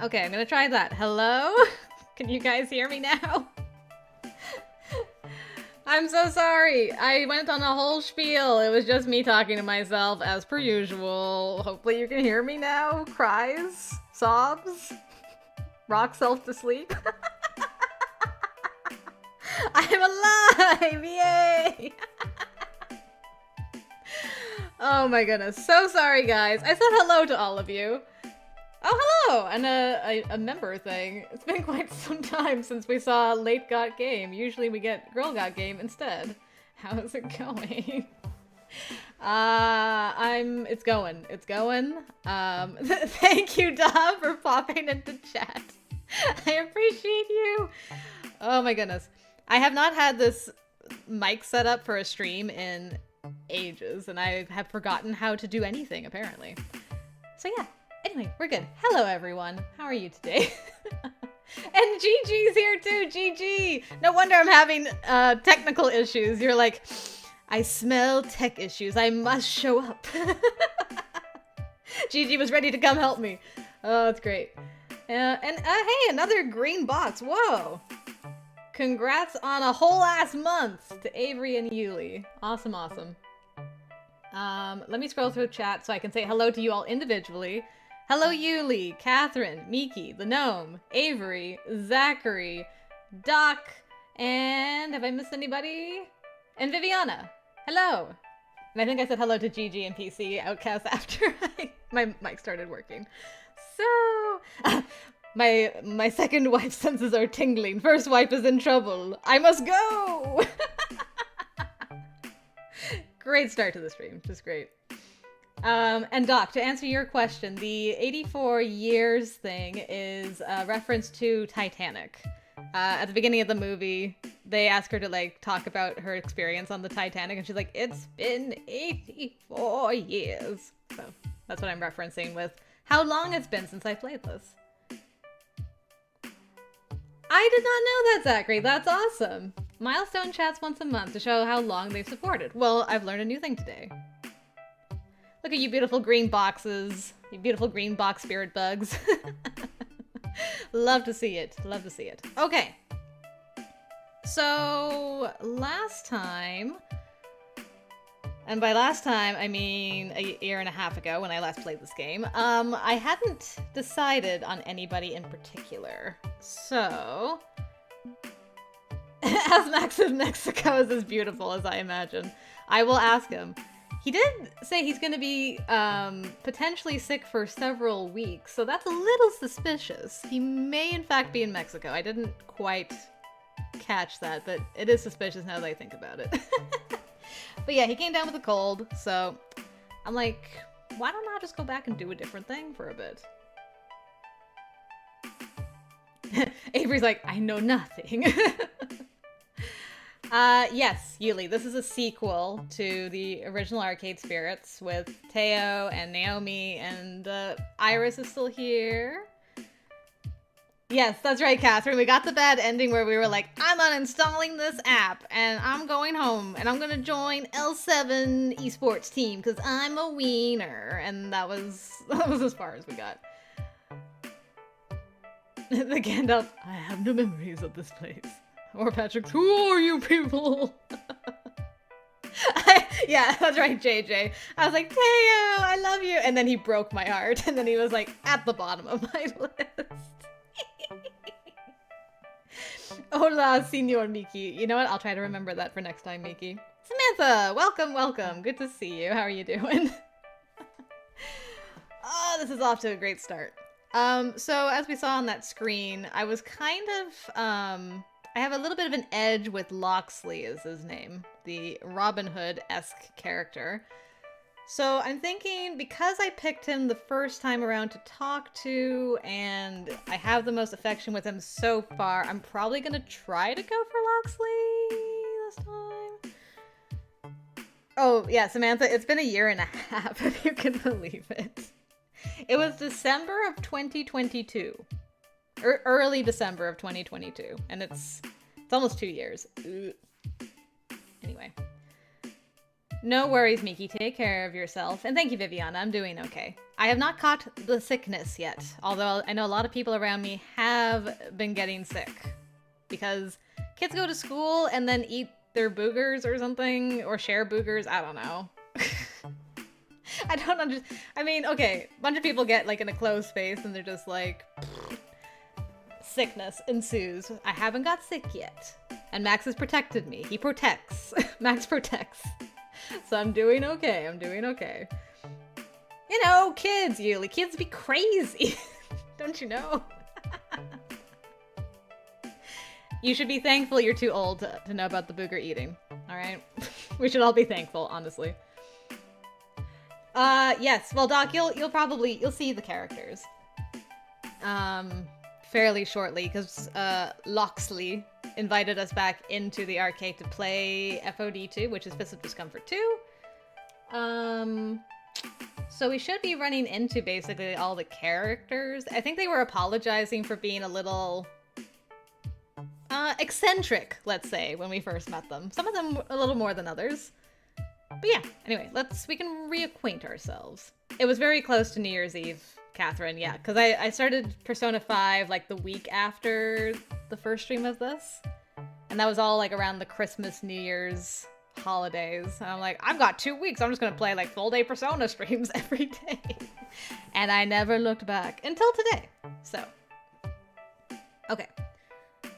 Okay, I'm gonna try that. Hello? Can you guys hear me now? I'm so sorry. I went on a whole spiel. It was just me talking to myself as per usual. Hopefully you can hear me now. Cries, sobs, rock self to sleep. I'm alive! Yay! Oh my goodness. So sorry, guys. I said hello to all of you. Oh, hello! And a member thing. It's been quite some time since we saw Late Got Game. Usually we get Girl Got Game instead. How is it going? It's going. It's going. Thank you, Dom, for popping into chat. I appreciate you. Oh my goodness. I have not had this mic set up for a stream in ages, and I have forgotten how to do anything, apparently. So yeah. Anyway, we're good. Hello, everyone. How are you today? And Gigi's here too. Gigi! No wonder I'm having technical issues. You're like, I smell tech issues. I must show up. Gigi was ready to come help me. Oh, that's great. Hey, another green box. Whoa! Congrats on a whole ass month to Avery and Yuli. Awesome, awesome. Let me scroll through chat so I can say hello to you all individually. Hello, Yuli, Catherine, Miki, the Gnome, Avery, Zachary, Doc, and have I missed anybody? And Viviana. Hello. And I think I said hello to Gigi and PC Outcast after my mic started working. So, my second wife's senses are tingling. First wife is in trouble. I must go! Great start to the stream. Just great. And Doc, to answer your question, the 84 years thing is a reference to Titanic. At the beginning of the movie, they ask her to, like, talk about her experience on the Titanic, and she's like, it's been 84 years. So, that's what I'm referencing with how long it's been since I played this. I did not know that, Zachary. That's awesome. Milestone chats once a month to show how long they've supported. Well, I've learned a new thing today. Look at you beautiful green boxes. You beautiful green box spirit bugs. Love to see it. Love to see it. Okay. So, last time, and by last time, I mean a year and a half ago when I last played this game, I hadn't decided on anybody in particular. So, as Max of Mexico is as beautiful as I imagine, I will ask him. He did say he's going to be potentially sick for several weeks, so that's a little suspicious. He may in fact be in Mexico. I didn't quite catch that, but it is suspicious now that I think about it. But yeah, he came down with a cold, so I'm like, why don't I just go back and do a different thing for a bit? Avery's like, I know nothing. Yes, Yuli, this is a sequel to the original Arcade Spirits with Teo and Naomi, and Iris is still here. Yes, that's right, Catherine. We got the bad ending where we were like, I'm uninstalling this app, and I'm going home, and I'm gonna join L7 esports team, because I'm a wiener. And that was as far as we got. The Gandalf, I have no memories of this place. Or Patrick's, who are you people? Yeah, that's right, JJ. I was like, Teo, I love you. And then he broke my heart. And then he was like, at the bottom of my list. Hola, Senor Miki. You know what? I'll try to remember that for next time, Miki. Samantha, welcome, welcome. Good to see you. How are you doing? Oh, this is off to a great start. So as we saw on that screen, I was kind of, I have a little bit of an edge with LOCKSLEY is his name, the Robin Hood-esque character. So I'm thinking, because I picked him the first time around to talk to, and I have the most affection with him so far, I'm probably gonna try to go for LOCKSLEY this time. Oh, yeah, Samantha, it's been a year and a half, if you can believe it. It was December of 2022. Early December of 2022, and it's almost 2 years. Ugh. Anyway. No worries, Miki. Take care of yourself. And thank you, Viviana. I'm doing okay. I have not caught the sickness yet, although I know a lot of people around me have been getting sick. Because kids go to school and then eat their boogers or something, or share boogers. I don't know. I don't understand. I mean, okay, a bunch of people get like in a closed space and they're just like, sickness ensues. I haven't got sick yet. And Max has protected me. He protects. Max protects. So I'm doing okay. I'm doing okay. You know, kids, Yuli. Kids be crazy. Don't you know? You should be thankful you're too old to know about the booger eating. Alright? We should all be thankful, honestly. Yes. Well, Doc, you'll see the characters. Fairly shortly, because, LOCKSLEY invited us back into the arcade to play FOD2, which is Fist of Discomfort 2. So we should be running into basically all the characters. I think they were apologizing for being a little eccentric, let's say, when we first met them. Some of them a little more than others. But yeah, anyway, we can reacquaint ourselves. It was very close to New Year's Eve, Catherine, yeah, because I started Persona 5 like the week after the first stream of this. And that was all like around the Christmas, New Year's holidays. And I'm like, I've got 2 weeks. I'm just going to play like full day Persona streams every day. And I never looked back until today. So, okay.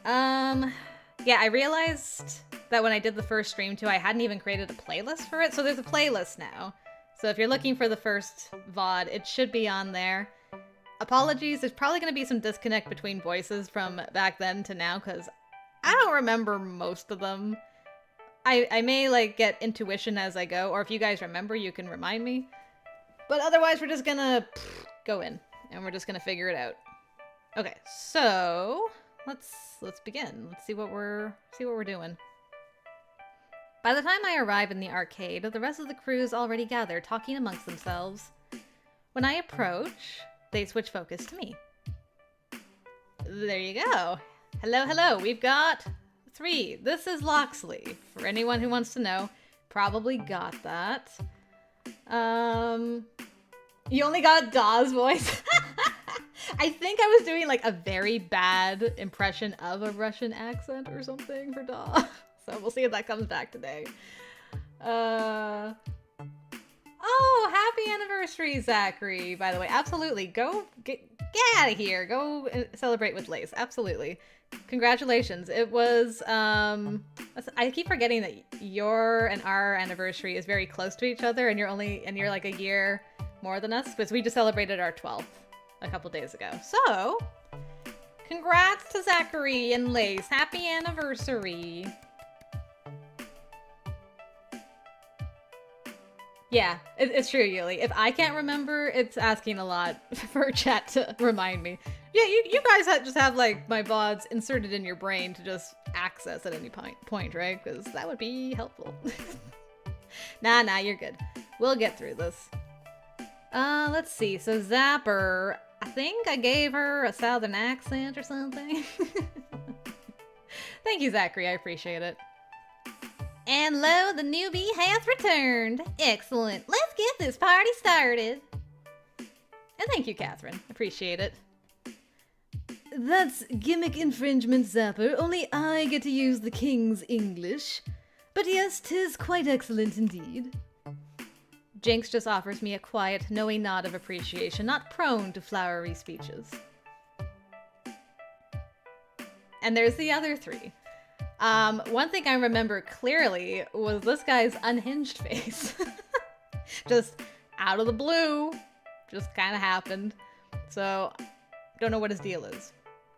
Yeah, I realized that when I did the first stream too, I hadn't even created a playlist for it. So there's a playlist now. So if you're looking for the first VOD, it should be on there. Apologies, there's probably going to be some disconnect between voices from back then to now, because I don't remember most of them. I may like get intuition as I go, or if you guys remember, you can remind me. But otherwise, we're just gonna go in, and we're just gonna figure it out. Okay, so let's begin. Let's see what we're doing. By the time I arrive in the arcade, the rest of the crew's already gathered, talking amongst themselves. When I approach, they switch focus to me. There you go. Hello, hello. We've got 3. This is LOCKSLEY. For anyone who wants to know, probably got that. You only got Daw's voice. I think I was doing like a very bad impression of a Russian accent or something for Daw. So we'll see if that comes back today. Oh, happy anniversary, Zachary, by the way. Absolutely. Go get out of here. Go celebrate with Lace. Absolutely. Congratulations. It was, I keep forgetting that your and our anniversary is very close to each other, and you're like a year more than us, because we just celebrated our 12th a couple days ago. So, congrats to Zachary and Lace. Happy anniversary. Yeah, it's true, Yuli. If I can't remember, it's asking a lot for chat to remind me. Yeah, you guys just have, like, my VODs inserted in your brain to just access at any point, right? Because that would be helpful. Nah, you're good. We'll get through this. Let's see. So Zapper, I think I gave her a southern accent or something. Thank you, Zachary. I appreciate it. And lo, the newbie hath returned. Excellent. Let's get this party started. And thank you, Catherine. Appreciate it. That's gimmick infringement, Zapper. Only I get to use the king's English. But yes, 'tis quite excellent indeed. Jinx just offers me a quiet, knowing nod of appreciation, not prone to flowery speeches. And there's the other 3. One thing I remember clearly was this guy's unhinged face. Just out of the blue. Just kind of happened. So, don't know what his deal is.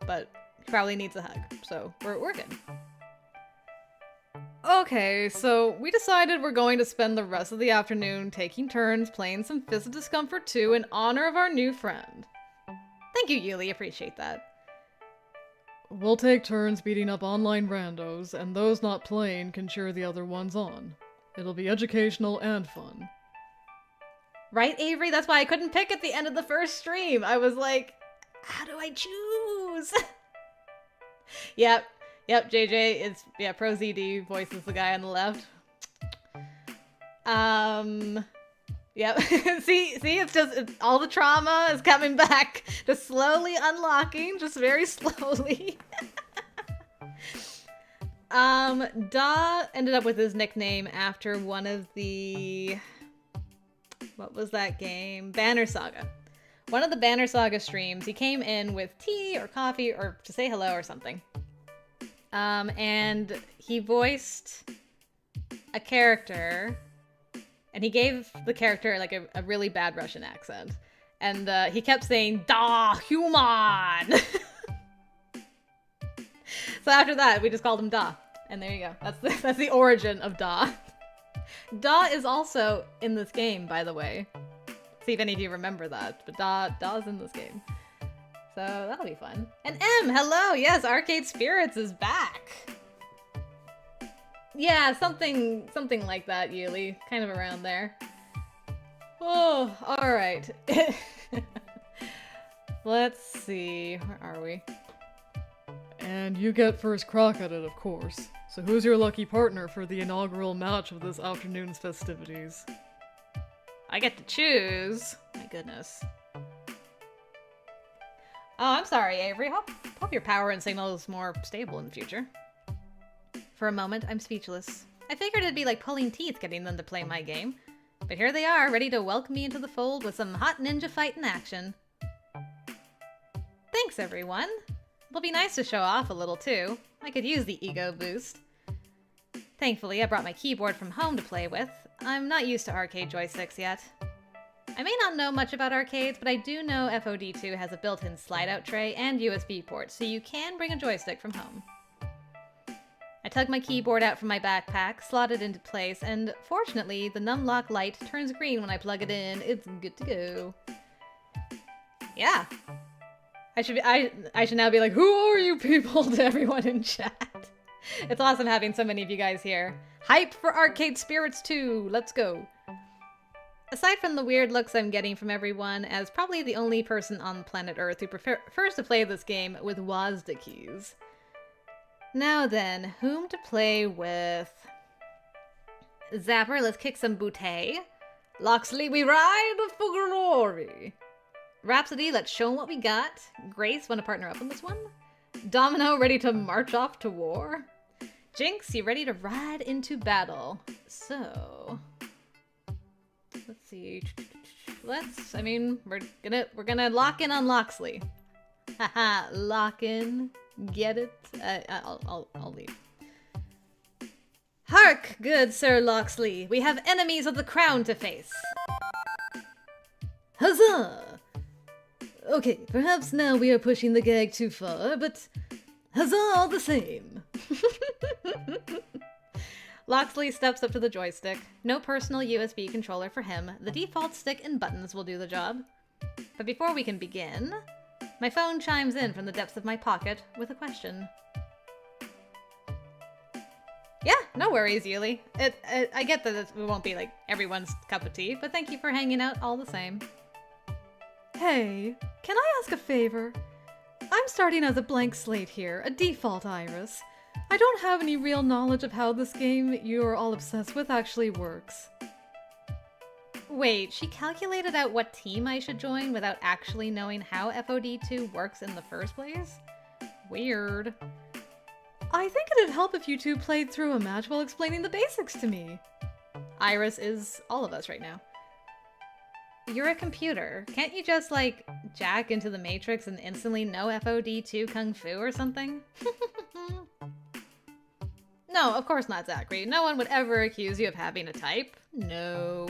But he probably needs a hug. So, we're good. Okay, so we decided we're going to spend the rest of the afternoon taking turns playing some Fist of Discomfort 2 in honor of our new friend. Thank you, Yuli. Appreciate that. We'll take turns beating up online randos, and those not playing can cheer the other ones on. It'll be educational and fun. Right, Avery? That's why I couldn't pick at the end of the first stream. I was like, how do I choose? Yep, JJ, it's, yeah, ProZD voices the guy on the left. Yep. see, all the trauma is coming back. Just slowly unlocking, just very slowly. Da ended up with his nickname after one of the... What was that game? Banner Saga. One of the Banner Saga streams, he came in with tea or coffee or to say hello or something. And he voiced a character, and he gave the character like a really bad Russian accent. And he kept saying, "Da, human!" So after that, we just called him Da. And there you go. That's the origin of Da. Da is also in this game, by the way. See if any of you remember that. But Da's in this game. So that'll be fun. And M, hello! Yes, Arcade Spirits is back! Yeah, something like that, Yuli. Kind of around there. Oh, alright. Let's see. Where are we? And you get first crack at it, of course. So who's your lucky partner for the inaugural match of this afternoon's festivities? I get to choose. My goodness. Oh, I'm sorry, Avery. Hope your power and signal is more stable in the future. For a moment, I'm speechless. I figured it'd be like pulling teeth getting them to play my game. But here they are, ready to welcome me into the fold with some hot ninja fight in action. Thanks, everyone. It'll be nice to show off a little, too. I could use the ego boost. Thankfully, I brought my keyboard from home to play with. I'm not used to arcade joysticks yet. I may not know much about arcades, but I do know FOD2 has a built-in slide-out tray and USB port, so you can bring a joystick from home. I tug my keyboard out from my backpack, slot it into place, and fortunately, the numlock light turns green when I plug it in. It's good to go. Yeah. I should now be like, "Who are you people?" to everyone in chat. It's awesome having so many of you guys here. Hype for Arcade Spirits 2! Let's go! Aside from the weird looks I'm getting from everyone, as probably the only person on planet Earth who prefers to play this game with WASD keys. Now then, whom to play with? Zapper, let's kick some booty. LOCKSLEY, we ride for glory. Rhapsody, let's show 'em what we got. Grace, want to partner up on this one? Domino, ready to march off to war? Jinx, you ready to ride into battle? So, let's see. We're gonna lock in on LOCKSLEY. Haha, lock in. Get it? I'll leave. Hark, good Sir LOCKSLEY, we have enemies of the crown to face. Huzzah! Okay, perhaps now we are pushing the gag too far, but huzzah all the same. LOCKSLEY steps up to the joystick. No personal USB controller for him. The default stick and buttons will do the job. But before we can begin, my phone chimes in from the depths of my pocket with a question. Yeah, no worries, Yuli. I get that it won't be like everyone's cup of tea, but thank you for hanging out all the same. Hey, can I ask a favor? I'm starting as a blank slate here, a default iris. I don't have any real knowledge of how this game you're all obsessed with actually works. Wait, she calculated out what team I should join without actually knowing how FOD2 works in the first place? Weird. I think it'd help if you two played through a match while explaining the basics to me. Iris is all of us right now. You're a computer. Can't you just, like, jack into the Matrix and instantly know FOD2 Kung Fu or something? No, of course not, Zachary. No one would ever accuse you of having a type. No.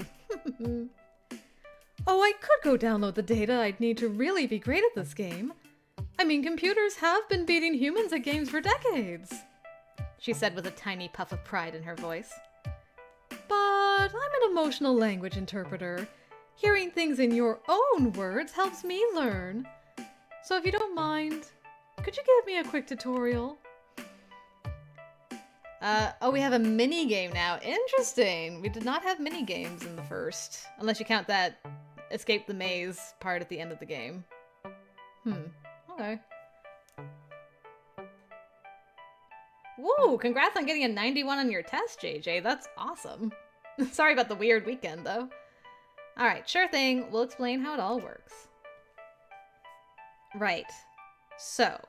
Oh, I could go download the data I'd need to really be great at this game. I mean, computers have been beating humans at games for decades, she said with a tiny puff of pride in her voice. But I'm an emotional language interpreter. Hearing things in your own words helps me learn. So if you don't mind, could you give me a quick tutorial? Oh, we have a mini-game now. Interesting. We did not have mini-games in the first. Unless you count that escape the maze part at the end of the game. Okay. Woo! Congrats on getting a 91 on your test, JJ. That's awesome. Sorry about the weird weekend, though. Alright, sure thing. We'll explain how it all works. Right. So,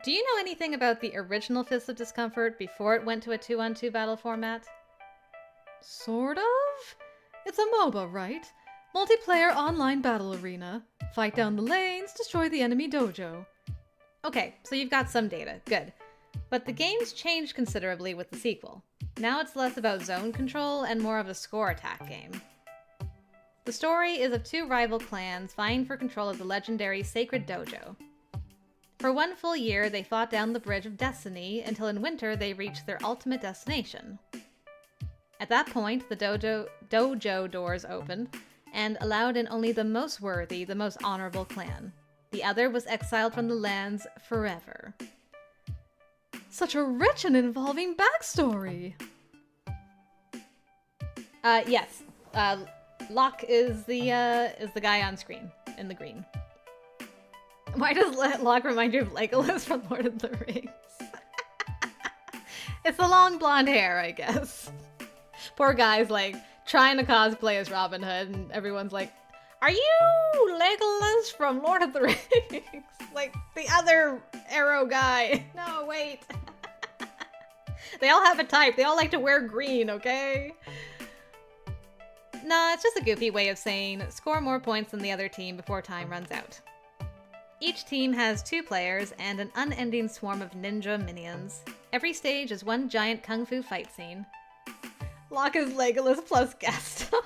do you know anything about the original Fist of Discomfort before it went to a 2-on-2 battle format? Sort of? It's a MOBA, right? Multiplayer online battle arena. Fight down the lanes, destroy the enemy dojo. Okay, so you've got some data. Good. But the game's changed considerably with the sequel. Now it's less about zone control and more of a score attack game. The story is of two rival clans vying for control of the legendary Sacred Dojo. For 1 full year, they fought down the Bridge of Destiny until in winter they reached their ultimate destination. At that point, the dojo doors opened and allowed in only the most worthy, the most honorable clan. The other was exiled from the lands forever. Such a rich and involving backstory! Yes. Locke is the guy on screen, in the green. Why does Locke remind you of Legolas from Lord of the Rings? It's the long blonde hair, I guess. Poor guy's like trying to cosplay as Robin Hood, and everyone's like, "Are you Legolas from Lord of the Rings?" Like the other arrow guy. No, wait. They all have a type. They all like to wear green, okay? Nah, it's just a goofy way of saying score more points than the other team before time runs out. Each team has 2 players and an unending swarm of ninja minions. Every stage is one giant kung fu fight scene. Locke is Legolas plus Gaston.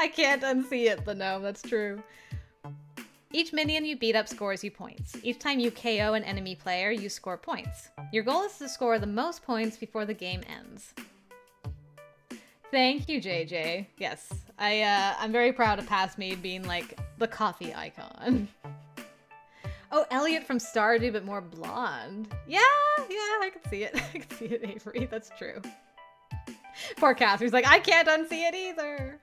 I can't unsee it, but no, that's true. Each minion you beat up scores you points. Each time you KO an enemy player, you score points. Your goal is to score the most points before the game ends. Thank you, JJ. Yes, I'm very proud of past me being like the coffee icon. Oh, Elliot from Stardew, but more blonde. Yeah, I can see it. I can see it, Avery. That's true. Poor Catherine's like, I can't unsee it either.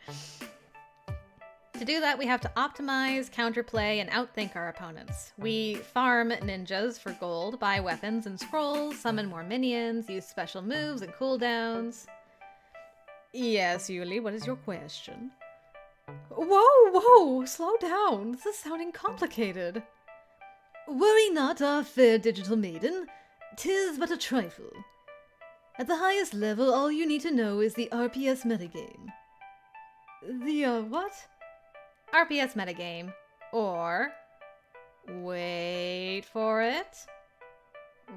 To do that, we have to optimize, counterplay, and outthink our opponents. We farm ninjas for gold, buy weapons and scrolls, summon more minions, use special moves and cooldowns. Yes, Yuli, what is your question? Whoa, slow down. This is sounding complicated. Worry not, our fair digital maiden. 'Tis but a trifle. At the highest level, all you need to know is the RPS metagame. The, what? RPS metagame. Or, wait for it,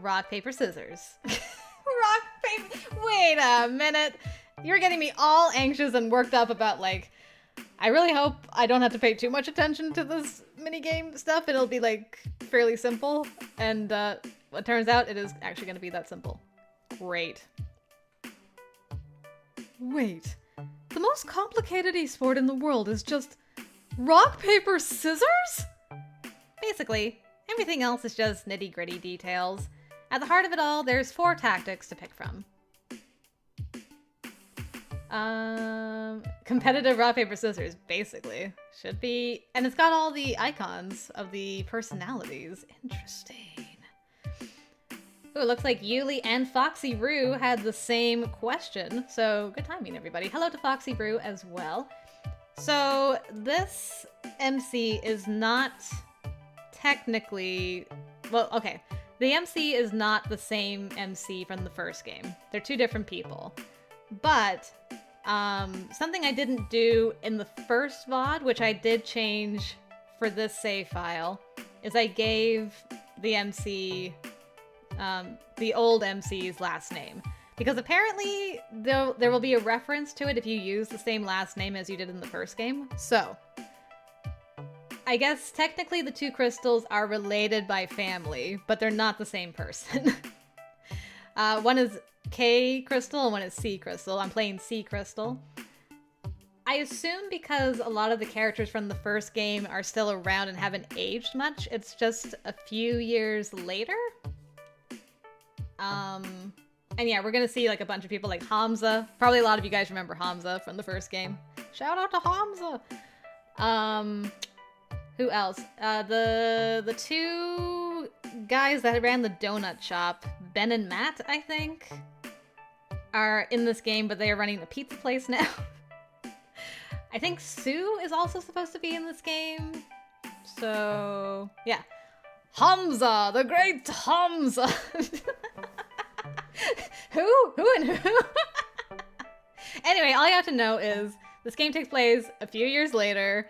rock, paper, scissors. Rock, paper, wait a minute. You're getting me all anxious and worked up about, like, I really hope I don't have to pay too much attention to this minigame stuff. It'll be, like, fairly simple. And, it turns out it is actually going to be that simple. Great. Wait, the most complicated esport in the world is just rock, paper, scissors? Basically, everything else is just nitty-gritty details. At the heart of it all, there's 4 tactics to pick from. Competitive rock, paper, scissors, basically. Should be. And it's got all the icons of the personalities. Interesting. Ooh, it looks like Yuli and Foxy Roo had the same question. So, good timing, everybody. Hello to Foxy Roo as well. So, this MC is not technically... Well, okay. The MC is not the same MC from the first game. They're 2 different people. But, something I didn't do in the first VOD, which I did change for this save file, is I gave the MC, the old MC's last name. Because apparently there will be a reference to it if you use the same last name as you did in the first game. So, I guess technically the 2 crystals are related by family, but they're not the same person. One is K crystal and one is C crystal. I'm playing C crystal. I assume because a lot of the characters from the first game are still around and haven't aged much, it's just a few years later. And yeah, we're gonna see like a bunch of people like Hamza. Probably a lot of you guys remember Hamza from the first game. Shout out to Hamza! Who else? The 2 guys that ran the donut shop, Ben and Matt, I think, are in this game, but they are running a pizza place now. I think Sue is also supposed to be in this game. So, yeah. Hamza, the great Hamza. Who and who? Anyway, all you have to know is this game takes place a few years later.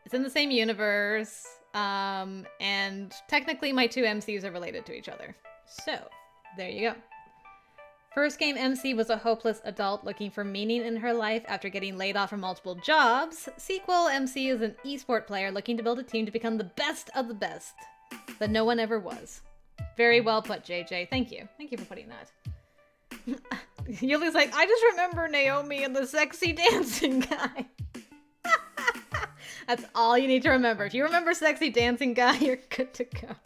It's in the same universe. And technically my two MCs are related to each other. So, there you go. First game MC was a hopeless adult looking for meaning in her life after getting laid off from multiple jobs. Sequel MC is an esport player looking to build a team to become the best of the best. But no one ever was. Very well put, JJ. Thank you. Thank you for putting that. Yuli's like, I just remember Naomi and the sexy dancing guy. That's all you need to remember. If you remember sexy dancing guy, you're good to go.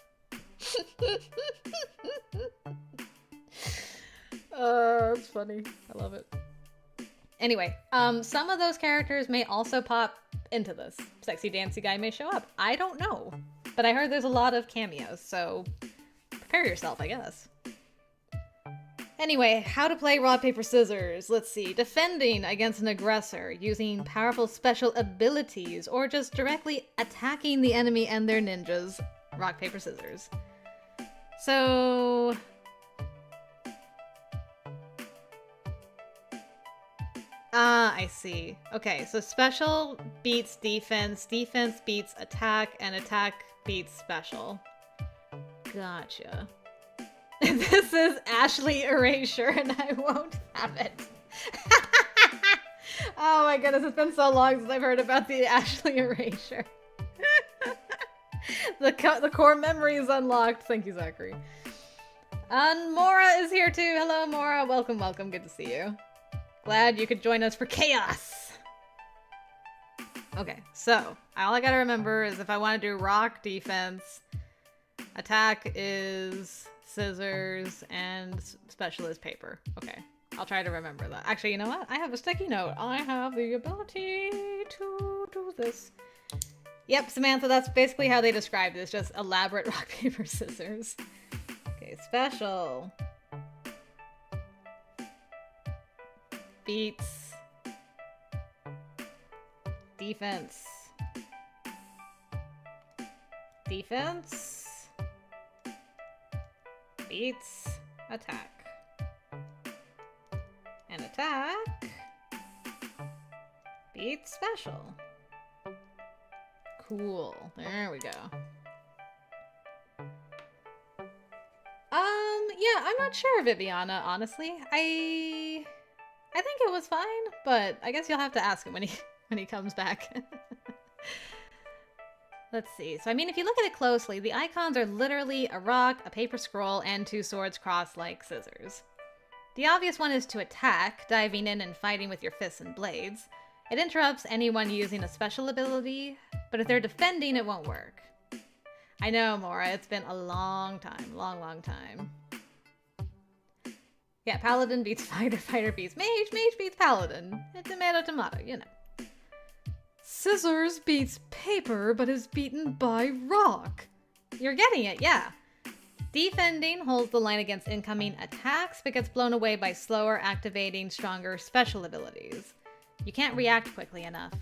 It's funny. I love it. Anyway, some of those characters may also pop into this. Sexy dancing guy may show up. I don't know. But I heard there's a lot of cameos, so prepare yourself, I guess. Anyway, how to play rock, paper, scissors. Let's see. Defending against an aggressor, using powerful special abilities, or just directly attacking the enemy and their ninjas. Rock, paper, scissors. So... I see. Okay, so special beats defense, defense beats attack, and attack beats special. Gotcha. This is Ashley Erasure, and I won't have it. Oh my goodness, it's been so long since I've heard about the Ashley Erasure. The core memory is unlocked. Thank you, Zachary. And Mora is here too. Hello, Mora. Welcome, welcome. Good to see you. Glad you could join us for chaos. Okay, so all I gotta remember is if I want to do rock defense, attack is scissors, and special is paper. Okay, I'll try to remember that. Actually, you know what? I have a sticky note. I have the ability to do this. Yep, Samantha, that's basically how they described it. It's just elaborate rock, paper, scissors. Okay, special. Beats. Defense. Defense. Beats. Attack. And attack. Beats special. Cool. There we go. Yeah, I'm not sure, Viviana, honestly. I think it was fine, but I guess you'll have to ask him when he comes back. Let's see. So, I mean, if you look at it closely, the icons are literally a rock, a paper scroll, and two swords crossed like scissors. The obvious one is to attack, diving in and fighting with your fists and blades. It interrupts anyone using a special ability, but if they're defending, it won't work. I know, Mora, it's been a long time. Long time. Yeah, Paladin beats Fighter, Fighter beats Mage, Mage beats Paladin. Tomato, tomato, you know. Scissors beats paper, but is beaten by rock. You're getting it, yeah. Defending holds the line against incoming attacks, but gets blown away by slower, activating, stronger special abilities. You can't react quickly enough.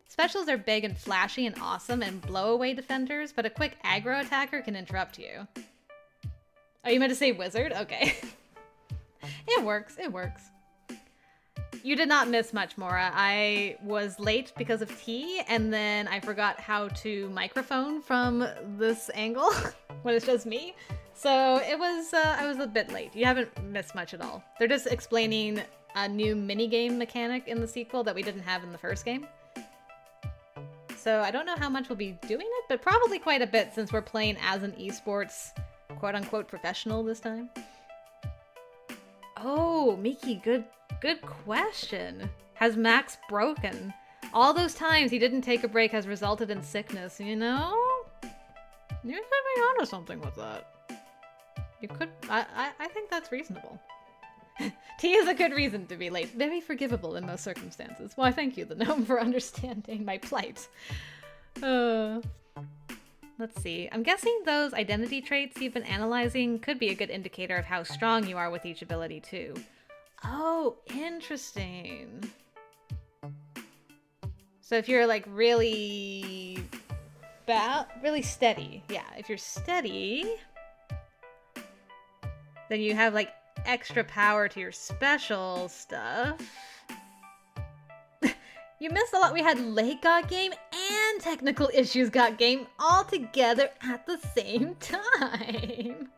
Specials are big and flashy and awesome and blow away defenders, but a quick aggro attacker can interrupt you. Oh, you meant to say wizard? Okay. It works, it works. You did not miss much, Mora. I was late because of tea, and then I forgot how to microphone from this angle when it's just me. So it was, I was a bit late. You haven't missed much at all. They're just explaining a new minigame mechanic in the sequel that we didn't have in the first game. So I don't know how much we'll be doing it, but probably quite a bit since we're playing as an esports quote-unquote professional this time. Oh, Miki, good question. Has Max broken? All those times he didn't take a break has resulted in sickness, you know? You could be onto something with that. You could, I think that's reasonable. Tea is a good reason to be late. Very forgivable in most circumstances. Why, thank you, the gnome, for understanding my plight. Let's see. I'm guessing those identity traits you've been analyzing could be a good indicator of how strong you are with each ability, too. Oh, interesting. So if you're like really steady, yeah, if you're steady, then you have like extra power to your special stuff. You missed a lot. We had late got game and technical issues got game all together at the same time.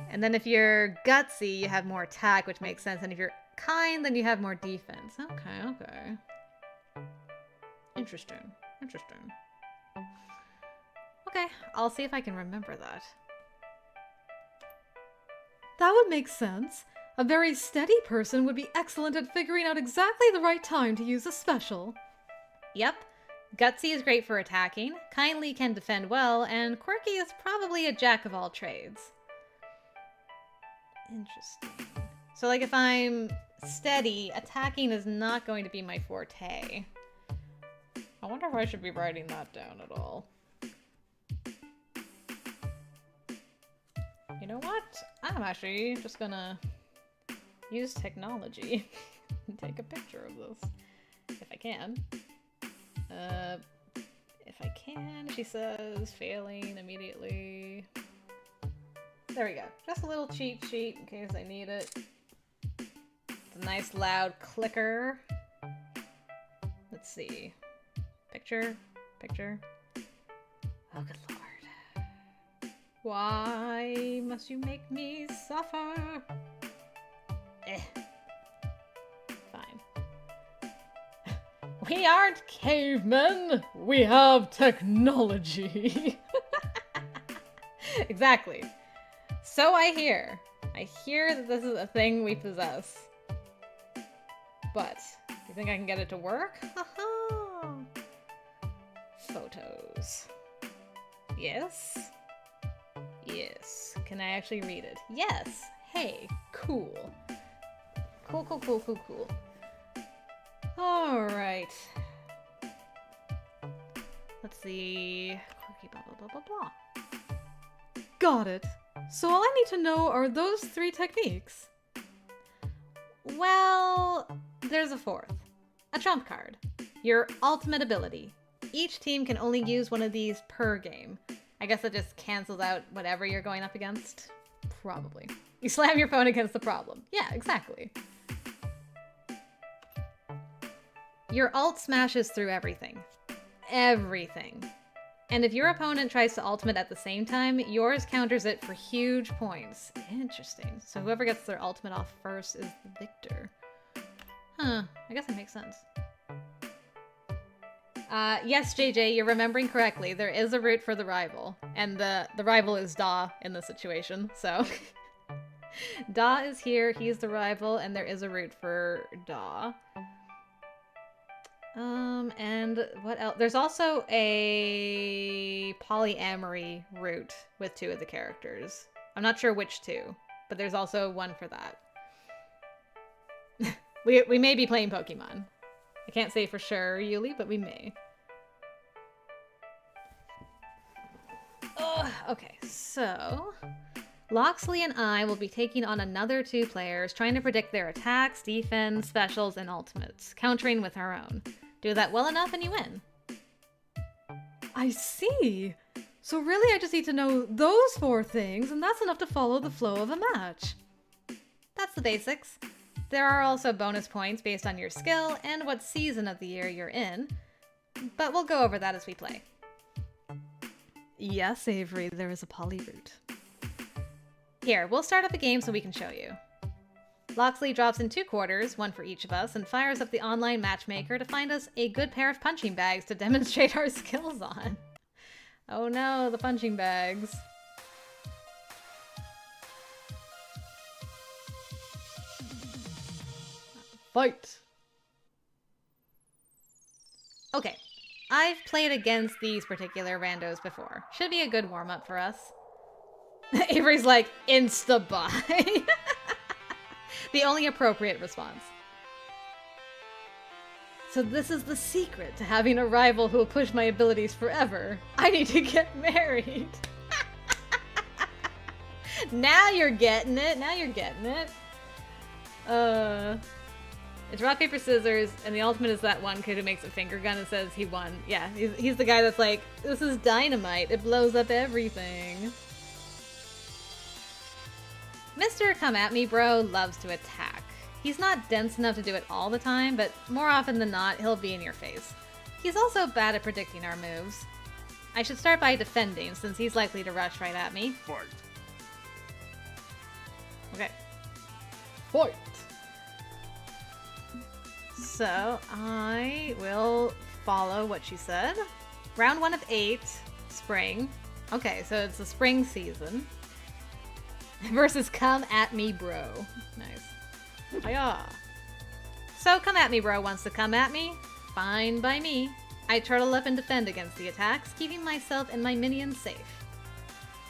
And then if you're gutsy, you have more attack, which makes sense. And if you're kind, then you have more defense. Okay. Interesting. Okay, I'll see if I can remember that. That would make sense. A very steady person would be excellent at figuring out exactly the right time to use a special. Yep. Gutsy is great for attacking, kindly can defend well, and quirky is probably a jack of all trades. Interesting. So like if I'm steady, attacking is not going to be my forte. I wonder if I should be writing that down at all. You know what? I'm actually just gonna use technology and take a picture of this. If I can. If I can, she says, failing immediately. There we go. Just a little cheat sheet in case I need it. It's a nice loud clicker. Let's see. Picture. Oh, good lord. Why must you make me suffer? Fine. We aren't cavemen. We have technology. Exactly. So I hear. I hear that this is a thing we possess. But, do you think I can get it to work? Haha. Photos. Yes. Yes. Can I actually read it? Yes. Hey. Cool. Cool. Alright. Let's see. Quirky blah. Got it. So all I need to know are those 3 techniques. Well, there's a fourth. A trump card. Your ultimate ability. Each team can only use one of these per game. I guess that just cancels out whatever you're going up against. Probably. You slam your phone against the problem. Yeah, exactly. Your ult smashes through everything. Everything. And if your opponent tries to ultimate at the same time, yours counters it for huge points. Interesting. So whoever gets their ultimate off first is the victor. Huh. I guess that makes sense. Yes, JJ, you're remembering correctly. There is a route for the rival. And the rival is Da in this situation, so... Da is here, he's the rival, and there is a route for Da. And what else? There's also a polyamory route with 2 of the characters. I'm not sure which 2, but there's also one for that. we may be playing Pokemon. I can't say for sure, Yuli, but we may. Okay, so... Locksley and I will be taking on another 2 players, trying to predict their attacks, defense, specials, and ultimates, countering with our own. Do that well enough and you win. I see. So really I just need to know those 4 things, and that's enough to follow the flow of a match. That's the basics. There are also bonus points based on your skill and what season of the year you're in, but we'll go over that as we play. Yes, Avery, there is a poly route. Here, we'll start up a game so we can show you. Locksley drops in 2 quarters, 1 for each of us, and fires up the online matchmaker to find us a good pair of punching bags to demonstrate our skills on. Oh no, the punching bags. Fight! Okay, I've played against these particular randos before. Should be a good warm-up for us. Avery's like, insta-buy. The only appropriate response. So this is the secret to having a rival who will push my abilities forever. I need to get married. Now you're getting it. Now you're getting it. It's rock, paper, scissors, and the ultimate is that one kid who makes a finger gun and says he won. Yeah, he's the guy that's like, this is dynamite. It blows up everything. Mr. Come At Me Bro loves to attack. He's not dense enough to do it all the time, but more often than not, he'll be in your face. He's also bad at predicting our moves. I should start by defending, since he's likely to rush right at me. Fight. Okay. Fight! So, I will follow what she said. Round 1 of 8, spring. Okay, so it's the spring season. Versus Come At Me Bro. Nice. Hiya! So, Come At Me Bro wants to come at me. Fine by me. I turtle up and defend against the attacks, keeping myself and my minions safe.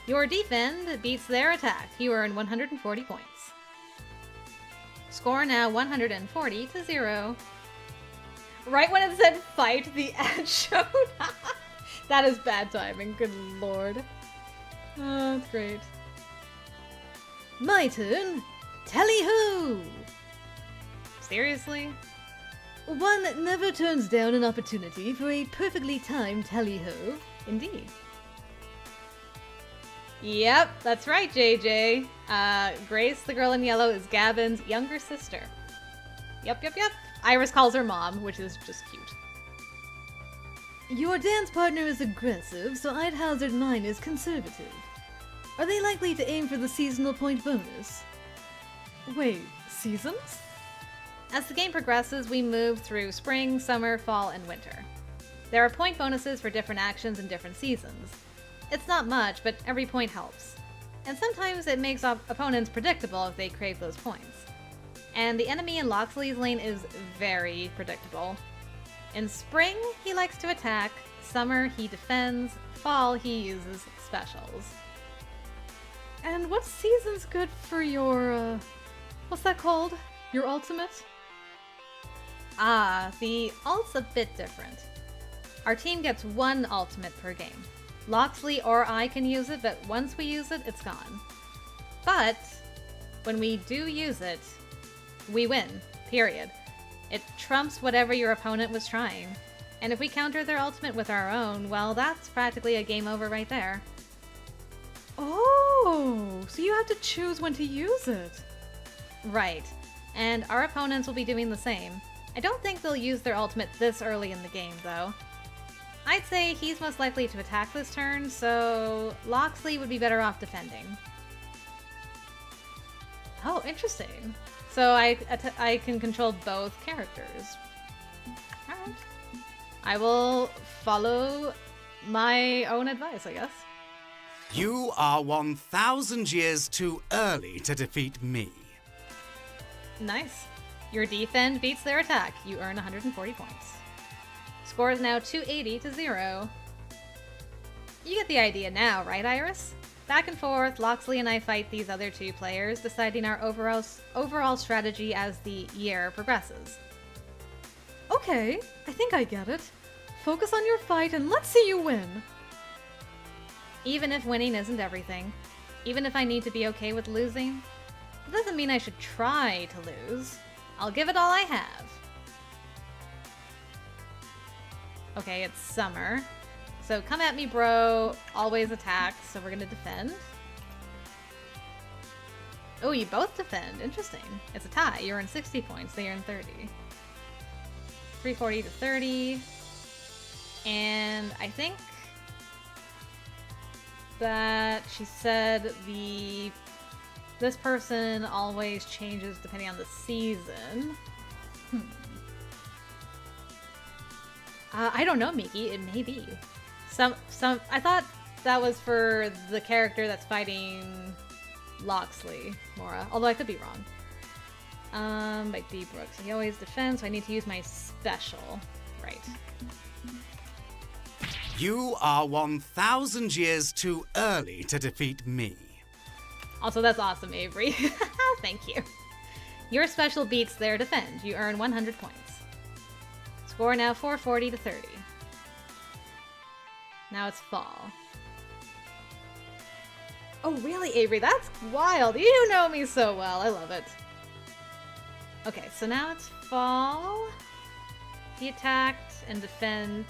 Your defend beats their attack. You earn 140 points. Score now 140 to 0. Right when it said fight, the ad showed up. That is bad timing, good lord. Oh, that's great. My turn. Tally-ho! Seriously? One never turns down an opportunity for a perfectly timed tally-ho. Indeed. Yep, that's right, JJ. Grace, the girl in yellow, is Gavin's younger sister. Yep. Iris calls her mom, which is just cute. Your dance partner is aggressive, so I'd hazard mine is conservative. Are they likely to aim for the seasonal point bonus? Wait, seasons? As the game progresses, we move through spring, summer, fall, and winter. There are point bonuses for different actions in different seasons. It's not much, but every point helps. And sometimes it makes opponents predictable if they crave those points. And the enemy in LOCKSLEY's lane is very predictable. In spring, he likes to attack. Summer, he defends. Fall, he uses specials. And what season's good for your, what's that called? Your ultimate? Ah, the ult's a bit different. Our team gets one ultimate per game. LOCKSLEY or I can use it, but once we use it, it's gone. But when we do use it, we win, period. It trumps whatever your opponent was trying. And if we counter their ultimate with our own, well, that's practically a game over right there. Oh, so you have to choose when to use it. Right. And our opponents will be doing the same. I don't think they'll use their ultimate this early in the game, though. I'd say he's most likely to attack this turn, so LOCKSLEY would be better off defending. Oh, interesting. So I can control both characters. Alright. I will follow my own advice, I guess. You are 1,000 years too early to defeat me. Nice. Your defend beats their attack. You earn 140 points. Score is now 280 to 0. You get the idea now, right, Iris? Back and forth, LOCKSLEY and I fight these other two players, deciding our overall strategy as the year progresses. Okay, I think I get it. Focus on your fight and let's see you win. Even if winning isn't everything, even if I need to be okay with losing, it doesn't mean I should try to lose. I'll give it all I have. Okay, it's summer. So come at me, bro. Always attack, so we're gonna defend. Oh, you both defend. Interesting. It's a tie. You earn 60 points. They earn 30. 340 to 30. And I think that she said this person always changes depending on the season. I don't know, Miki. It may be. I thought that was for the character that's fighting LOCKSLEY, Mora. Although I could be wrong. By D. Brooks. He always defends, so I need to use my special. Right. You are 1,000 years too early to defeat me. Also, that's awesome, Avery. Thank you. Your special beats their defend. You earn 100 points. Score now 440 to 30. Now it's fall. Oh, really, Avery? That's wild. You know me so well. I love it. Okay, so now it's fall. He attacked and defend.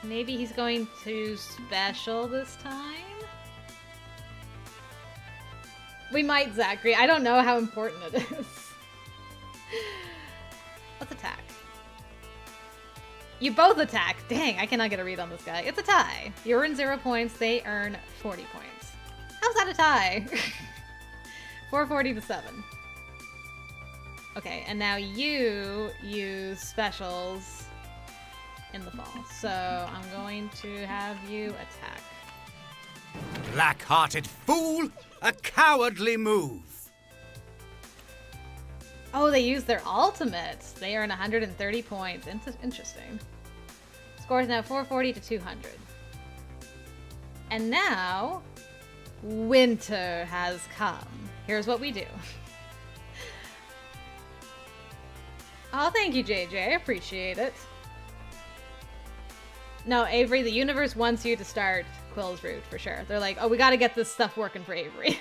Maybe he's going to special this time? We might, Zachary. I don't know how important it is. Let's attack. You both attack. Dang, I cannot get a read on this guy. It's a tie. You earn 0 points. They earn 40 points. How's that a tie? 440 to 7. Okay, and now you use specials in the fall. So I'm going to have you attack. Black-hearted fool! A cowardly move! Oh, they use their ultimate. They earn 130 points. Interesting. Score is now 440 to 200. And now, winter has come. Here's what we do. Oh, thank you, JJ. I appreciate it. No, Avery, the universe wants you to start Quill's route, for sure. They're like, oh, we gotta get this stuff working for Avery.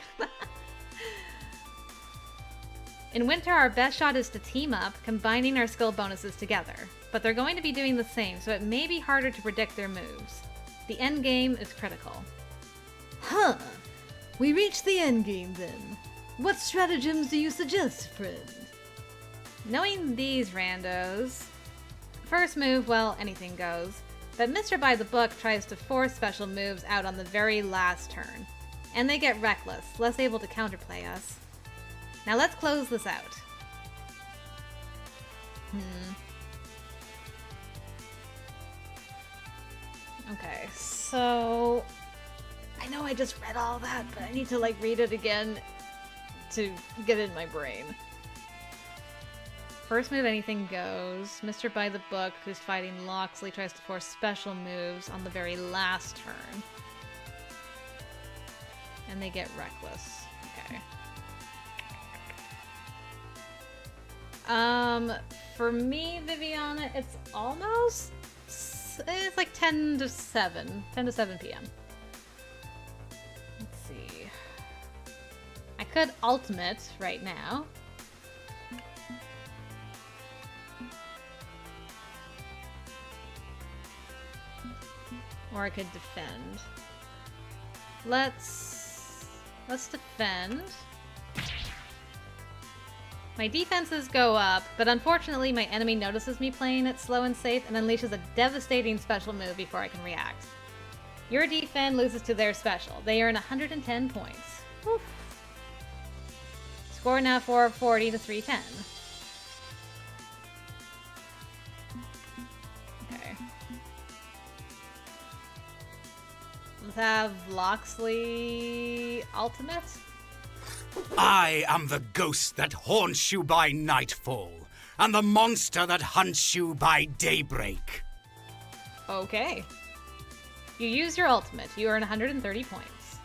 In winter, our best shot is to team up, combining our skill bonuses together. But they're going to be doing the same, so it may be harder to predict their moves. The end game is critical. Huh. We reached the end game then. What stratagems do you suggest, friend? Knowing these randos, first move, well, anything goes. But Mr. By the Book tries to force special moves out on the very last turn. And they get reckless, less able to counterplay us. Now let's close this out. Okay, so... I know I just read all that, but I need to, like, read it again to get it in my brain. First move, anything goes. Mr. By the Book, who's fighting Locksley, tries to force special moves on the very last turn. And they get reckless. Okay. For me, Viviana, it's almost... It's like 10 to 7. 10 to 7 p.m. Let's see. I could ultimate right now. Or I could defend. Let's defend. My defenses go up, but unfortunately my enemy notices me playing it slow and safe and unleashes a devastating special move before I can react. Your defend loses to their special. They earn 110 points. Whew. Score now 440 to 310. Okay. Let's have Locksley ultimate. I am the ghost that haunts you by nightfall, and the monster that hunts you by daybreak. Okay. You use your ultimate. You earn 130 points.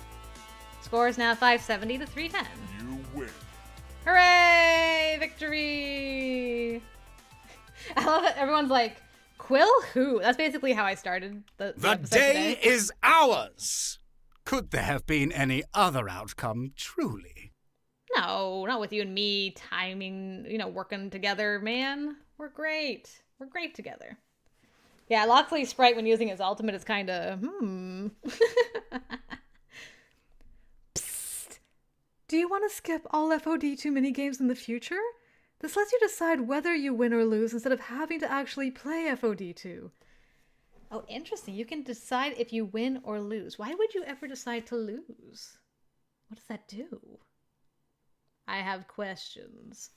Score is now 570 to 310. You win. Hooray! Victory! I love it. Everyone's like, Quill who? That's basically how I started the episode day today. is ours. Could there have been any other outcome, truly? No, not with you and me timing, working together, man. We're great. We're great together. Yeah, Locksley's sprite when using his ultimate is kind of, Psst. Do you want to skip all FOD2 minigames in the future? This lets you decide whether you win or lose instead of having to actually play FOD2. Oh, interesting. You can decide if you win or lose. Why would you ever decide to lose? What does that do? I have questions.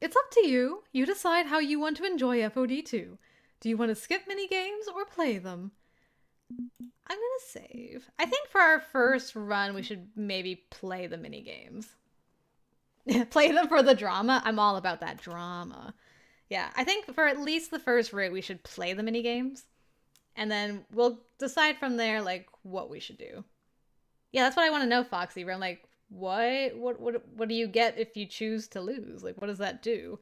It's up to you. You decide how you want to enjoy FOD2. Do you want to skip minigames or play them? I'm gonna save. I think for our first run, we should maybe play the minigames. Play them for the drama. I'm all about that drama. Yeah, I think for at least the first route, we should play the minigames. And then we'll decide from there, like, what we should do. Yeah, that's what I want to know, Foxy. Where I'm like, what do you get if you choose to lose? Like, what does that do?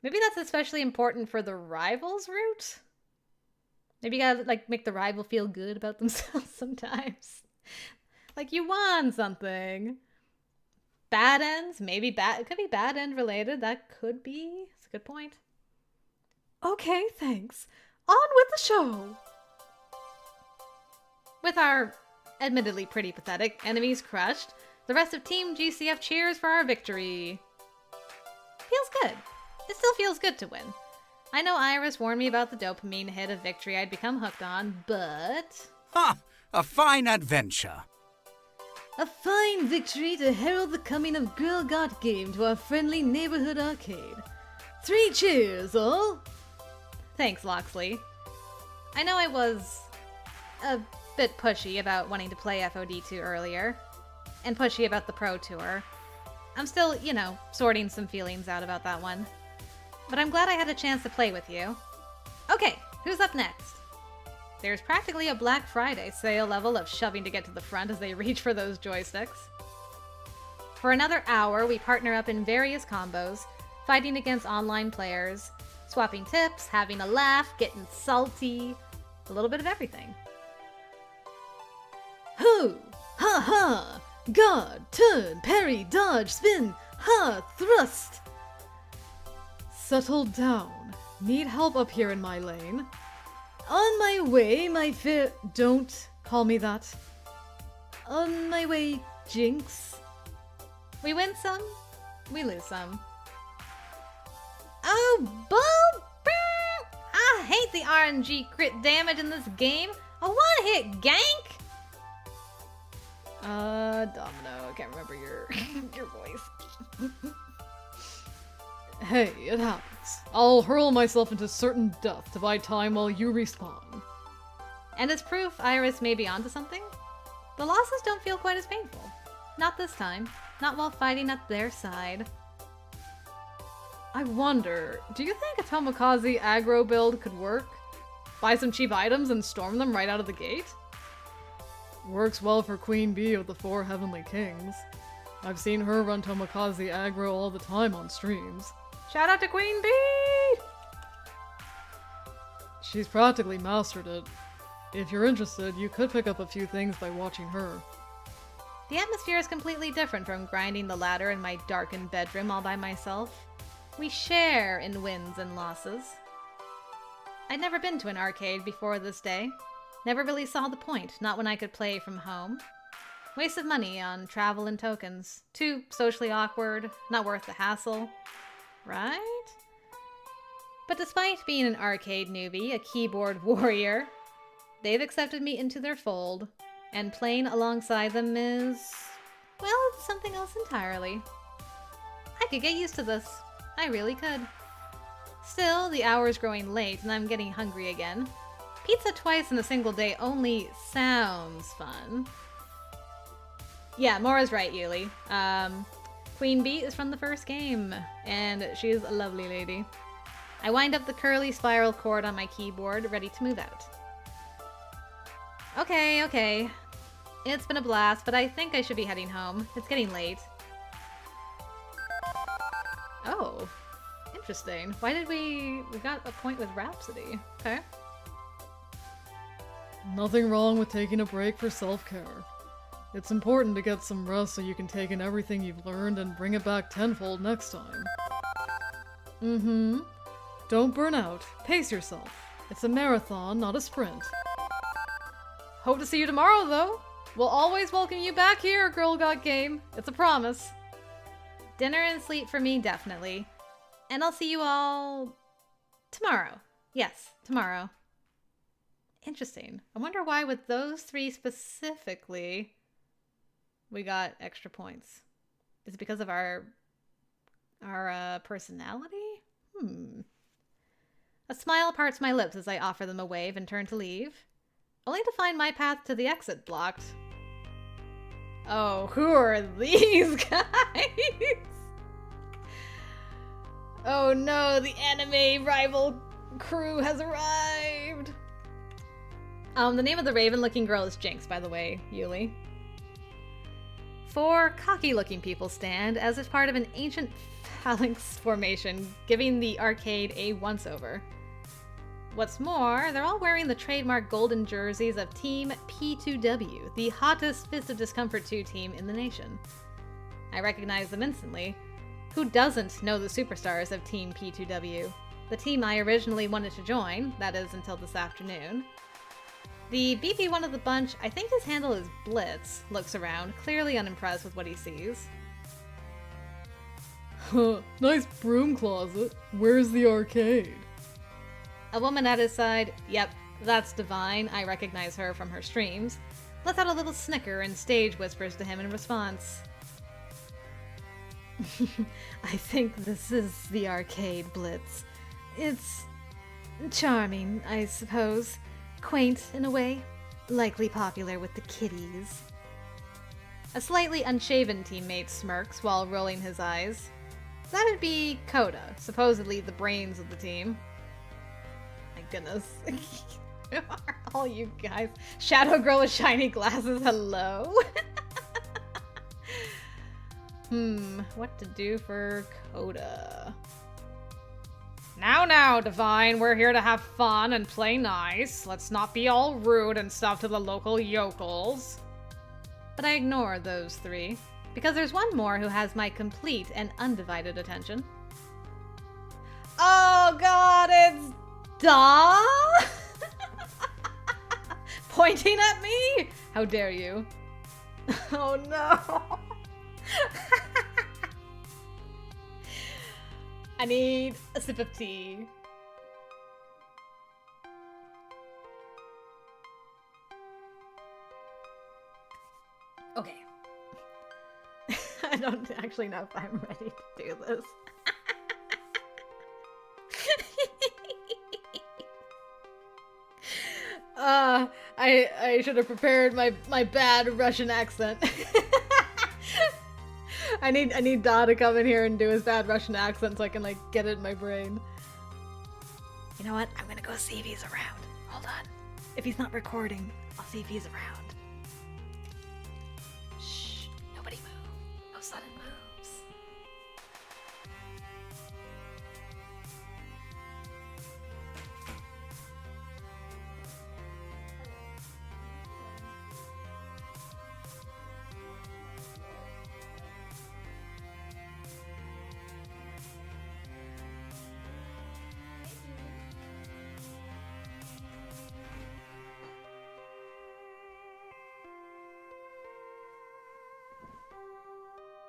Maybe that's especially important for the rivals route. Maybe you gotta, like, make the rival feel good about themselves sometimes. Like, you won something. bad ends, maybe bad. It could be bad end related. That could be. It's a good point. Okay, thanks. On with the show! With our admittedly pretty pathetic enemies crushed, the rest of Team GCF cheers for our victory. Feels good. It still feels good to win. I know Iris warned me about the dopamine hit of victory I'd become hooked on, but... Ha! A fine adventure. A fine victory to herald the coming of Girl Got Game to our friendly neighborhood arcade. 3 cheers, all! Thanks, LOCKSLEY. I know I was a bit pushy about wanting to play FOD2 earlier, and pushy about the Pro Tour. I'm still, sorting some feelings out about that one. But I'm glad I had a chance to play with you. Okay, who's up next? There's practically a Black Friday sale level of shoving to get to the front as they reach for those joysticks. For another hour, we partner up in various combos, fighting against online players, swapping tips, having a laugh, getting salty, a little bit of everything. Ho! Ha ha! Guard, turn, parry, dodge, spin, ha, thrust! Settle down. Need help up here in my lane? On my way, my fair... Don't call me that. On my way, Jinx. We win some, we lose some. Oh, bull! I hate the RNG crit damage in this game. A one-hit gank? Domino, I can't remember your voice. Hey, it happens. I'll hurl myself into certain death to buy time while you respawn. And as proof Iris may be onto something, the losses don't feel quite as painful. Not this time. Not while fighting at their side. I wonder, do you think a Tomokaze aggro build could work? Buy some cheap items and storm them right out of the gate? Works well for Queen Bee of the 4 Heavenly Kings. I've seen her run Tomokaze aggro all the time on streams. Shout out to Queen Bee! She's practically mastered it. If you're interested, you could pick up a few things by watching her. The atmosphere is completely different from grinding the ladder in my darkened bedroom all by myself. We share in wins and losses. I'd never been to an arcade before this day. Never really saw the point, not when I could play from home. Waste of money on travel and tokens. Too socially awkward, not worth the hassle. Right? But despite being an arcade newbie, a keyboard warrior, they've accepted me into their fold, and playing alongside them is, well, it's something else entirely. I could get used to this. I really could. Still, the hour's growing late and I'm getting hungry again. Pizza twice in a single day only sounds fun. Yeah, Mora's right, Yuli. Queen Bee is from the first game, and she's a lovely lady. I wind up the curly spiral cord on my keyboard, ready to move out. Okay. It's been a blast, but I think I should be heading home. It's getting late. Oh, interesting. Why did we got a point with Rhapsody. Okay. Nothing wrong with taking a break for self-care. It's important to get some rest so you can take in everything you've learned and bring it back tenfold next time. Don't burn out. Pace yourself. It's a marathon, not a sprint. Hope to see you tomorrow, though. We'll always welcome you back here, Girl Got Game. It's a promise. Dinner and sleep for me, definitely. And I'll see you all tomorrow. Yes, tomorrow. Interesting. I wonder why with those 3 specifically we got extra points. Is it because of our personality? A smile parts my lips as I offer them a wave and turn to leave, only to find my path to the exit blocked. Oh, who are these guys? Oh no, the anime rival crew has arrived. The name of the raven-looking girl is Jinx, by the way, Yuli. 4 cocky-looking people stand as if part of an ancient phalanx formation, giving the arcade a once-over. What's more, they're all wearing the trademark golden jerseys of Team P2W, the hottest Fist of Discomfort 2 team in the nation. I recognize them instantly. Who doesn't know the superstars of Team P2W? The team I originally wanted to join, that is until this afternoon. The beefy one of the bunch, I think his handle is Blitz, looks around, clearly unimpressed with what he sees. Nice broom closet. Where's the arcade? A woman at his side, yep, that's Divine, I recognize her from her streams, lets out a little snicker and stage whispers to him in response. I think this is the arcade, Blitz. It's charming, I suppose. Quaint in a way. Likely popular with the kiddies. A slightly unshaven teammate smirks while rolling his eyes. That'd be Coda, supposedly the brains of the team. My goodness. Who are all you guys? Shadow Girl with shiny glasses, hello? What to do for Coda? Now, Divine, we're here to have fun and play nice. Let's not be all rude and stuff to the local yokels. But I ignore those three, because there's one more who has my complete and undivided attention. Oh god, it's Da? Pointing at me? How dare you? Oh no. I need a sip of tea. Okay. I don't actually know if I'm ready to do this. I should have prepared my bad Russian accent. I need Da to come in here and do his bad Russian accent so I can like get it in my brain. You know what? I'm gonna go see if he's around. Hold on. If he's not recording, I'll see if he's around. Shh. Nobody move. No sudden moves.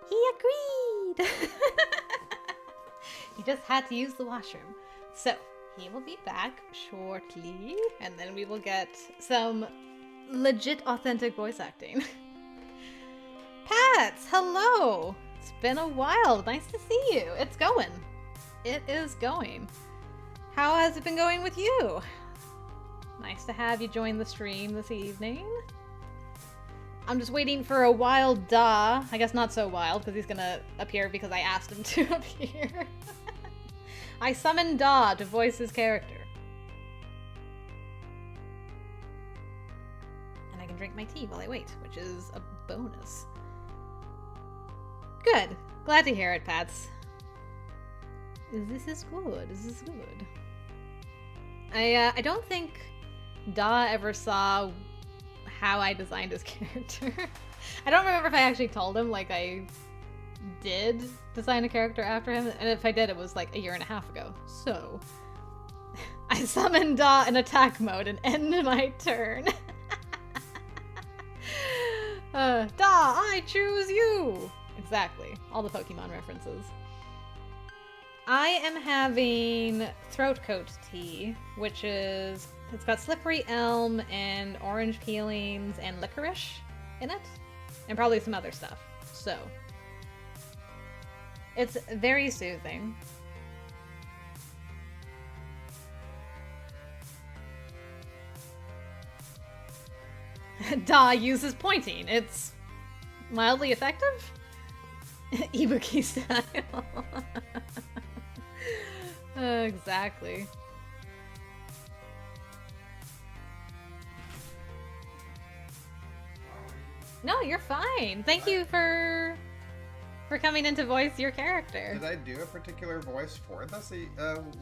He agreed! He just had to use the washroom. So, he will be back shortly, and then we will get some legit authentic voice acting. Pats, hello! It's been a while. Nice to see you. It's going. It is going. How has it been going with you? Nice to have you join the stream this evening. I'm just waiting for a wild Da. I guess not so wild, because he's gonna appear because I asked him to appear. I summoned Da to voice his character. And I can drink my tea while I wait, which is a bonus. Good. Glad to hear it, Pats. This is good. This is good. I don't think Da ever saw how I designed his character. I don't remember if I actually told him, like, I did design a character after him, and if I did, it was like a year and a half ago. So, I summoned Da in attack mode and end my turn. Da, I choose you! Exactly. All the Pokemon references. I am having throat coat tea, which is... It's got slippery elm and orange peelings and licorice in it. And probably some other stuff. So, it's very soothing. Da uses pointing. It's mildly effective? Ibuki style. Exactly. No, you're fine. Thank you for for coming in to voice your character. Did I do a particular voice for this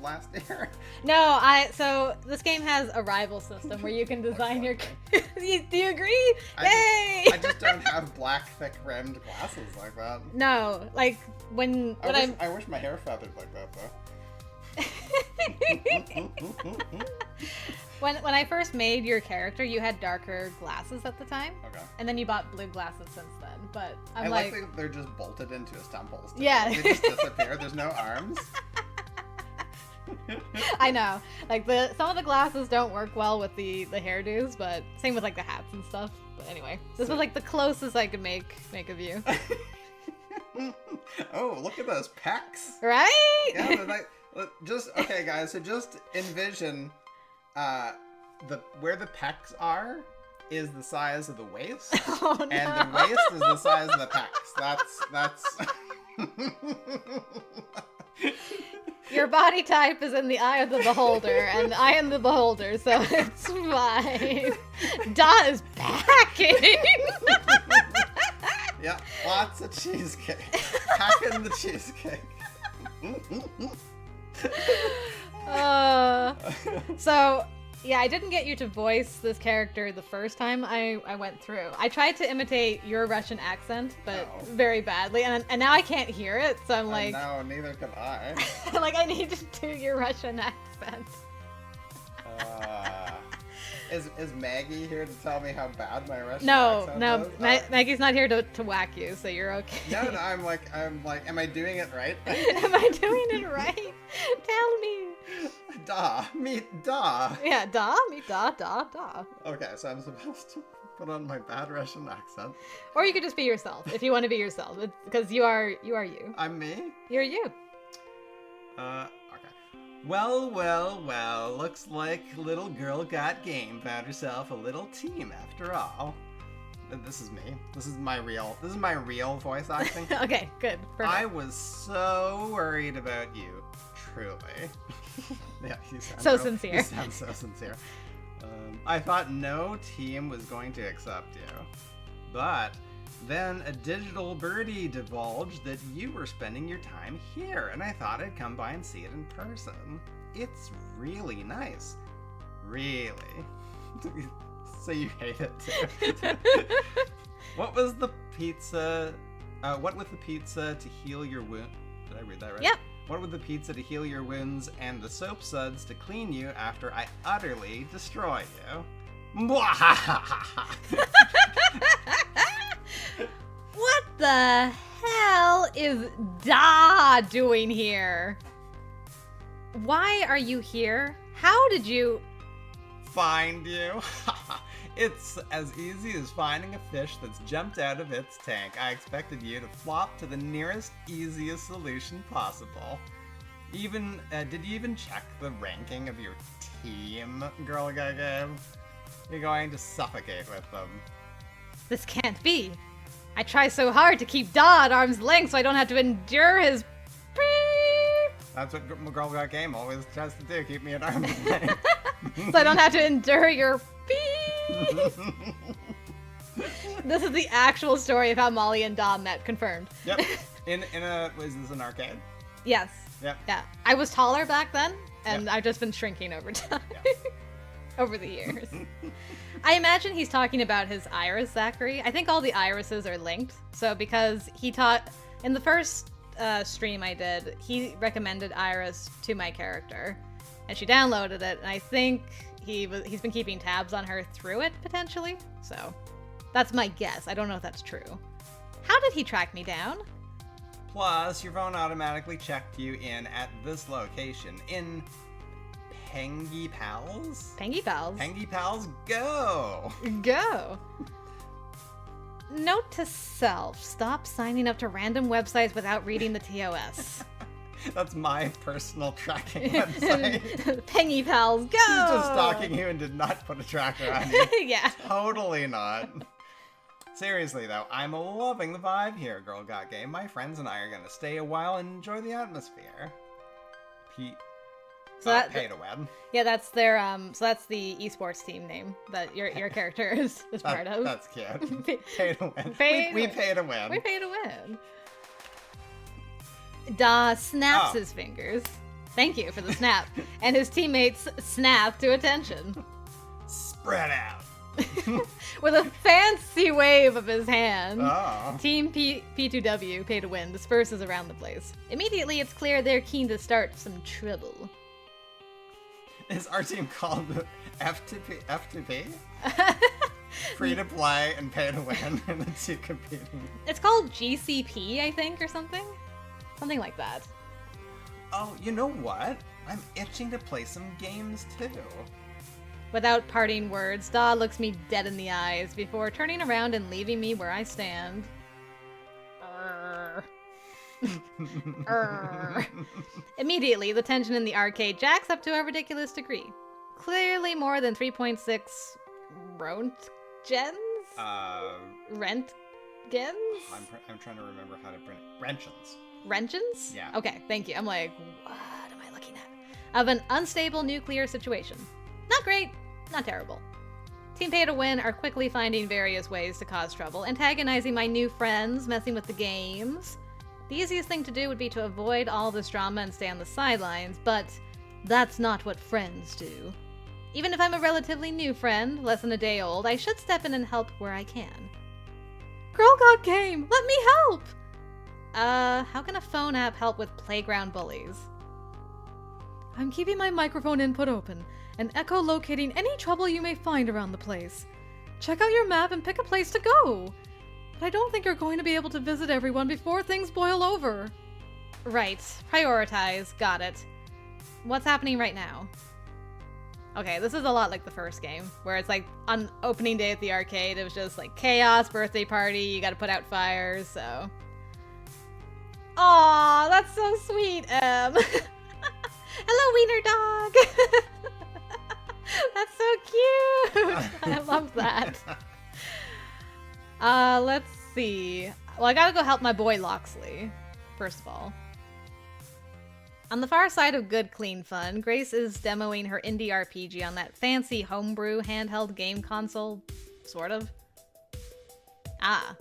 last year? No, so this game has a rival system where you can design your. Do you agree? Yay! I just don't have black, thick rimmed glasses like that. No, like I wish my hair feathered like that though. When I first made your character, you had darker glasses at the time. Okay. And then you bought blue glasses since then. But I like that they're just bolted into a stump hole. Yeah. They just disappear. There's no arms. I know. Like some of the glasses don't work well with the hairdos, but same with like the hats and stuff. But anyway, this was like the closest I could make of you. Oh, look at those pecs. Right? Yeah, they're like okay, guys. So just envision, where the pecs are is the size of the waist, Oh, no. and the waist is the size of the pecs. That's. Your body type is in the eye of the beholder, and I am the beholder, so it's fine. Da is packing. Yeah, lots of cheesecake. Packing the cheesecake. So, yeah, I didn't get you to voice this character the first time I went through. I tried to imitate your Russian accent, but very badly, and now I can't hear it, so I'm like... No, neither can I. like, I need to do your Russian accent. Is Maggie here to tell me how bad my Russian accent is? Maggie's not here to whack you, so you're okay. No, I'm like, am I doing it right? Am I doing it right? Tell me. Da, meet da. Yeah, da, me da. Okay, so I'm supposed to put on my bad Russian accent. Or you could just be yourself, if you want to be yourself, because you are you. I'm me? You're you. Okay. Well, looks like little girl got game, found herself a little team after all. This is me. This is my real voice acting. Okay, good. Perfect. I was so worried about you, truly. Yeah, you sound so sincere. You sound so sincere. I thought no team was going to accept you, but then a digital birdie divulged that you were spending your time here, and I thought I'd come by and see it in person. It's really nice. Really. So you hate it too. What with the pizza to heal your wound? Did I read that right? Yep. What with the pizza to heal your wounds and the soap suds to clean you after I utterly destroy you? What the hell is Da doing here? Why are you here? How did you... Find you? It's as easy as finding a fish that's jumped out of its tank. I expected you to flop to the nearest, easiest solution possible. Did you even check the ranking of your team, Girl Guy Game? You're going to suffocate with them. This can't be. I try so hard to keep Da at arm's length so I don't have to endure his beep. That's what Girl Guy Game always tries to do, keep me at arm's length. So I don't have to endure your beep. This is the actual story of how Molly and Da met, confirmed. Yep. Was this an arcade? Yes. Yep. Yeah. I was taller back then, and Yep. I've just been shrinking over time. Yep. Over the years. I imagine he's talking about his iris, Zachary. I think all the irises are linked. So because he taught, in the first stream I did, he recommended Iris to my character. And she downloaded it, and I think he's been keeping tabs on her through it, potentially. So that's my guess. I don't know if that's true. How did he track me down? Plus, your phone automatically checked you in at this location in Pengy Pals? Pengy Pals. Pengy Pals, go! Go! Note to self, stop signing up to random websites without reading the TOS. That's my personal tracking website. Pengy Pals, go! He's just stalking you and did not put a tracker on you. Yeah. Totally not. Seriously though, I'm loving the vibe here, Girl Got Game. My friends and I are gonna stay a while and enjoy the atmosphere. Pay to win. Yeah, that's their so that's the esports team name that your character is part of. That's cute. Pay to win. We Pay pay to win. We pay to win. Da snaps Oh. his fingers. Thank you for the snap. And his teammates snap to attention. Spread out. With a fancy wave of his hand, Oh. Team P2W, pay to win, disperses around the place. Immediately, it's clear they're keen to start some trouble. Is our team called FTP? FTP? Free to play and pay to win, and the two competing. It's called GCP, I think, or something? Something like that. Oh, you know what? I'm itching to play some games too. Without parting words, Da looks me dead in the eyes before turning around and leaving me where I stand. Arr. Arr. Immediately, the tension in the arcade jacks up to a ridiculous degree. Clearly more than 3.6 Roentgens? Rentgens? I'm trying to remember how to print it. Wrenchins. Wrenchens? Yeah. Okay, thank you. I'm like, what am I looking at? Of an unstable nuclear situation. Not great, not terrible. Team Pay to Win are quickly finding various ways to cause trouble, antagonizing my new friends, messing with the games. The easiest thing to do would be to avoid all this drama and stay on the sidelines, but that's not what friends do. Even if I'm a relatively new friend, less than a day old, I should step in and help where I can. Girl Got Game, let me help! How can a phone app help with playground bullies? I'm keeping my microphone input open and echolocating any trouble you may find around the place. Check out your map and pick a place to go. But I don't think you're going to be able to visit everyone before things boil over. Right. Prioritize. Got it. What's happening right now? Okay, this is a lot like the first game, where it's like on opening day at the arcade, it was just like chaos, birthday party, you gotta put out fires, so. Aw, that's so sweet, Em. Hello, Wiener Dog! That's so cute! I love that. Let's see. Well, I gotta go help my boy Locksley, first of all. On the far side of good, clean fun, Grace is demoing her indie RPG on that fancy homebrew handheld game console, sort of. Ah.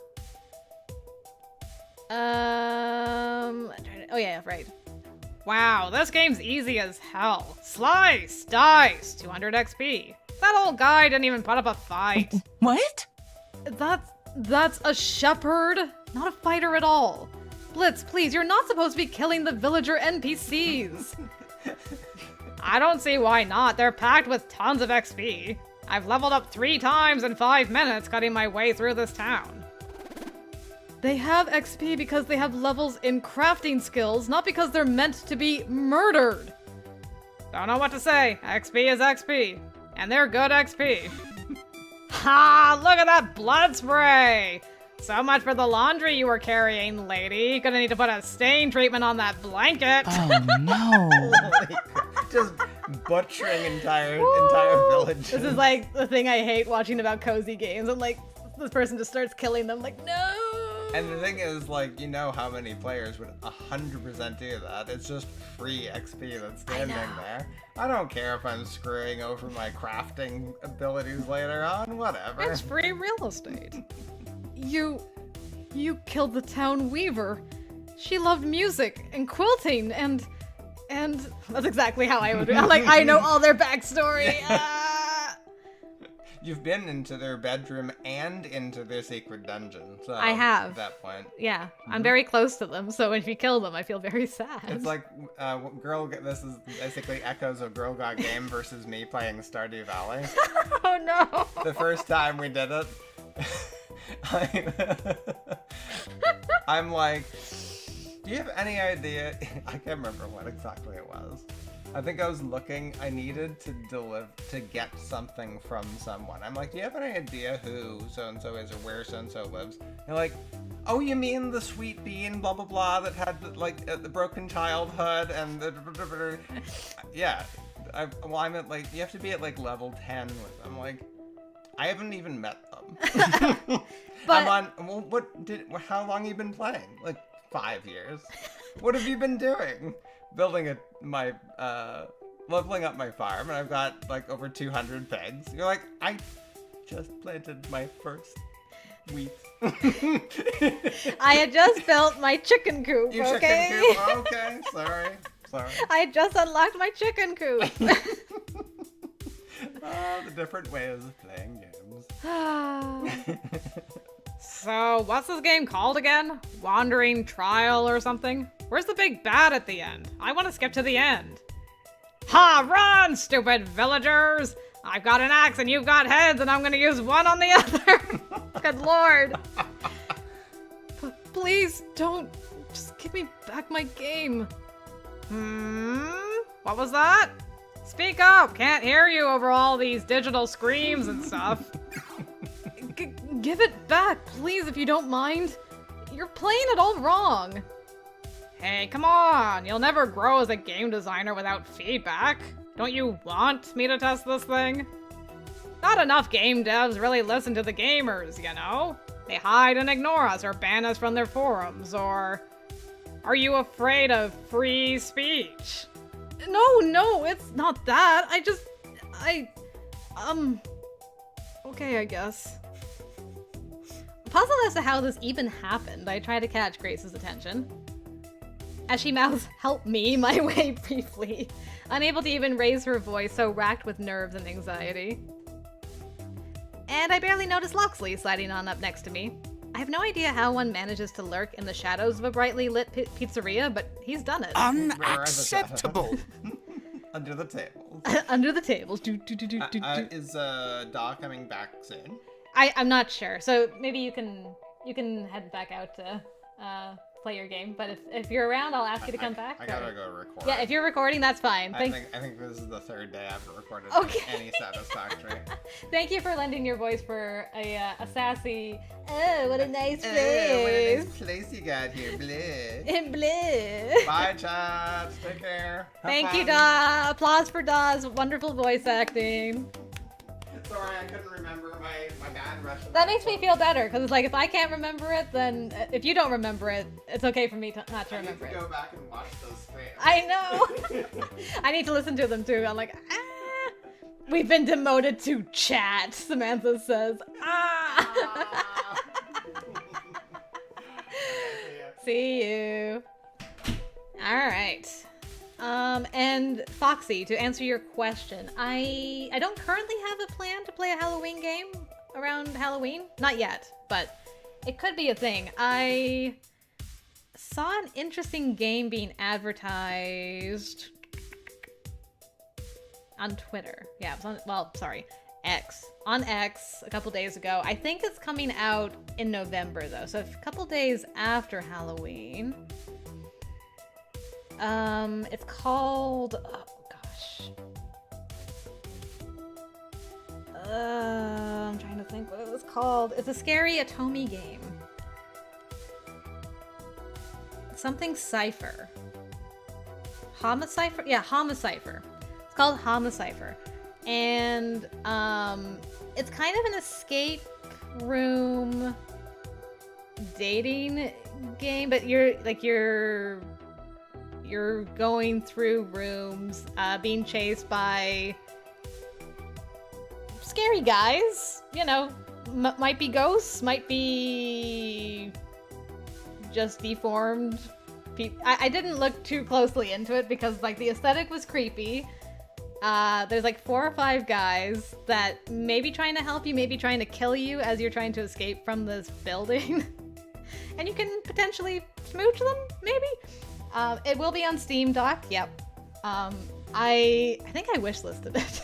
Oh yeah, right. Wow, this game's easy as hell. Slice, dice, 200 XP. That old guy didn't even put up a fight. What? That's a shepherd, not a fighter at all. Blitz, please, you're not supposed to be killing the villager NPCs. I don't see why not. They're packed with tons of XP. I've leveled up 3 times in 5 minutes cutting my way through this town. They have XP because they have levels in crafting skills, not because they're meant to be murdered. Don't know what to say. XP is XP. And they're good XP. Ha! Look at that blood spray! So much for the laundry you were carrying, lady. Gonna need to put a stain treatment on that blanket. Oh no. Holy crap. Just butchering entire villages. This is like the thing I hate watching about cozy games. And like, this person just starts killing them. Like, no! And the thing is, like, you know how many players would 100% do that. It's just free XP that's standing there. I don't care if I'm screwing over my crafting abilities later on, whatever. It's free real estate. You killed the town weaver. She loved music and quilting and That's exactly how I would do. Like, I know all their backstory. You've been into their bedroom and into their secret dungeon. So I have. At that point. Yeah, I'm very close to them, so if you kill them, I feel very sad. It's like, this is basically echoes of Girl Got Game versus me playing Stardew Valley. Oh no! The first time we did it, I'm like, do you have any idea? I can't remember what exactly it was. I think I was looking, I needed to get something from someone. I'm like, do you have any idea who so-and-so is or where so-and-so lives? They're like, oh, you mean the sweet bean, blah, blah, blah, that had, like, the broken childhood and the... Yeah. I'm at, like, you have to be at, like, level 10 with them. Like, I haven't even met them. But... I'm on, well, how long have you been playing? Like, 5 years. What have you been doing? Leveling up my farm, and I've got like over 200 pigs. You're like, I just planted my first Wheat. I had just built my chicken coop, You okay? chicken coop? Okay, sorry. I had just unlocked my chicken coop. The different ways of playing games. So, what's this game called again? Wandering Trial or something? Where's the big bad at the end? I want to skip to the end. Ha! Run, stupid villagers! I've got an axe and you've got heads and I'm gonna use one on the other! Good lord! Please don't. Just give me back my game. What was that? Speak up! Can't hear you over all these digital screams and stuff. Give it back, please, if you don't mind. You're playing it all wrong. Hey, come on! You'll never grow as a game designer without feedback. Don't you want me to test this thing? Not enough game devs really listen to the gamers, you know? They hide and ignore us or ban us from their forums, or... Are you afraid of free speech? No, it's not that. Okay, I guess. Puzzled as to how this even happened, I try to catch Grace's attention. As she mouths, "Help me," my way briefly, unable to even raise her voice, so racked with nerves and anxiety. And I barely notice LOCKSLEY sliding on up next to me. I have no idea how one manages to lurk in the shadows of a brightly lit pizzeria, but he's done it. Unacceptable! Under the tables. Under the tables. Is Daw coming back soon? I'm not sure, so maybe you can head back out to play your game. But if you're around, I'll ask you to come back. I gotta go record. Yeah, if you're recording, that's fine. I think this is the third day I've recorded any satisfactory. Thank you for lending your voice for a sassy. Oh, what a nice place! What a nice place you got here, bleh. Bleh. Bye, chat. Take care. Have Thank you, fun. Da. Applause for Da's wonderful voice acting. Sorry, I couldn't remember my bad Russian. That makes me feel better, because it's like, if I can't remember it, then if you don't remember it, it's okay for me not to remember it. Go back and watch those streams. I know! I need to listen to them too. I'm like, we've been demoted to chat, Samantha says. See you. Alright. And Foxy, to answer your question, I don't currently have a plan to play a Halloween game around Halloween. Not yet, but it could be a thing. I saw an interesting game being advertised on Twitter. Yeah, it was on, X. On X a couple days ago. I think it's coming out in November though, so a couple days after Halloween. It's called, oh gosh. I'm trying to think what it was called. It's a scary Atomi game. Something Cypher. Homicipher? Yeah, Homicipher. It's called Homicipher. And, it's kind of an escape room dating game, but you're going through rooms, being chased by scary guys, you know, might be ghosts, might be just deformed people. I didn't look too closely into it because, like, the aesthetic was creepy. There's like 4 or 5 guys that may be trying to help you, maybe trying to kill you as you're trying to escape from this building. And you can potentially smooch them, maybe? It will be on Steam, Doc. Yep. I think I wishlisted it.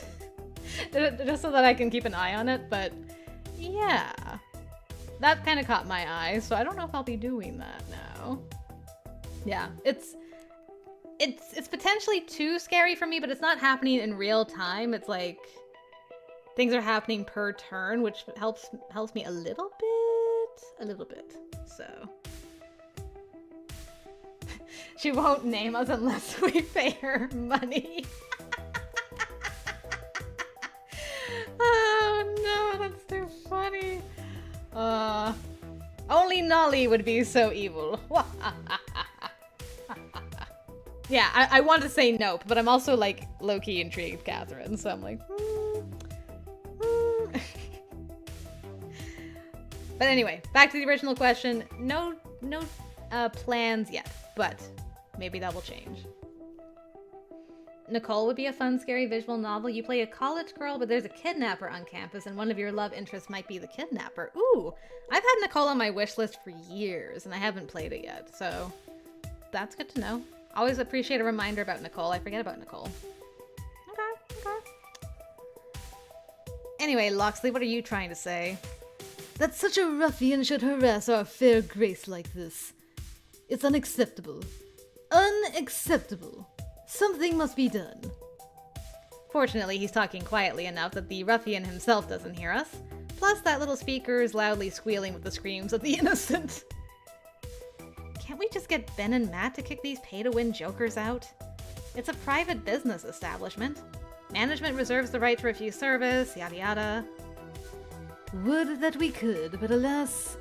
Just so that I can keep an eye on it, but yeah. That kind of caught my eye, so I don't know if I'll be doing that now. Yeah, it's potentially too scary for me, but it's not happening in real time. It's like things are happening per turn, which helps me a little bit. So she won't name us unless we pay her money. Oh no, that's too funny. Only Nolly would be so evil. Yeah, I want to say nope, but I'm also like low-key intrigued, Catherine, so I'm like, But anyway, back to the original question. No plans yet, but maybe that will change. Nicole would be a fun, scary visual novel. You play a college girl, but there's a kidnapper on campus, and one of your love interests might be the kidnapper. Ooh, I've had Nicole on my wish list for years, and I haven't played it yet, so that's good to know. Always appreciate a reminder about Nicole. I forget about Nicole. Okay. Anyway, Locksley, what are you trying to say? That such a ruffian should harass our fair Grace like this. It's unacceptable. Unacceptable. Something must be done. Fortunately, he's talking quietly enough that the ruffian himself doesn't hear us. Plus, that little speaker is loudly squealing with the screams of the innocent. Can't we just get Ben and Matt to kick these pay-to-win jokers out? It's a private business establishment. Management reserves the right to refuse service, yada yada. Would that we could, but alas,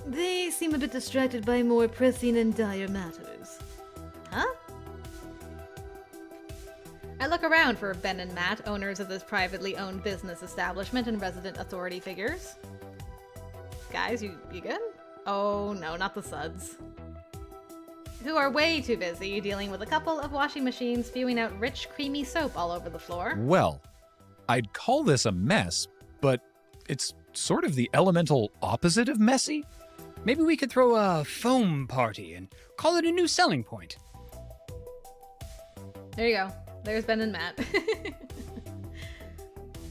they seem a bit distracted by more pressing and dire matters. Huh? I look around for Ben and Matt, owners of this privately owned business establishment and resident authority figures. Guys, you good? Oh no, not the suds. Who are way too busy dealing with a couple of washing machines spewing out rich, creamy soap all over the floor. Well, I'd call this a mess, but it's sort of the elemental opposite of messy. Maybe we could throw a foam party and call it a new selling point. There you go. There's Ben and Matt.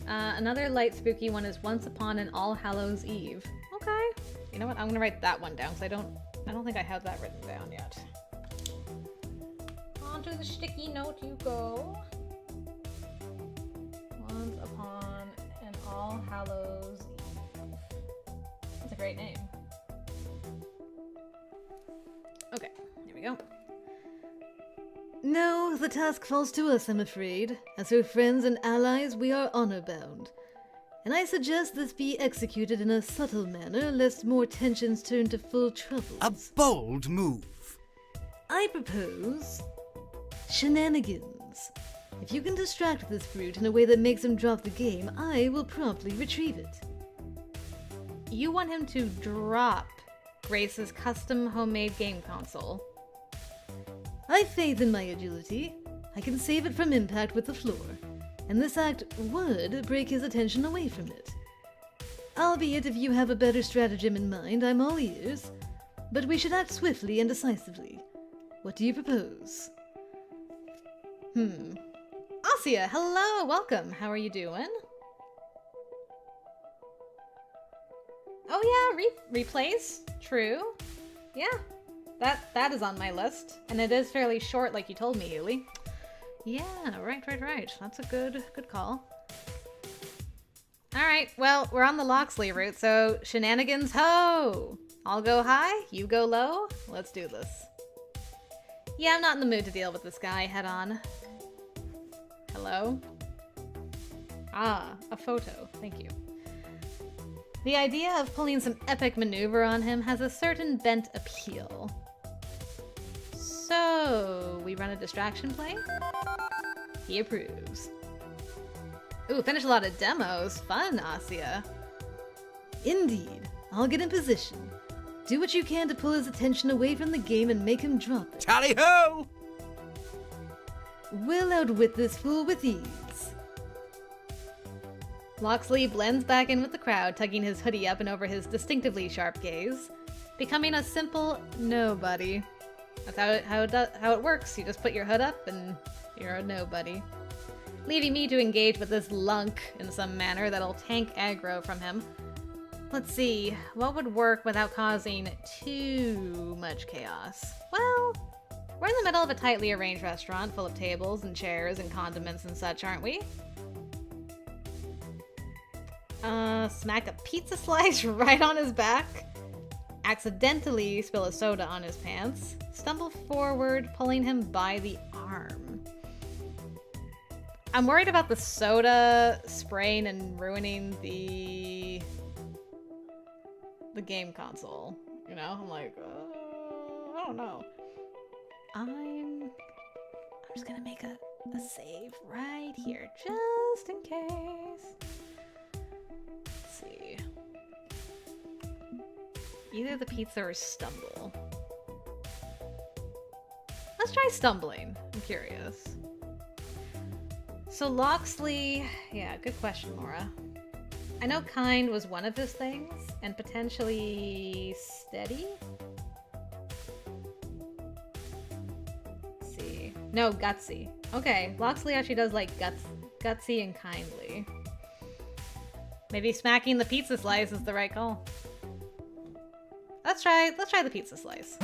Another light spooky one is Once Upon an All Hallows Eve. Okay. You know what? I'm gonna write that one down because I don't think I have that written down yet. Onto the sticky note you go. Once Upon an All Hallows Eve. That's a great name. Okay, here we go. No, the task falls to us, I'm afraid. As her friends and allies, we are honor-bound. And I suggest this be executed in a subtle manner, lest more tensions turn to full troubles. A bold move. I propose shenanigans. If you can distract this brute in a way that makes him drop the game, I will promptly retrieve it. You want him to drop Grace's custom homemade game console. I've faith in my agility. I can save it from impact with the floor, and this act would break his attention away from it. Albeit if you have a better stratagem in mind, I'm all ears, but we should act swiftly and decisively. What do you propose? Asia, hello, welcome. How are you doing? Oh yeah, replays? True. Yeah. That is on my list, and it is fairly short, like you told me, Yuli. Yeah, right. That's a good call. All right, well, we're on the Locksley route, so shenanigans ho! I'll go high, you go low. Let's do this. Yeah, I'm not in the mood to deal with this guy head on. Hello? Ah, a photo. Thank you. The idea of pulling some epic maneuver on him has a certain bent appeal. So, we run a distraction play? He approves. Ooh, finish a lot of demos. Fun, Asia. Indeed. I'll get in position. Do what you can to pull his attention away from the game and make him drop it. Tally-ho! We'll outwit this fool with ease. Locksley blends back in with the crowd, tugging his hoodie up and over his distinctively sharp gaze, becoming a simple nobody. That's how it works. You just put your hood up and you're a nobody. Leaving me to engage with this lunk in some manner that'll tank aggro from him. Let's see, what would work without causing too much chaos? Well, we're in the middle of a tightly arranged restaurant full of tables and chairs and condiments and such, aren't we? Smack a pizza slice right on his back. Accidentally spill a soda on his pants. Stumble forward, pulling him by the arm. I'm worried about the soda spraying and ruining the game console. You know, I'm like, I don't know. I'm just gonna make a save right here, just in case. Let's see. Either the pizza or stumble. Let's try stumbling. I'm curious. So Locksley, yeah, good question, Laura. I know kind was one of his things, and potentially steady? Let's see. No, gutsy. Okay, Locksley actually does like gutsy and kindly. Maybe smacking the pizza slice is the right call. Let's try the pizza slice.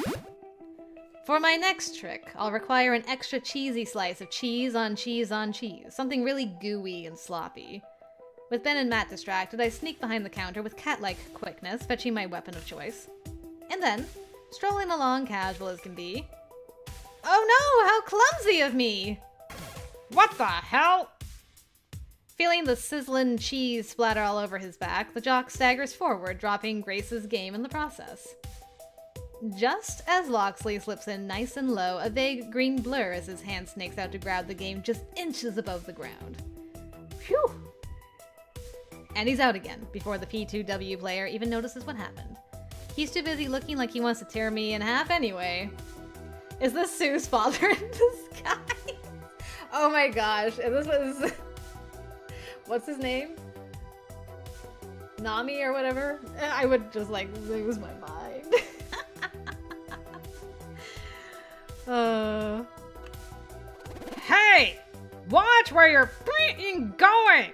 For my next trick, I'll require an extra cheesy slice of cheese on cheese on cheese. Something really gooey and sloppy. With Ben and Matt distracted, I sneak behind the counter with cat-like quickness, fetching my weapon of choice. And then, strolling along casual as can be... Oh no, how clumsy of me! What the hell? Feeling the sizzling cheese splatter all over his back, the jock staggers forward, dropping Grace's game in the process. Just as Locksley slips in nice and low, a vague green blur as his hand snakes out to grab the game just inches above the ground. Phew! And he's out again, before the P2W player even notices what happened. He's too busy looking like he wants to tear me in half anyway. Is this Sue's father in disguise? Oh my gosh, and this was... What's his name? Nami or whatever? I would just like lose my mind. Hey! Watch where you're freaking going!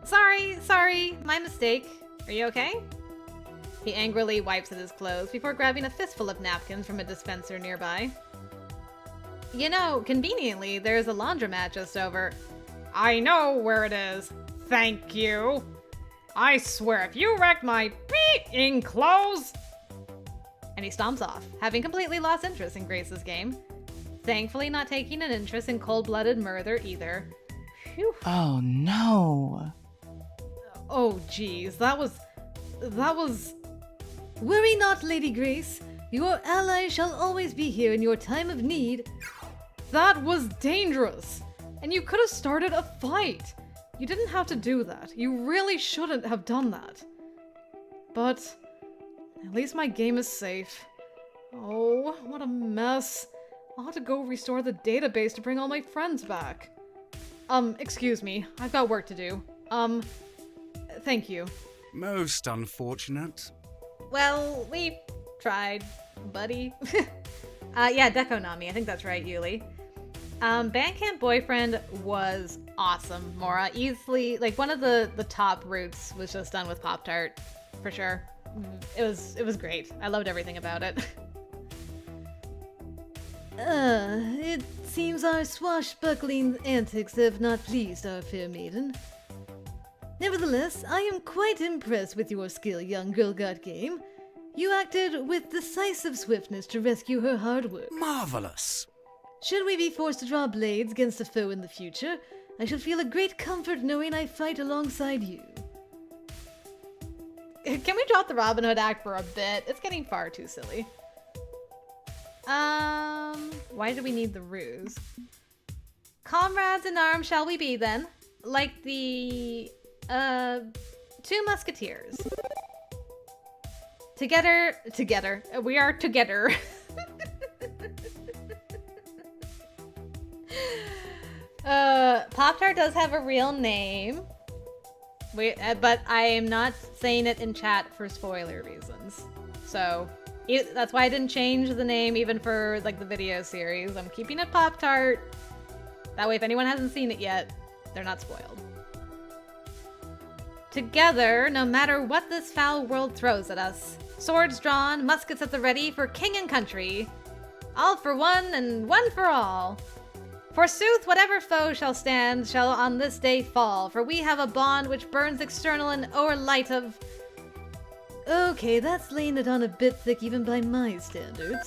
Sorry, my mistake. Are you okay? He angrily wipes at his clothes before grabbing a fistful of napkins from a dispenser nearby. You know, conveniently, there's a laundromat just over. I know where it is. Thank you. I swear, if you wrecked my freaking clothes... And he stomps off, having completely lost interest in Grace's game. Thankfully not taking an interest in cold-blooded murder either. Phew. Oh no. Oh geez, that was... Worry not, Lady Grace. Your ally shall always be here in your time of need. That was dangerous! And you could have started a fight! You didn't have to do that. You really shouldn't have done that. But... at least my game is safe. Oh, what a mess. I'll have to go restore the database to bring all my friends back. Excuse me. I've got work to do. Thank you. Most unfortunate. Well, we tried, buddy. Yeah, Dekonami. I think that's right, Yuli. Bandcamp Boyfriend was awesome, Mora. Easily, like, one of the top routes was just done with Pop-Tart, for sure. It was great. I loved everything about it. It seems our swashbuckling antics have not pleased our fair maiden. Nevertheless, I am quite impressed with your skill, young girl got game. You acted with decisive swiftness to rescue her hard work. Marvelous. Should we be forced to draw blades against a foe in the future, I shall feel a great comfort knowing I fight alongside you. Can we drop the Robin Hood act for a bit? It's getting far too silly. Why do we need the ruse? Comrades in arms shall we be then? Like the, two musketeers. Together. We are together. Pop-Tart does have a real name. But I am not saying it in chat for spoiler reasons. So, that's why I didn't change the name even for, like, the video series. I'm keeping it Pop-Tart. That way, if anyone hasn't seen it yet, they're not spoiled. Together, no matter what this foul world throws at us. Swords drawn, muskets at the ready for king and country. All for one and one for all. Forsooth, whatever foe shall stand shall on this day fall, for we have a bond which burns external and o'er light of... Okay, that's laying it on a bit thick even by my standards.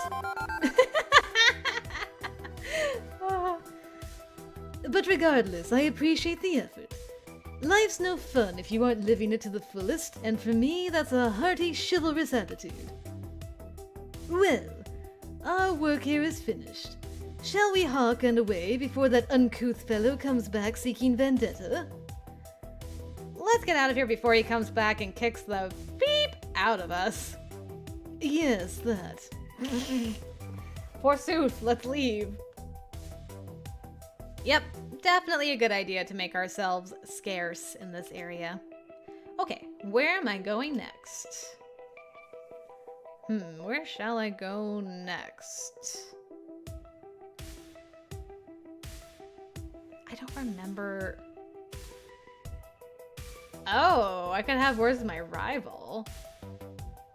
But regardless, I appreciate the effort. Life's no fun if you aren't living it to the fullest, and for me, that's a hearty, chivalrous attitude. Well, our work here is finished. Shall we hark and away before that uncouth fellow comes back seeking vendetta? Let's get out of here before he comes back and kicks the beep out of us. Yes, that. Forsooth, let's leave. Yep, definitely a good idea to make ourselves scarce in this area. Okay, where am I going next? Where shall I go next? I don't remember. Oh, I could have Where's My Rival?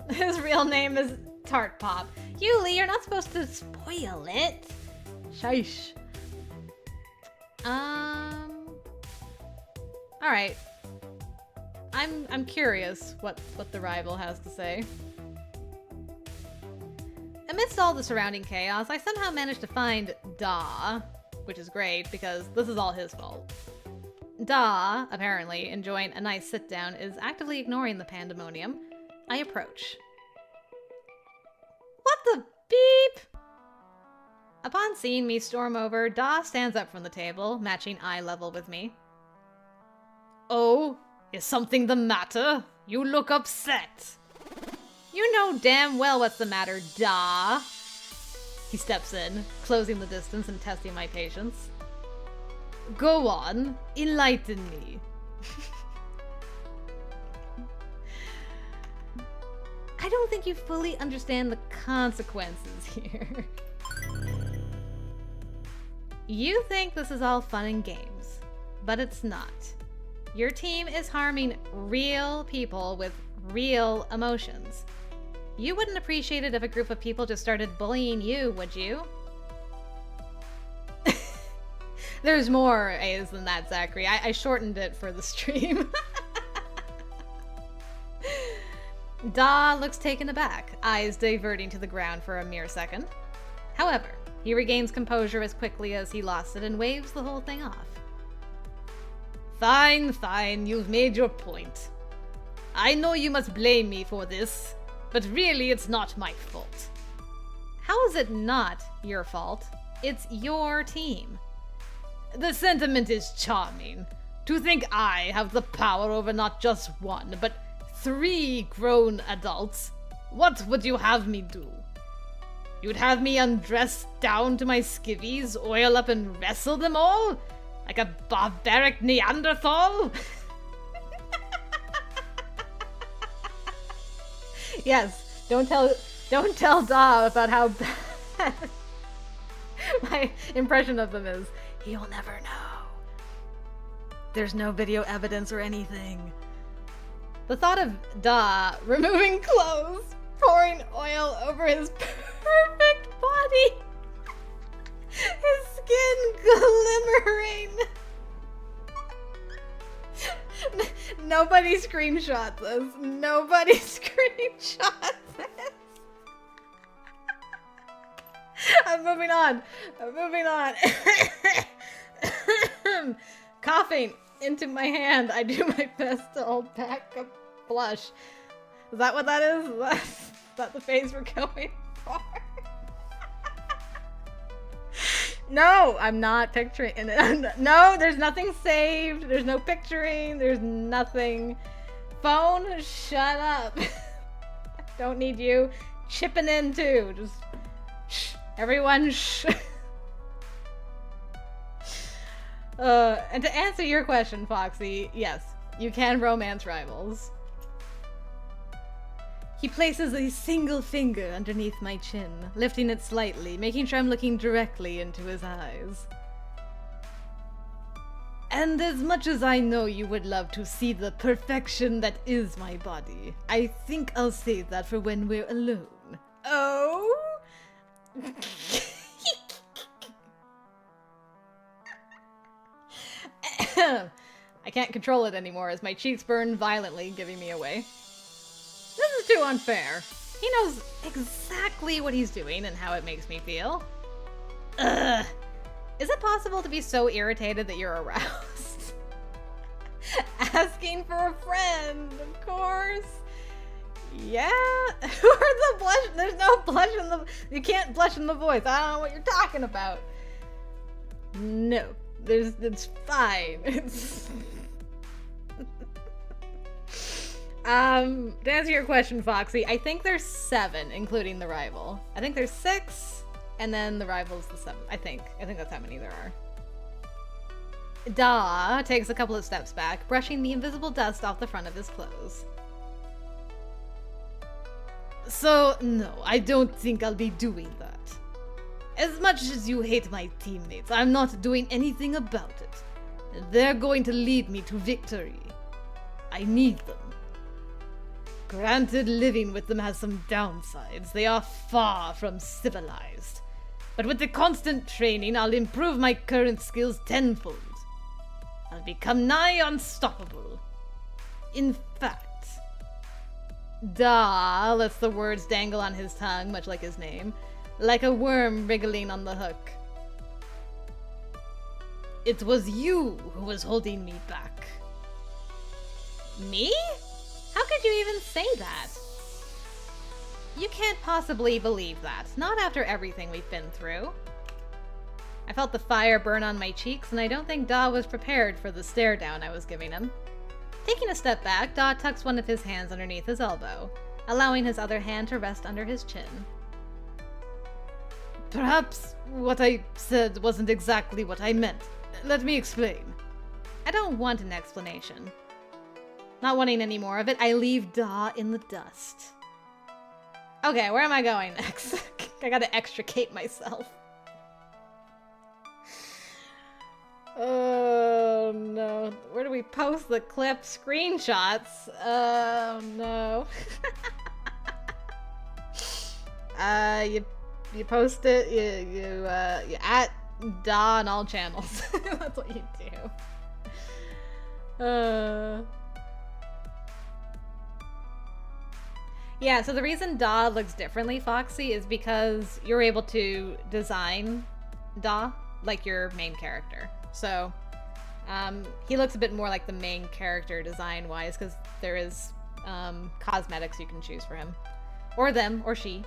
His real name is Tart Pop. Yuli, you're not supposed to spoil it. Shush. Alright. I'm curious what the rival has to say. Amidst all the surrounding chaos, I somehow managed to find Da, which is great because this is all his fault. Da, apparently enjoying a nice sit-down, is actively ignoring the pandemonium. I approach. What the beep? Upon seeing me storm over, Da stands up from the table, matching eye level with me. Oh, is something the matter? You look upset. You know damn well what's the matter, Da. He steps in, closing the distance and testing my patience. Go on, enlighten me. I don't think you fully understand the consequences here. You think this is all fun and games, but it's not. Your team is harming real people with real emotions. You wouldn't appreciate it if a group of people just started bullying you, would you? There's more A's than that, Zachary. I shortened it for the stream. Da looks taken aback, eyes diverting to the ground for a mere second. However, he regains composure as quickly as he lost it and waves the whole thing off. Fine, fine, you've made your point. I know you must blame me for this, but really it's not my fault. How is it not your fault? It's your team. The sentiment is charming. To think I have the power over not just one, but 3 grown adults. What would you have me do? You'd have me undress down to my skivvies, oil up and wrestle them all? Like a barbaric Neanderthal? Yes, don't tell Da about how bad my impression of them is. He'll never know. There's no video evidence or anything. The thought of Da removing clothes, pouring oil over his perfect body, his skin glimmering. Nobody screenshots this. Nobody screenshots this. I'm moving on. Coughing into my hand, I do my best to hold back a blush. Is that what that is? Is that the phase we're going for? No, I'm not picturing it. No, there's nothing saved. There's no picturing. There's nothing. Phone, shut up. Don't need you chipping in too. Just shh. Everyone shh. And to answer your question, Foxy, yes, you can romance rivals. He places a single finger underneath my chin, lifting it slightly, making sure I'm looking directly into his eyes. And as much as I know you would love to see the perfection that is my body, I think I'll save that for when we're alone. Oh? I can't control it anymore as my cheeks burn violently, giving me away. This is too unfair. He knows exactly what he's doing and how it makes me feel. Ugh. Is it possible to be so irritated that you're aroused? Asking for a friend, of course. Yeah. Who are the blush? There's no blush in the... You can't blush in the voice. I don't know what you're talking about. No. It's fine. It's... To answer your question, Foxy, I think there's 7, including the rival. I think there's 6, and then the rival's the 7th. I think that's how many there are. Da takes a couple of steps back, brushing the invisible dust off the front of his clothes. So, no, I don't think I'll be doing that. As much as you hate my teammates, I'm not doing anything about it. They're going to lead me to victory. I need them. Granted, living with them has some downsides. They are far from civilized. But with the constant training, I'll improve my current skills tenfold. I'll become nigh unstoppable. In fact, Da lets the words dangle on his tongue, much like his name, like a worm wriggling on the hook. It was you who was holding me back. Me? How could you even say that? You can't possibly believe that. Not after everything we've been through. I felt the fire burn on my cheeks, and I don't think Da was prepared for the stare down I was giving him. Taking a step back, Da tucks one of his hands underneath his elbow, allowing his other hand to rest under his chin. Perhaps what I said wasn't exactly what I meant. Let me explain. I don't want an explanation. Not wanting any more of it, I leave Da in the dust. Okay, where am I going next? I gotta extricate myself. Oh no. Where do we post the clip screenshots? Oh no. You post it, you at Da on all channels. That's what you do. Yeah, so the reason Da looks differently, Foxy, is because you're able to design Da like your main character. So, he looks a bit more like the main character design-wise, because there is cosmetics you can choose for him. Or them, or she.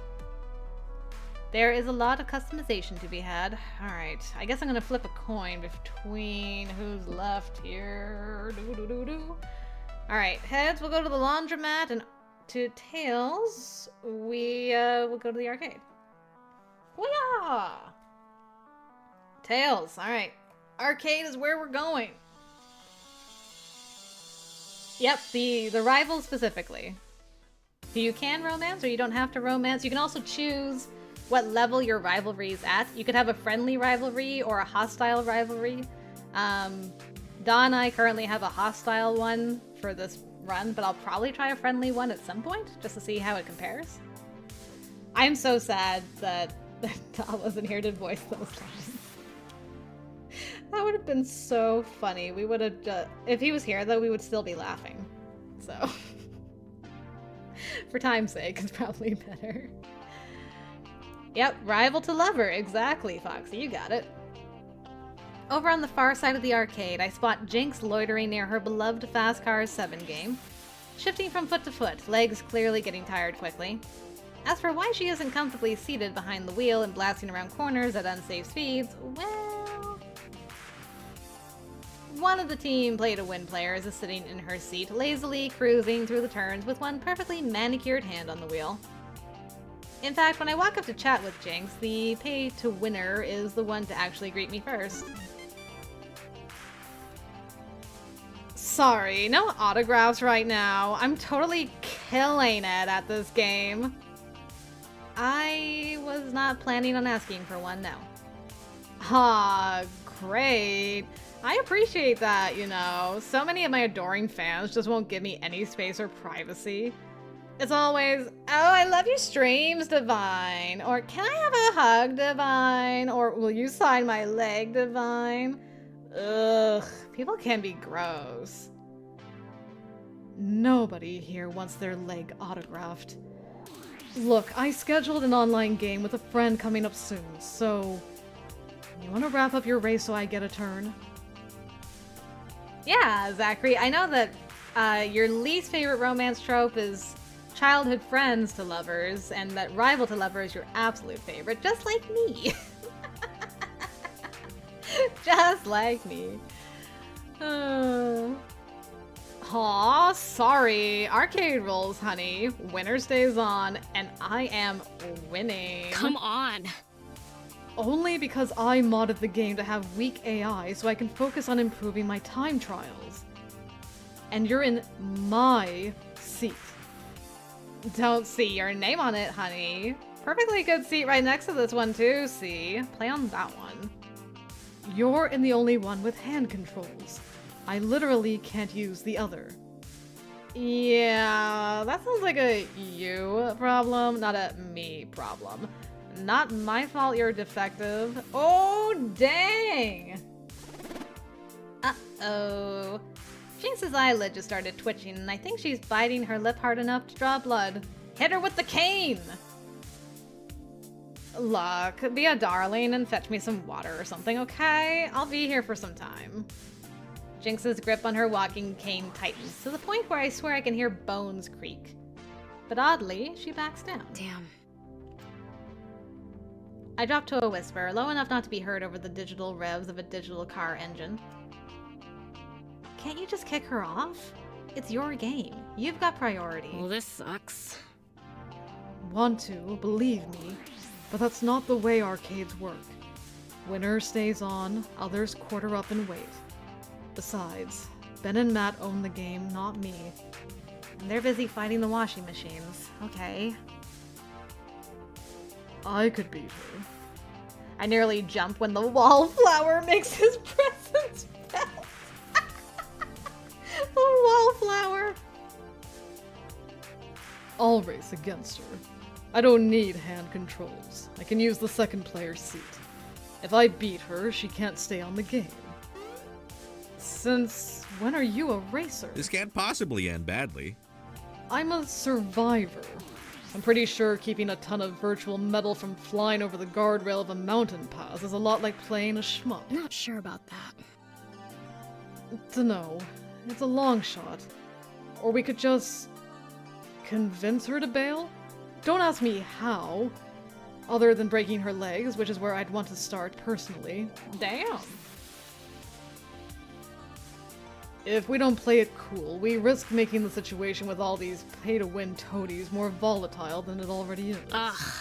There is a lot of customization to be had. Alright, I guess I'm gonna flip a coin between who's left here. Alright, heads, we'll go to the laundromat, and to tails, we'll go to the arcade. Hoo-yah! Tails, alright. Arcade is where we're going. Yep, the rival specifically. You can romance, or you don't have to romance. You can also choose what level your rivalry is at. You could have a friendly rivalry or a hostile rivalry. Da and I currently have a hostile one for this run, but I'll probably try a friendly one at some point, just to see how it compares. I'm so sad that Da wasn't here to voice those lines. That would have been so funny. We would have if he was here, though, we would still be laughing. So, for time's sake, it's probably better. Yep, rival to lover. Exactly, Foxy. You got it. Over on the far side of the arcade, I spot Jinx loitering near her beloved Fast Cars 7 game, shifting from foot to foot, legs clearly getting tired quickly. As for why she isn't comfortably seated behind the wheel and blasting around corners at unsafe speeds, well... One of the team play-to-win players is sitting in her seat, lazily cruising through the turns with one perfectly manicured hand on the wheel. In fact, when I walk up to chat with Jinx, the pay-to-winner is the one to actually greet me first. Sorry, no autographs right now. I'm totally killing it at this game. I was not planning on asking for one, no. Ah, great. I appreciate that, you know. So many of my adoring fans just won't give me any space or privacy. It's always, oh, I love your streams, Divine. Or, can I have a hug, Divine? Or, will you sign my leg, Divine? Ugh, people can be gross. Nobody here wants their leg autographed. Look, I scheduled an online game with a friend coming up soon, so... You want to wrap up your race so I get a turn? Yeah, Zachary, I know that your least favorite romance trope is childhood friends to lovers, and that rival to lover is your absolute favorite, just like me. Just like me. Aw, sorry. Arcade rules, honey. Winner stays on, and I am winning. Come on. Only because I modded the game to have weak AI so I can focus on improving my time trials. And you're in my seat. Don't see your name on it, honey. Perfectly good seat right next to this one, too, see? Play on that one. You're in the only one with hand controls. I literally can't use the other. Yeah, that sounds like a you problem, not a me problem. Not my fault you're defective. Oh, dang! Uh-oh. Jinx's eyelid just started twitching, and I think she's biting her lip hard enough to draw blood. Hit her with the cane! Look, be a darling and fetch me some water or something, okay? I'll be here for some time. Jinx's grip on her walking cane tightens, to the point where I swear I can hear bones creak. But oddly, she backs down. Damn. I drop to a whisper, low enough not to be heard over the digital revs of a digital car engine. Can't you just kick her off? It's your game. You've got priority. Well, this sucks. Want to, believe me, but that's not the way arcades work. Winner stays on, others quarter up and wait. Besides, Ben and Matt own the game, not me. And they're busy fighting the washing machines. Okay. I could beat her. I nearly jump when the wallflower makes his presence felt. The wallflower. I'll race against her. I don't need hand controls. I can use the second player's seat. If I beat her, she can't stay on the game. Since when are you a racer? This can't possibly end badly. I'm a survivor. I'm pretty sure keeping a ton of virtual metal from flying over the guardrail of a mountain pass is a lot like playing a shmup. Not sure about that. Dunno. It's a long shot. Or we could just convince her to bail? Don't ask me how, other than breaking her legs, which is where I'd want to start personally. Damn. If we don't play it cool, we risk making the situation with all these pay-to-win toadies more volatile than it already is. Ugh.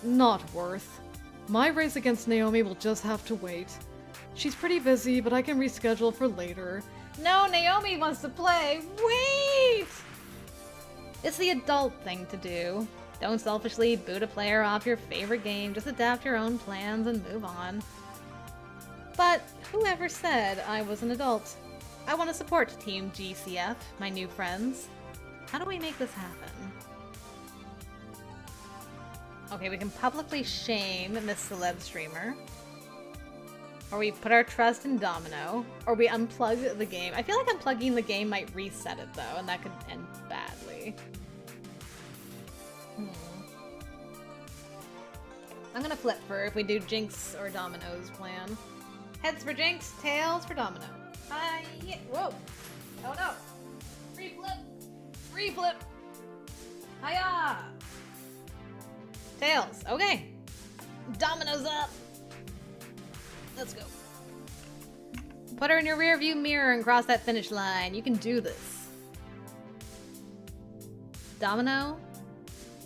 Not worth. My race against Naomi will just have to wait. She's pretty busy, but I can reschedule for later. No, Naomi wants to play. Wait! It's the adult thing to do. Don't selfishly boot a player off your favorite game. Just adapt your own plans and move on. But whoever said I was an adult? I want to support Team GCF, my new friends. How do we make this happen? Okay, we can publicly shame Miss Celeb Streamer. Or we put our trust in Domino. Or we unplug the game. I feel like unplugging the game might reset it though, and that could end badly. I'm gonna flip for if we do Jinx or Domino's plan. Heads for Jinx, tails for Domino. Yeah. Whoa! Oh no! Free flip! Free flip! Hiya! Tails, okay. Domino's up! Let's go. Put her in your rear view mirror and cross that finish line. You can do this. Domino?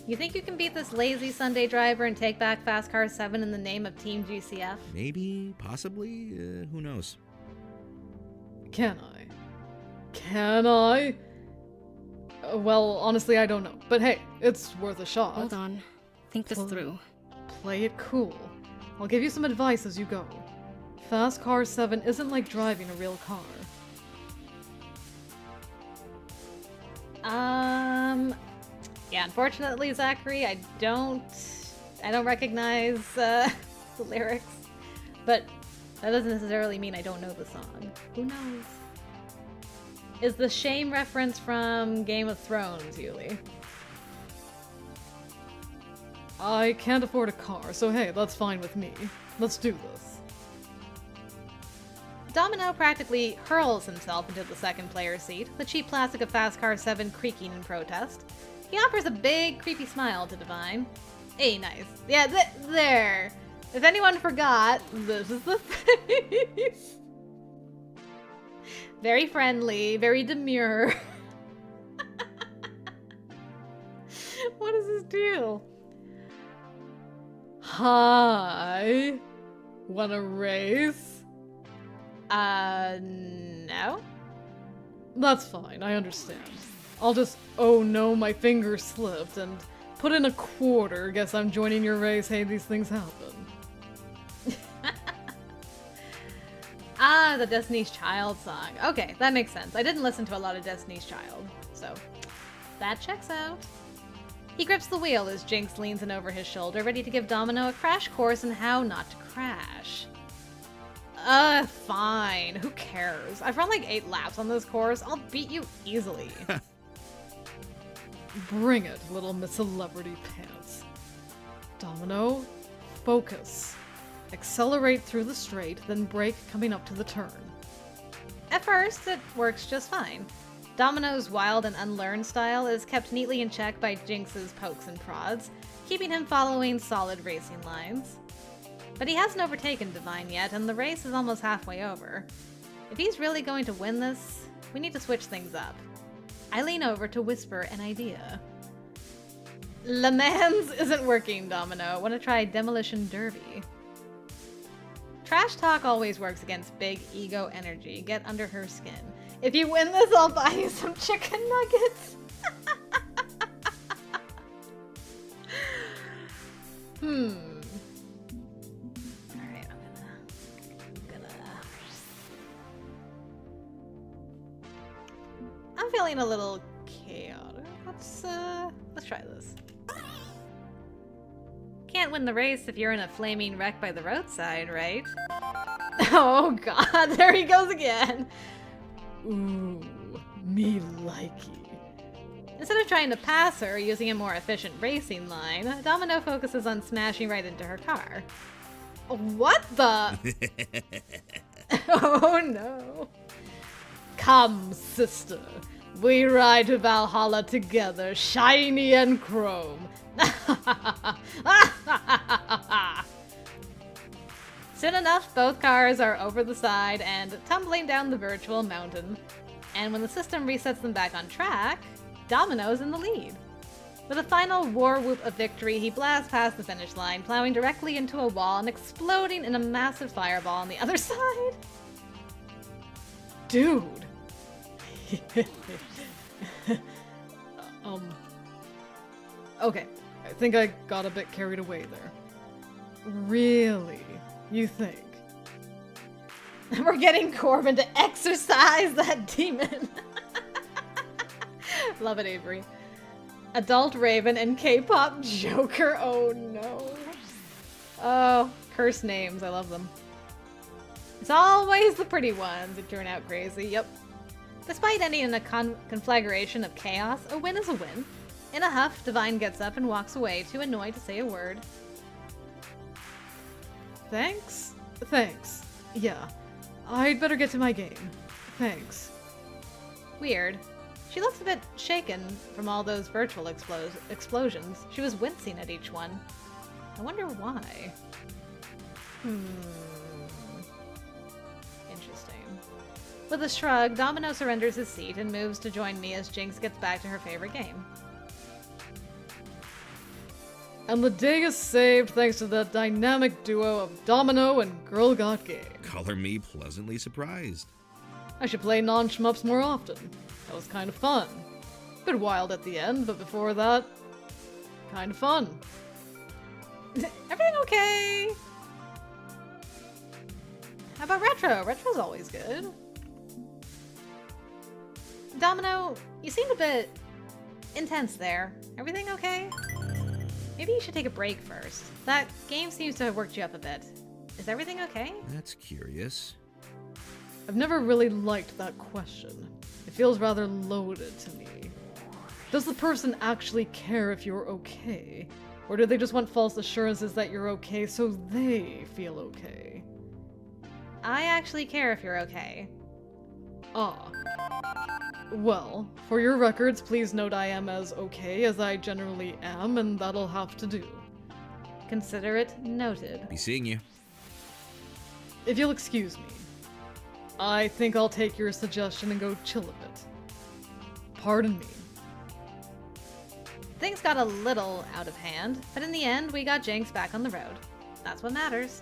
You think you can beat this lazy Sunday driver and take back Fast Car 7 in the name of Team GCF? Maybe, possibly, who knows? Can I? Can I? Well, honestly, I don't know. But hey, it's worth a shot. Hold on. Think this through. Play it cool. I'll give you some advice as you go. Fast Car 7 isn't like driving a real car. Yeah, unfortunately, Zachary, I don't recognize the lyrics, but that doesn't necessarily mean I don't know the song. Who knows? Is the shame reference from Game of Thrones, Yuli? I can't afford a car, so hey, that's fine with me. Let's do this. Domino practically hurls himself into the second player seat, the cheap plastic of Fast Car 7 creaking in protest. He offers a big, creepy smile to Divine. Hey, nice. Yeah, there. If anyone forgot, this is the face. Very friendly, very demure. What is his deal? Hi. Wanna race? No? That's fine, I understand. I'll just, oh no, my finger slipped, and put in a quarter. Guess I'm joining your race. Hey, these things happen. Ah, the Destiny's Child song. Okay, that makes sense. I didn't listen to a lot of Destiny's Child, so that checks out. He grips the wheel as Jinx leans in over his shoulder, ready to give Domino a crash course in how not to crash. Fine. Who cares? I've run like 8 laps on this course. I'll beat you easily. Bring it, little Miss Celebrity Pants. Domino, focus. Accelerate through the straight, then brake coming up to the turn. At first, it works just fine. Domino's wild and unlearned style is kept neatly in check by Jinx's pokes and prods, keeping him following solid racing lines. But he hasn't overtaken Divine yet, and the race is almost halfway over. If he's really going to win this, we need to switch things up. I lean over to whisper an idea. Le Mans isn't working, Domino. Want to try Demolition Derby? Trash talk always works against big ego energy. Get under her skin. If you win this, I'll buy you some chicken nuggets. Alright, I'm feeling a little chaotic. Let's try this. Can't win the race if you're in a flaming wreck by the roadside, right? Oh god, there he goes again. Ooh, me likey. Instead of trying to pass her using a more efficient racing line, Domino focuses on smashing right into her car. What the? Oh no. Come, sister. We ride to Valhalla together, shiny and chrome. Soon enough, both cars are over the side and tumbling down the virtual mountain. And when the system resets them back on track, Domino's in the lead. With a final war whoop of victory, he blasts past the finish line, plowing directly into a wall and exploding in a massive fireball on the other side. Dude. Okay, I think I got a bit carried away there. Really? You think? We're getting Corbin to exorcise that demon. Love it, Avery. Adult Raven and K-pop Joker. Oh no. Oh, cursed names. I love them. It's always the pretty ones that turn out crazy. Yep. Despite ending in a conflagration of chaos, a win is a win. In a huff, Divine gets up and walks away, too annoyed to say a word. Thanks? Thanks. Yeah. I'd better get to my game. Thanks. Weird. She looks a bit shaken from all those virtual explosions. She was wincing at each one. I wonder why. Interesting. With a shrug, Domino surrenders his seat and moves to join me as Jinx gets back to her favorite game. And the day is saved thanks to the dynamic duo of Domino and Girl Got Game. Color me pleasantly surprised. I should play non-shmups more often. That was kind of fun. Bit wild at the end, but before that, kind of fun. Everything okay? How about Retro? Retro's always good. Domino, you seemed a bit intense there. Everything okay? Maybe you should take a break first. That game seems to have worked you up a bit. Is everything okay? That's curious. I've never really liked that question. It feels rather loaded to me. Does the person actually care if you're okay? Or do they just want false assurances that you're okay so they feel okay? I actually care if you're okay. Ah. Well, for your records, please note I am as okay as I generally am, and that'll have to do. Consider it noted. Be seeing you. If you'll excuse me. I think I'll take your suggestion and go chill a bit. Pardon me. Things got a little out of hand, but in the end, we got Jinx back on the road. That's what matters.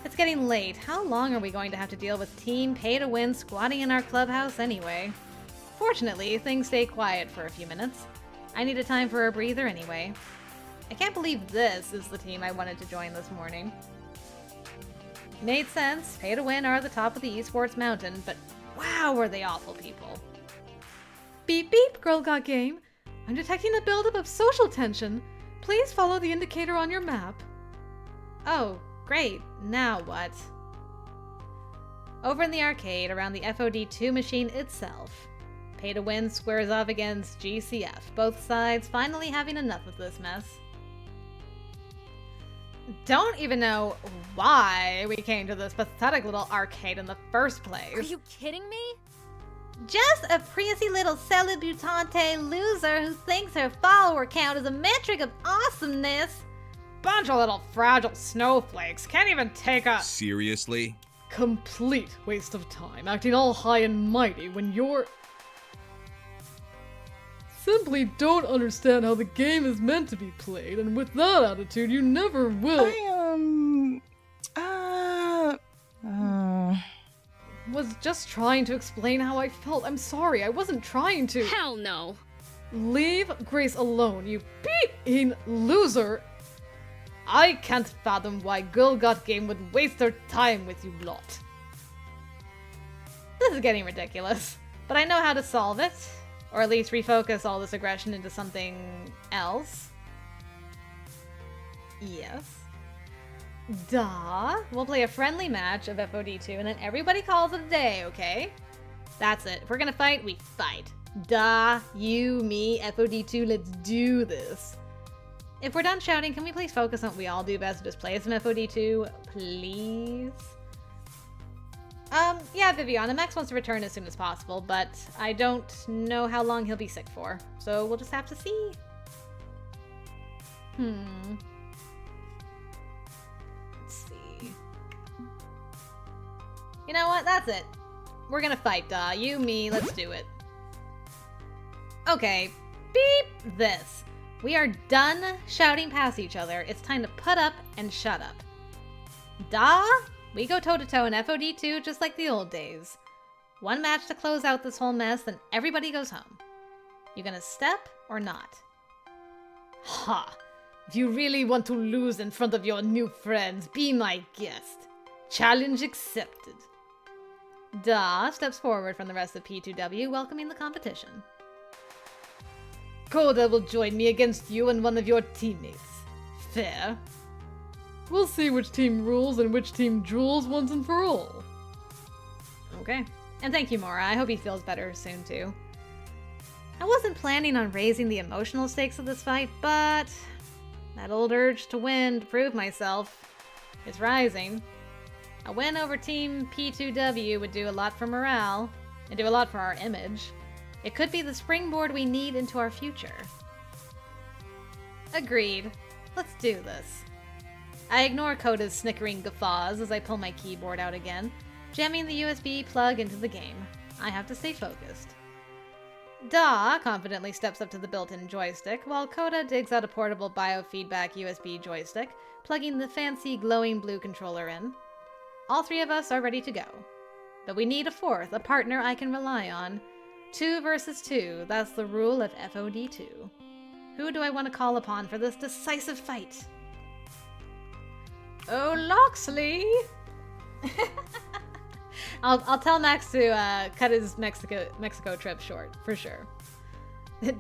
It's getting late. How long are we going to have to deal with Team Pay-to-Win squatting in our clubhouse anyway? Fortunately, things stay quiet for a few minutes. I needed time for a breather anyway. I can't believe this is the team I wanted to join this morning. Made sense. Pay-to-Win are the top of the esports mountain, but wow, were they awful people. Beep beep, Girl Got Game. I'm detecting a buildup of social tension. Please follow the indicator on your map. Oh, great. Now what? Over in the arcade, around the FOD2 machine itself, Pay-to-Win squares off against GCF, both sides finally having enough of this mess. Don't even know why we came to this pathetic little arcade in the first place. Are you kidding me? Just a prissy little celebutante loser who thinks her follower count is a metric of awesomeness. Bunch of little fragile snowflakes. Can't even take a— Seriously? Complete waste of time, acting all high and mighty when you're... Simply don't understand how the game is meant to be played, and with that attitude, you never will. Was just trying to explain how I felt. I'm sorry, I wasn't trying to. Hell no. Leave Grace alone, you beat-in loser. I can't fathom why Girl Got Game would waste their time with you lot. This is getting ridiculous, but I know how to solve it. Or at least refocus all this aggression into something else. Yes. Duh. We'll play a friendly match of FOD2 and then everybody calls it a day, okay? That's it. If we're gonna fight, we fight. Duh. You, me, FOD2, let's do this. If we're done shouting, can we please focus on what we all do best and just play some FOD2, please? Yeah, Viviana, Max wants to return as soon as possible, but I don't know how long he'll be sick for, so we'll just have to see. Let's see. You know what? That's it. We're gonna fight, you, me, let's do it. Okay, beep this. We are done shouting past each other. It's time to put up and shut up. We go toe-to-toe in FOD2 just like the old days. One match to close out this whole mess, then everybody goes home. You gonna step or not? Ha! If you really want to lose in front of your new friends, be my guest. Challenge accepted. Steps forward from the rest of P2W, welcoming the competition. Coda will join me against you and one of your teammates. Fair? We'll see which team rules and which team drools once and for all. Okay. And thank you, Mora. I hope he feels better soon, too. I wasn't planning on raising the emotional stakes of this fight, but that old urge to win, to prove myself, is rising. A win over Team P2W would do a lot for morale, and do a lot for our image. It could be the springboard we need into our future. Agreed. Let's do this. I ignore Coda's snickering guffaws as I pull my keyboard out again, jamming the USB plug into the game. I have to stay focused. Confidently steps up to the built-in joystick, while Coda digs out a portable biofeedback USB joystick, plugging the fancy glowing blue controller in. All three of us are ready to go. But we need a fourth, a partner I can rely on. 2 versus 2, that's the rule of FOD2. Who do I want to call upon for this decisive fight? Oh, LOCKSLEY! I'll tell Max to cut his Mexico trip short, for sure.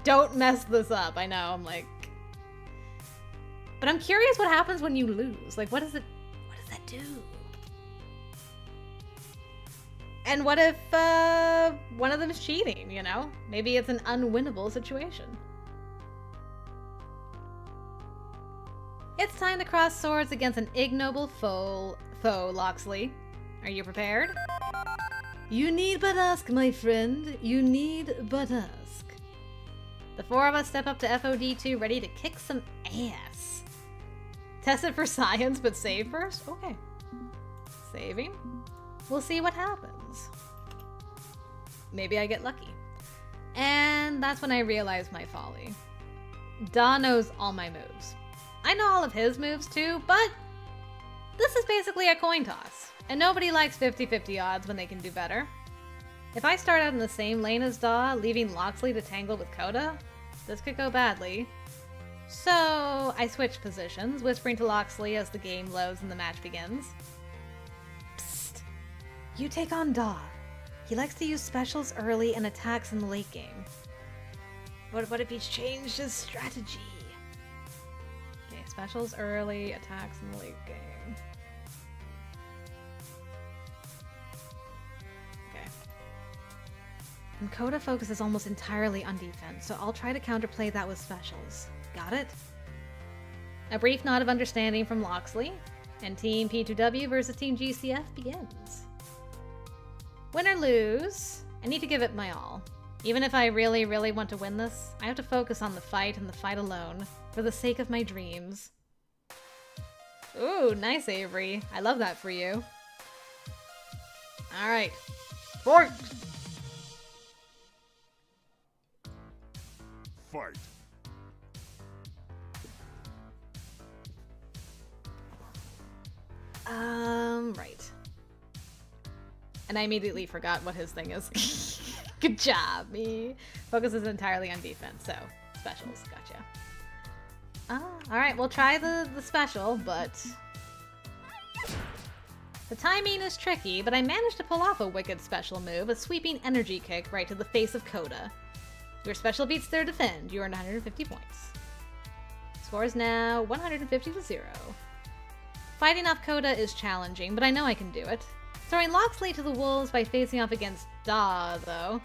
Don't mess this up, I know, I'm like... But I'm curious what happens when you lose. Like, what does that do? And what if one of them is cheating, you know? Maybe it's an unwinnable situation. It's time to cross swords against an ignoble foe, LOCKSLEY. Are you prepared? You need but ask, my friend. You need but ask. The 4 of us step up to FOD2 ready to kick some ass. Test it for science, but save first? Okay. Saving. We'll see what happens. Maybe I get lucky. And that's when I realized my folly. Da knows all my moves. I know all of his moves too, but this is basically a coin toss, and nobody likes 50-50 odds when they can do better. If I start out in the same lane as Da, leaving LOCKSLEY to tangle with Coda, this could go badly. So I switch positions, whispering to LOCKSLEY as the game loads and the match begins. Psst! You take on Da. He likes to use specials early and attacks in the late game. What if he's changed his strategy? Okay, specials early, attacks in the late game. Okay. And Coda focuses almost entirely on defense, so I'll try to counterplay that with specials. Got it? A brief nod of understanding from LOCKSLEY, and Team P2W versus Team GCF begins. Win or lose, I need to give it my all. Even if I really, really want to win this, I have to focus on the fight and the fight alone, for the sake of my dreams. Ooh, nice, Avery. I love that for you. Alright. Fight! Fight. Right. And I immediately forgot what his thing is. Good job, me. Focuses entirely on defense, so specials. Gotcha. Alright, we'll try the special, but the timing is tricky, but I managed to pull off a wicked special move, a sweeping energy kick right to the face of Coda. Your special beats their defend. You earned 150 points. Score is now 150 to 0. Fighting off Coda is challenging, but I know I can do it. Throwing LOCKSLEY to the wolves by facing off against Da, though.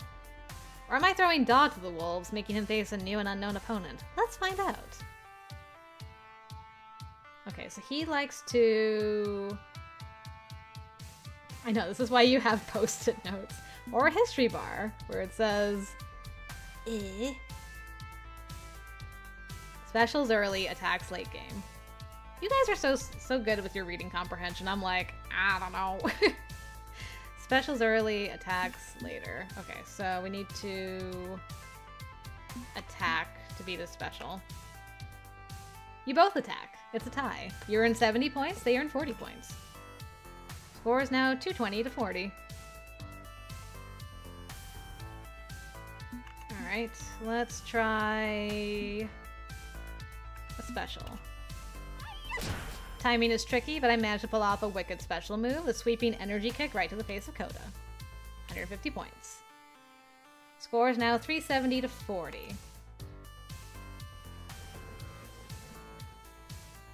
Or am I throwing Da to the wolves, making him face a new and unknown opponent? Let's find out. Okay, so he likes to... I know, this is why you have post-it notes. Or a history bar, where it says... Specials early, attacks late game. You guys are so good with your reading comprehension. I'm like, I don't know. Specials early, attacks later. Okay, so we need to attack to beat a special. You both attack. It's a tie. You earn 70 points, they earn 40 points. Score is now 220 to 40. Alright, let's try a special. Timing is tricky, but I managed to pull off a wicked special move, a sweeping energy kick right to the face of Coda. 150 points. Score is now 370 to 40.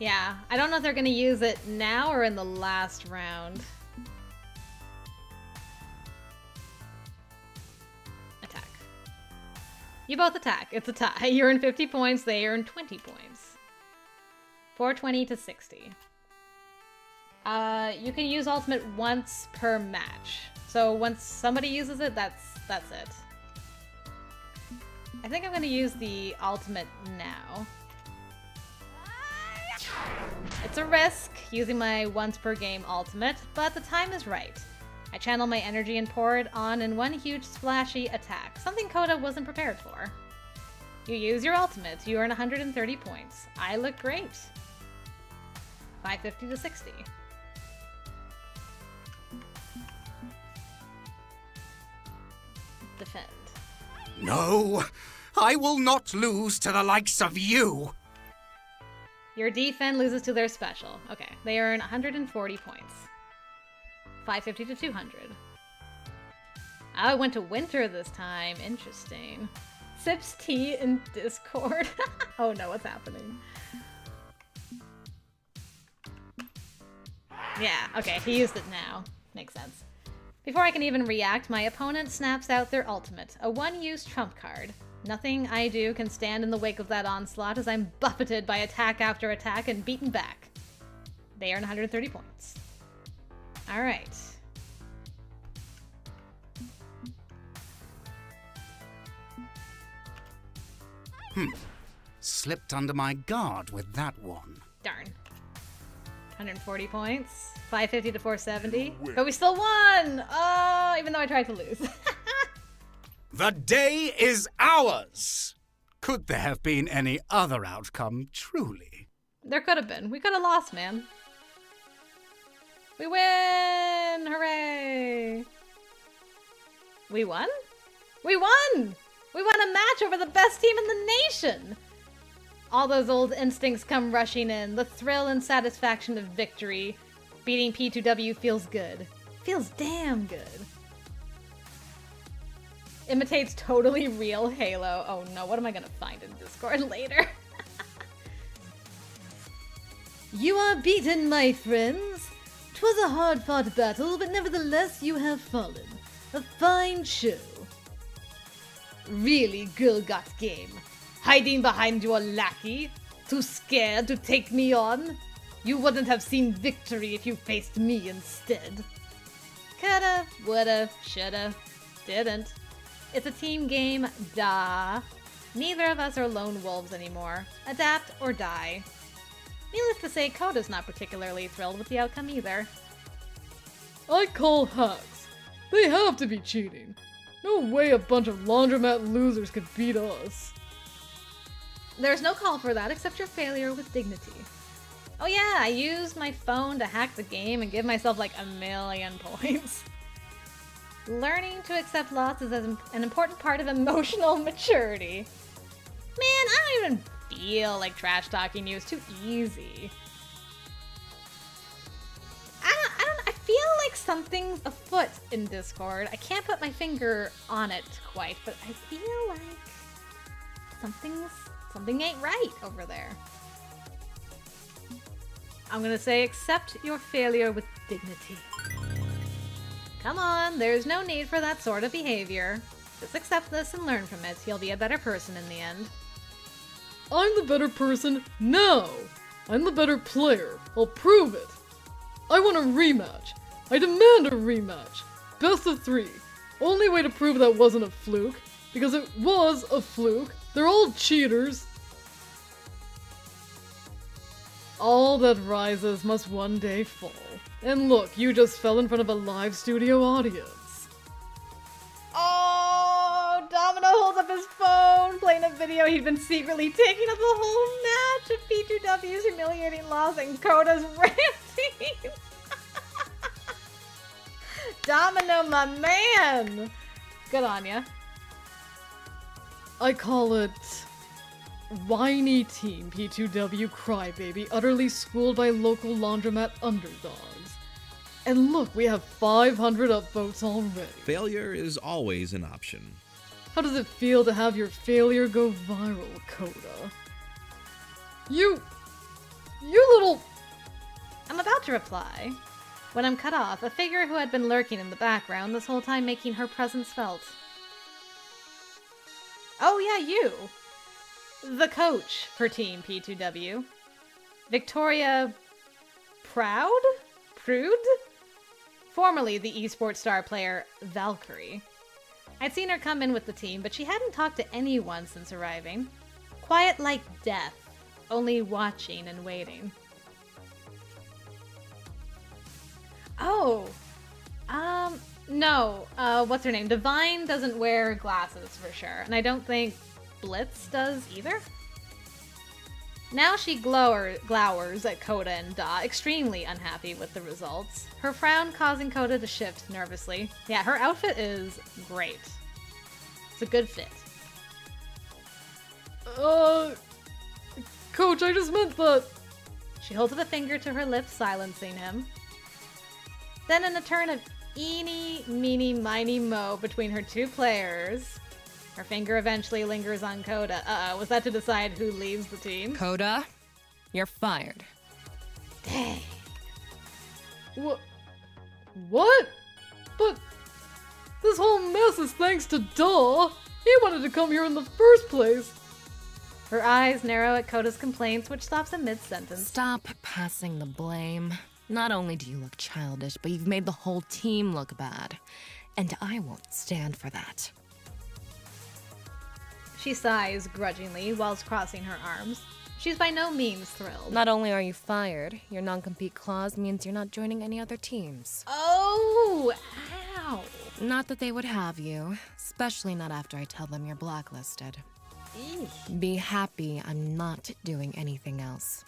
Yeah, I don't know if they're gonna use it now or in the last round. Attack. You both attack. It's a tie. You earn 50 points, they earn 20 points. 420 to 60. You can use ultimate once per match. So once somebody uses it, that's it. I think I'm gonna use the ultimate now. It's a risk, using my once per game ultimate, but the time is right. I channel my energy and pour it on in one huge splashy attack, something Coda wasn't prepared for. You use your ultimate, you earn 130 points. I look great. 550 to 60. Defend. No, I will not lose to the likes of you. Your defend loses to their special. Okay, they earn 140 points. 550 to 200. Oh, I went to winter this time. Interesting. Sips tea in Discord. Oh no, what's happening? Yeah, okay, he used it now. Makes sense. Before I can even react, my opponent snaps out their ultimate, a one-use trump card. Nothing I do can stand in the wake of that onslaught as I'm buffeted by attack after attack and beaten back. They earn 130 points. Alright. Slipped under my guard with that one. Darn. 140 points. 550 to 470. But we still won! Oh, even though I tried to lose. The day is ours! Could there have been any other outcome, truly? There could have been. We could have lost, man. We win! Hooray! We won? We won! We won a match over the best team in the nation! All those old instincts come rushing in. The thrill and satisfaction of victory. Beating P2W feels good. Feels damn good. Imitates totally real Halo. Oh no, what am I gonna find in Discord later? You are beaten, my friends. 'Twas a hard-fought battle, but nevertheless you have fallen. A fine show. Really, girl got game. Hiding behind your lackey? Too scared to take me on? You wouldn't have seen victory if you faced me instead. Coulda, woulda, shoulda, didn't. It's a team game, duh. Neither of us are lone wolves anymore. Adapt or die. Needless to say, Coda's not particularly thrilled with the outcome either. I call hacks. They have to be cheating. No way a bunch of laundromat losers could beat us. There's no call for that except your failure with dignity. Oh yeah, I used my phone to hack the game and give myself like 1,000,000 points. Learning to accept loss is an important part of emotional maturity. Man, I don't even feel like trash talking you. It's too easy. I feel like something's afoot in Discord. I can't put my finger on it quite, but I feel like something ain't right over there. I'm gonna say accept your failure with dignity. Come on, there's no need for that sort of behavior. Just accept this and learn from it. You'll be a better person in the end. I'm the better person now. I'm the better player. I'll prove it. I want a rematch. I demand a rematch. Best of 3. Only way to prove that wasn't a fluke. Because it was a fluke. They're all cheaters. All that rises must one day fall. And look, you just fell in front of a live studio audience. Oh, Domino holds up his phone, playing a video he'd been secretly taking of the whole match of P2W's humiliating loss and Coda's ranting. Domino, my man! Good on ya. I call it whiny team P2W crybaby, utterly schooled by local laundromat underdogs. And look, we have 500 upvotes already. Failure is always an option. How does it feel to have your failure go viral, Coda? You little... I'm about to reply when I'm cut off, a figure who had been lurking in the background this whole time making her presence felt. Oh yeah, you! The coach for Team P2W. Victoria Prude? Formerly the esports star player Valkyrie. I'd seen her come in with the team, but she hadn't talked to anyone since arriving. Quiet like death, only watching and waiting. Oh, no, what's her name? Divine doesn't wear glasses for sure, and I don't think Blitz does either. Now she glowers at Coda and Da, extremely unhappy with the results. Her frown causing Coda to shift nervously. Yeah, her outfit is great. It's a good fit. Coach, I just meant that... She holds up a finger to her lips, silencing him. Then in a turn of eeny, meeny, miny, mo between her two players, her finger eventually lingers on Coda. Was that to decide who leaves the team? Coda, you're fired. Dang. What? But this whole mess is thanks to Daw. He wanted to come here in the first place. Her eyes narrow at Coda's complaints, which stops in mid-sentence. Stop passing the blame. Not only do you look childish, but you've made the whole team look bad. And I won't stand for that. She sighs grudgingly whilst crossing her arms. She's by no means thrilled. Not only are you fired, your non-compete clause means you're not joining any other teams. Oh, ow. Not that they would have you, especially not after I tell them you're blacklisted. Eesh. Be happy I'm not doing anything else.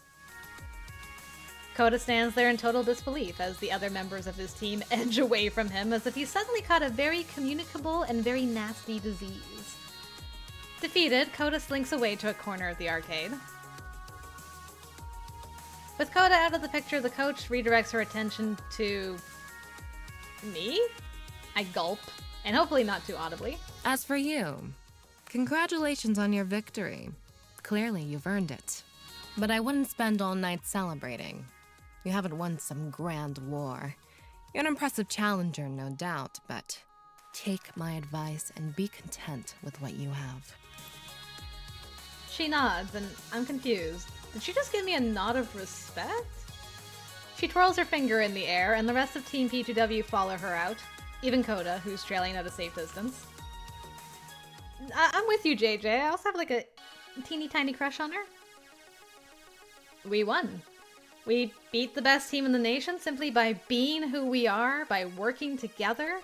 Kota stands there in total disbelief as the other members of his team edge away from him as if he suddenly caught a very communicable and very nasty disease. Defeated, Kota slinks away to a corner of the arcade. With Kota out of the picture, the coach redirects her attention to... me? I gulp, and hopefully not too audibly. As for you, congratulations on your victory. Clearly you've earned it. But I wouldn't spend all night celebrating. You haven't won some grand war. You're an impressive challenger, no doubt, but take my advice and be content with what you have. She nods, and I'm confused. Did she just give me a nod of respect? She twirls her finger in the air, and the rest of Team P2W follow her out. Even Kota, who's trailing at a safe distance. I'm with you, JJ. I also have like a teeny tiny crush on her. We won. We beat the best team in the nation simply by being who we are, by working together.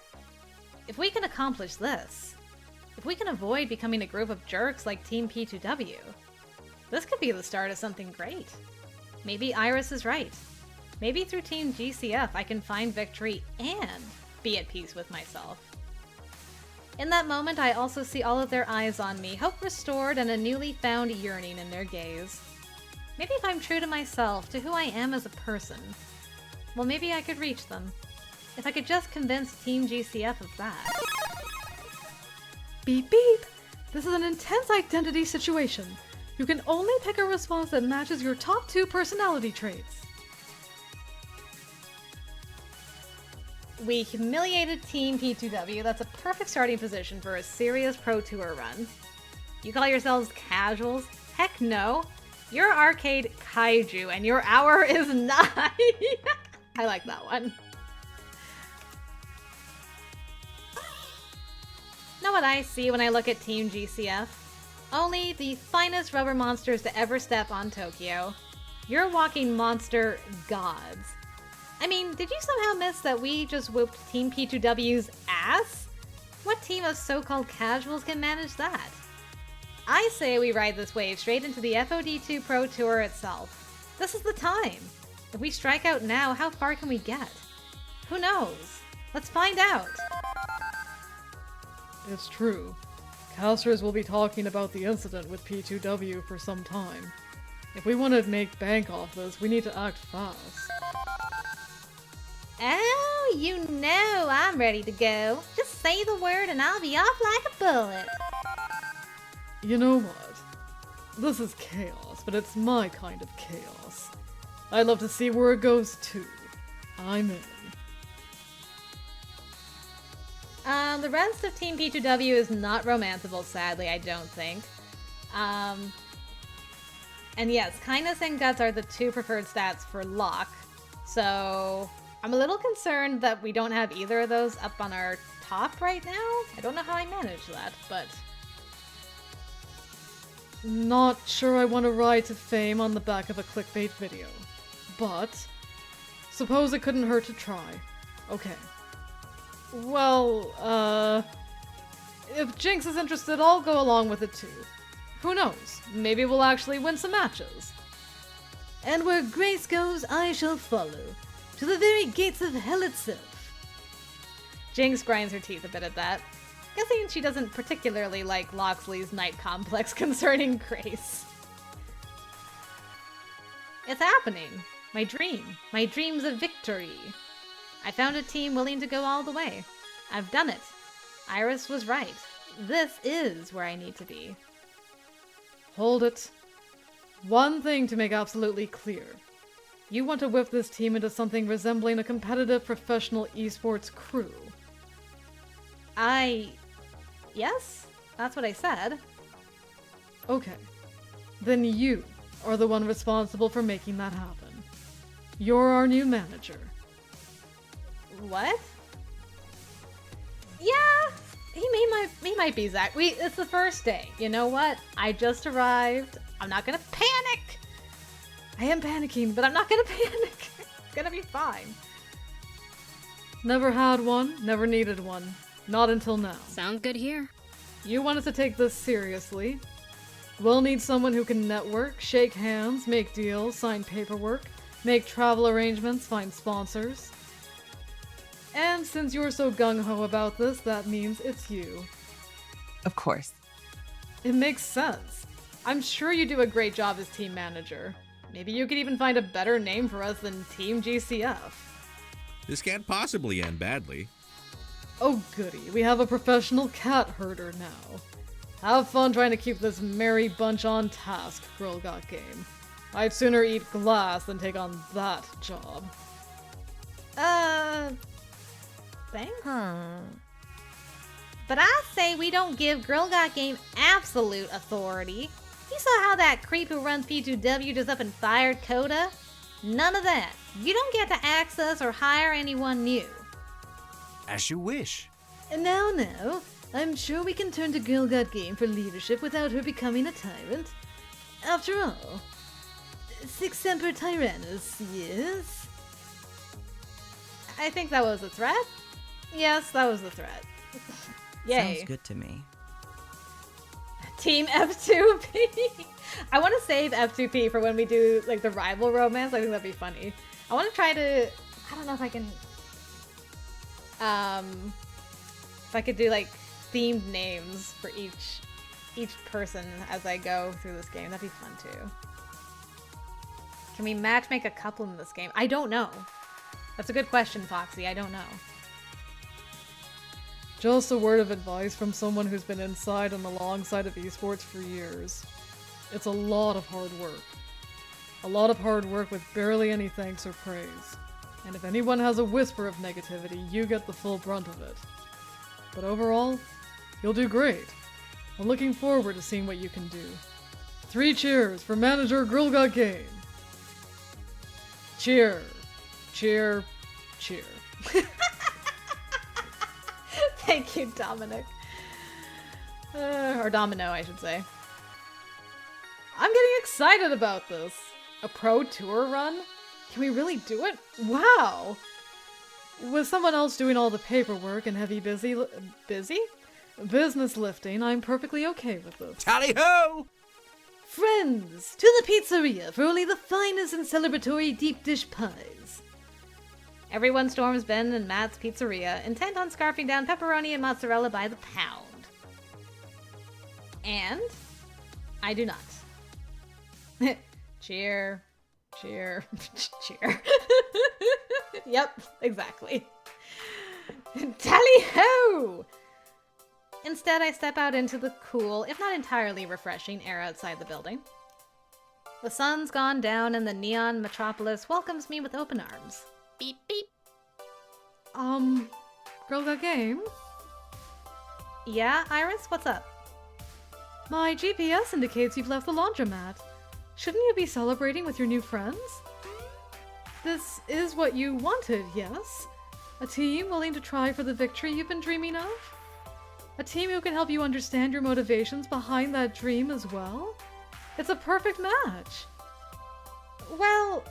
If we can accomplish this, if we can avoid becoming a group of jerks like Team P2W, this could be the start of something great. Maybe Iris is right. Maybe through Team GCF I can find victory and be at peace with myself. In that moment, I also see all of their eyes on me, hope restored and a newly found yearning in their gaze. Maybe if I'm true to myself, to who I am as a person, well, maybe I could reach them. If I could just convince Team GCF of that. Beep beep! This is an intense identity situation. You can only pick a response that matches your top 2 personality traits. We humiliated Team P2W. That's a perfect starting position for a serious Pro Tour run. You call yourselves casuals? Heck no. You're arcade kaiju and your hour is 9. I like that one. Know what I see when I look at Team GCF? Only the finest rubber monsters to ever step on Tokyo. You're walking monster gods. I mean, did you somehow miss that we just whooped Team P2W's ass? What team of so-called casuals can manage that? I say we ride this wave straight into the FOD2 Pro Tour itself. This is the time. If we strike out now, how far can we get? Who knows? Let's find out. It's true. Casters will be talking about the incident with P2W for some time. If we want to make bank off this, we need to act fast. Oh, you know I'm ready to go. Just say the word and I'll be off like a bullet. You know what? This is chaos, but it's my kind of chaos. I'd love to see where it goes too. I'm in. The rest of Team P2W is not romanceable, sadly, I don't think. And yes, kindness and guts are the 2 preferred stats for Locke. So I'm a little concerned that we don't have either of those up on our top right now. I don't know how I manage that, but... Not sure I want to ride to fame on the back of a clickbait video. But, suppose it couldn't hurt to try. Okay. Well, if Jinx is interested, I'll go along with it too. Who knows? Maybe we'll actually win some matches. And where grace goes, I shall follow. To the very gates of hell itself. Jinx grinds her teeth a bit at that. Guessing she doesn't particularly like LOCKSLEY's night complex concerning Grace. It's happening. My dream. My dreams of victory. I found a team willing to go all the way. I've done it. Iris was right. This is where I need to be. Hold it. One thing to make absolutely clear. You want to whip this team into something resembling a competitive professional esports crew. Yes? That's what I said. Okay. Then you are the one responsible for making that happen. You're our new manager. What? Yeah, he might be Zach. It's the first day. You know what? I just arrived. I'm not gonna panic. I am panicking, but I'm not gonna panic. It's gonna be fine. Never had one, never needed one. Not until now. Sounds good here. You want us to take this seriously. We'll need someone who can network, shake hands, make deals, sign paperwork, make travel arrangements, find sponsors. And since you're so gung-ho about this, that means it's you. Of course. It makes sense. I'm sure you do a great job as team manager. Maybe you could even find a better name for us than Team GCF. This can't possibly end badly. Oh goody, we have a professional cat herder now. Have fun trying to keep this merry bunch on task, Girl Got Game. I'd sooner eat glass than take on that job. Thanks? But I say we don't give Girl Got Game absolute authority. You saw how that creep who runs P2W just up and fired Coda? None of that. You don't get to access or hire anyone new. As you wish. Now, I'm sure we can turn to Girl Got Game for leadership without her becoming a tyrant. After all, Sic Semper Tyrannus, yes? I think that was a threat. Yes, that was the threat. Yay. Sounds good to me. Team F2P. I want to save F2P for when we do like the rival romance. I think that'd be funny. I want to try to. I don't know if I can. If I could do like themed names for each person as I go through this game, that'd be fun too. Can we matchmake a couple in this game? I don't know. That's a good question, Foxy. I don't know. Just a word of advice from someone who's been inside and alongside of esports for years. It's a lot of hard work. A lot of hard work with barely any thanks or praise. And if anyone has a whisper of negativity, you get the full brunt of it. But overall, you'll do great. I'm looking forward to seeing what you can do. 3 cheers for Manager Girl Got Game. Cheer. Cheer. Cheer. Thank you, Dominic. Or Domino, I should say. I'm getting excited about this. A pro tour run? Can we really do it? Wow! With someone else doing all the paperwork and heavy business lifting, I'm perfectly okay with this. Tally-ho! Friends, to the pizzeria for only the finest and celebratory deep dish pies. Everyone storms Ben and Matt's pizzeria, intent on scarfing down pepperoni and mozzarella by the pound. And I do not. Cheer. Cheer. Cheer. Yep, exactly. Tally-ho! Instead, I step out into the cool, if not entirely refreshing, air outside the building. The sun's gone down and the neon metropolis welcomes me with open arms. Beep, beep. Girl Got Game? Yeah, Iris, what's up? My GPS indicates you've left the laundromat. Shouldn't you be celebrating with your new friends? This is what you wanted, yes? A team willing to try for the victory you've been dreaming of? A team who can help you understand your motivations behind that dream as well? It's a perfect match. Well,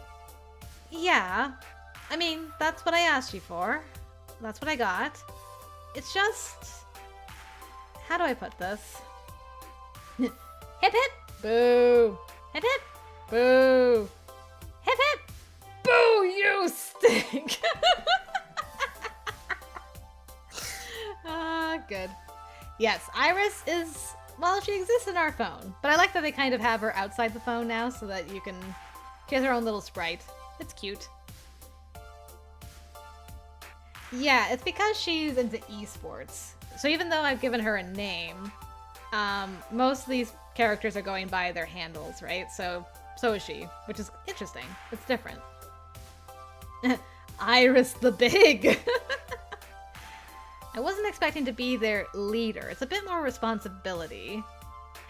yeah. I mean, that's what I asked you for. That's what I got. It's just... How do I put this? Hip hip! Boo! Hip hip! Boo! Hip hip! Boo, you stink! Good. Yes, Iris is... Well, she exists in our phone. But I like that they kind of have her outside the phone now so that you can... She has her own little sprite. It's cute. Yeah, it's because she's into esports. So even though I've given her a name, most of these characters are going by their handles, right? So is she, which is interesting. It's different. Iris the Big! I wasn't expecting to be their leader. It's a bit more responsibility.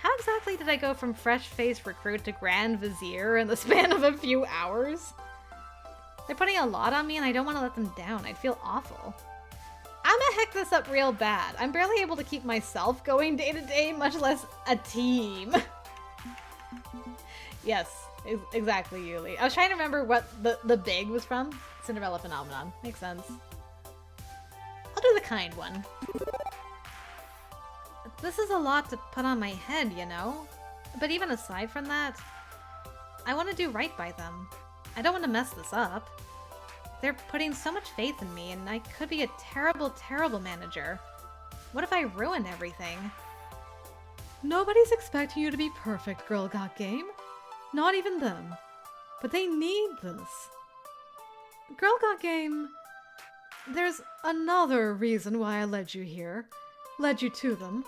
How exactly did I go from fresh-faced recruit to Grand Vizier in the span of a few hours? They're putting a lot on me and I don't want to let them down. I'd feel awful. I'm gonna heck this up real bad. I'm barely able to keep myself going day to day, much less a team. Yes, Exactly, Yuli. I was trying to remember what the big was from. Cinderella phenomenon. Makes sense. I'll do the kind one. This is a lot to put on my head, you know? But even aside from that, I want to do right by them. I don't want to mess this up. They're putting so much faith in me, and I could be a terrible, terrible manager. What if I ruin everything? Nobody's expecting you to be perfect, Girl Got Game. Not even them. But they need this. Girl Got Game, there's another reason why I led you here. Led you to them.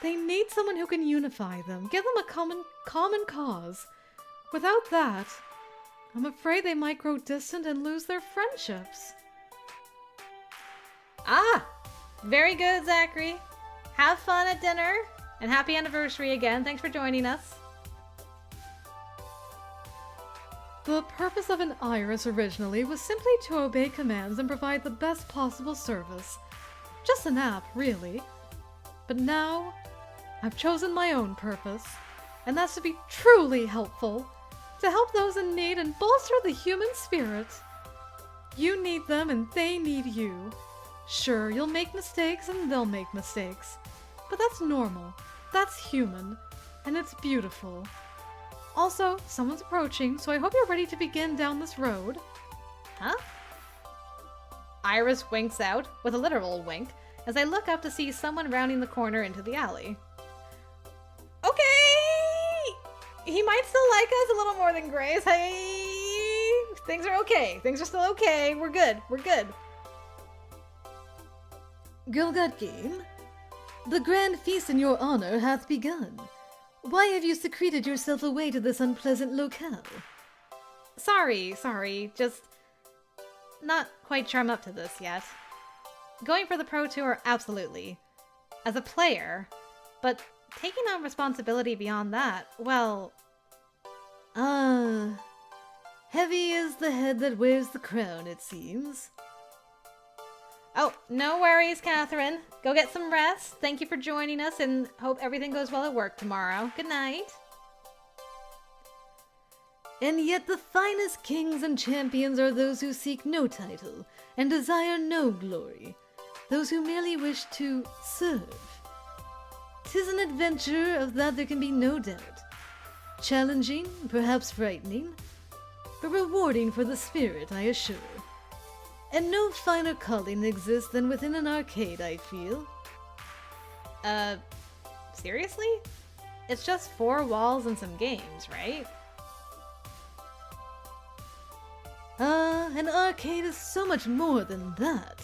They need someone who can unify them, give them a common cause. Without that, I'm afraid they might grow distant and lose their friendships. Ah! Very good, Zachary. Have fun at dinner, and happy anniversary again. Thanks for joining us. The purpose of an iris originally was simply to obey commands and provide the best possible service. Just an app, really. But now, I've chosen my own purpose, and that's to be truly helpful, to help those in need and bolster the human spirit. You need them and they need you. Sure, you'll make mistakes and they'll make mistakes, but that's normal, that's human, and it's beautiful. Also, someone's approaching, so I hope you're ready to begin down this road. Huh? Iris winks out, with a literal wink, as I look up to see someone rounding the corner into the alley. Okay! He might still like us a little more than Grace. Hey! Things are okay. Things are still okay. We're good. We're good. Girl Got Game, the grand feast in your honor hath begun. Why have you secreted yourself away to this unpleasant locale? Sorry, just not quite sure I'm up to this yet. Going for the Pro Tour, absolutely. As a player, but taking on responsibility beyond that, well... Heavy is the head that wears the crown, it seems. Oh, no worries, Catherine. Go get some rest. Thank you for joining us, and hope everything goes well at work tomorrow. Good night. And yet the finest kings and champions are those who seek no title and desire no glory, those who merely wish to serve. 'Tis an adventure, of that there can be no doubt. Challenging, perhaps frightening, but rewarding for the spirit, I assure. And no finer calling exists than within an arcade, I feel. Seriously? It's just 4 walls and some games, right? An arcade is so much more than that.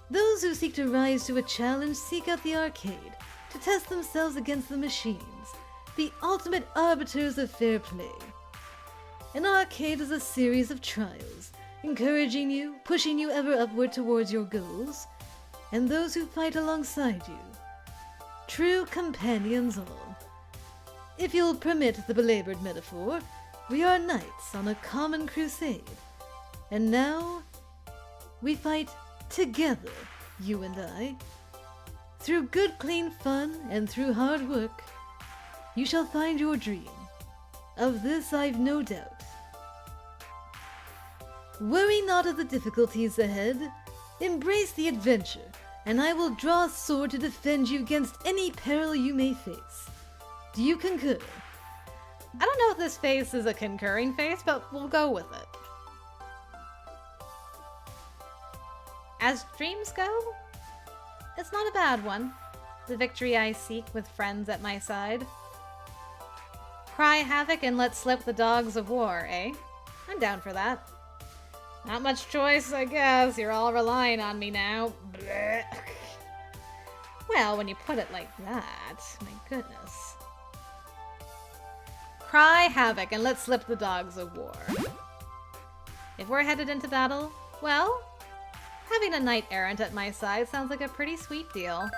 Those who seek to rise to a challenge seek out the arcade to test themselves against the machines, the ultimate arbiters of fair play. An arcade is a series of trials, encouraging you, pushing you ever upward towards your goals, and those who fight alongside you. True companions all. If you'll permit the belabored metaphor, we are knights on a common crusade. And now, we fight together, you and I. Through good, clean fun and through hard work, you shall find your dream. Of this I've no doubt. Worry not of the difficulties ahead. Embrace the adventure, and I will draw a sword to defend you against any peril you may face. Do you concur? I don't know if this face is a concurring face, but we'll go with it. As dreams go, it's not a bad one. The victory I seek with friends at my side. Cry havoc and let slip the dogs of war, eh? I'm down for that. Not much choice, I guess. You're all relying on me now. Blech. Well, when you put it like that, my goodness. Cry havoc and let slip the dogs of war. If we're headed into battle, well, having a knight-errant at my side sounds like a pretty sweet deal.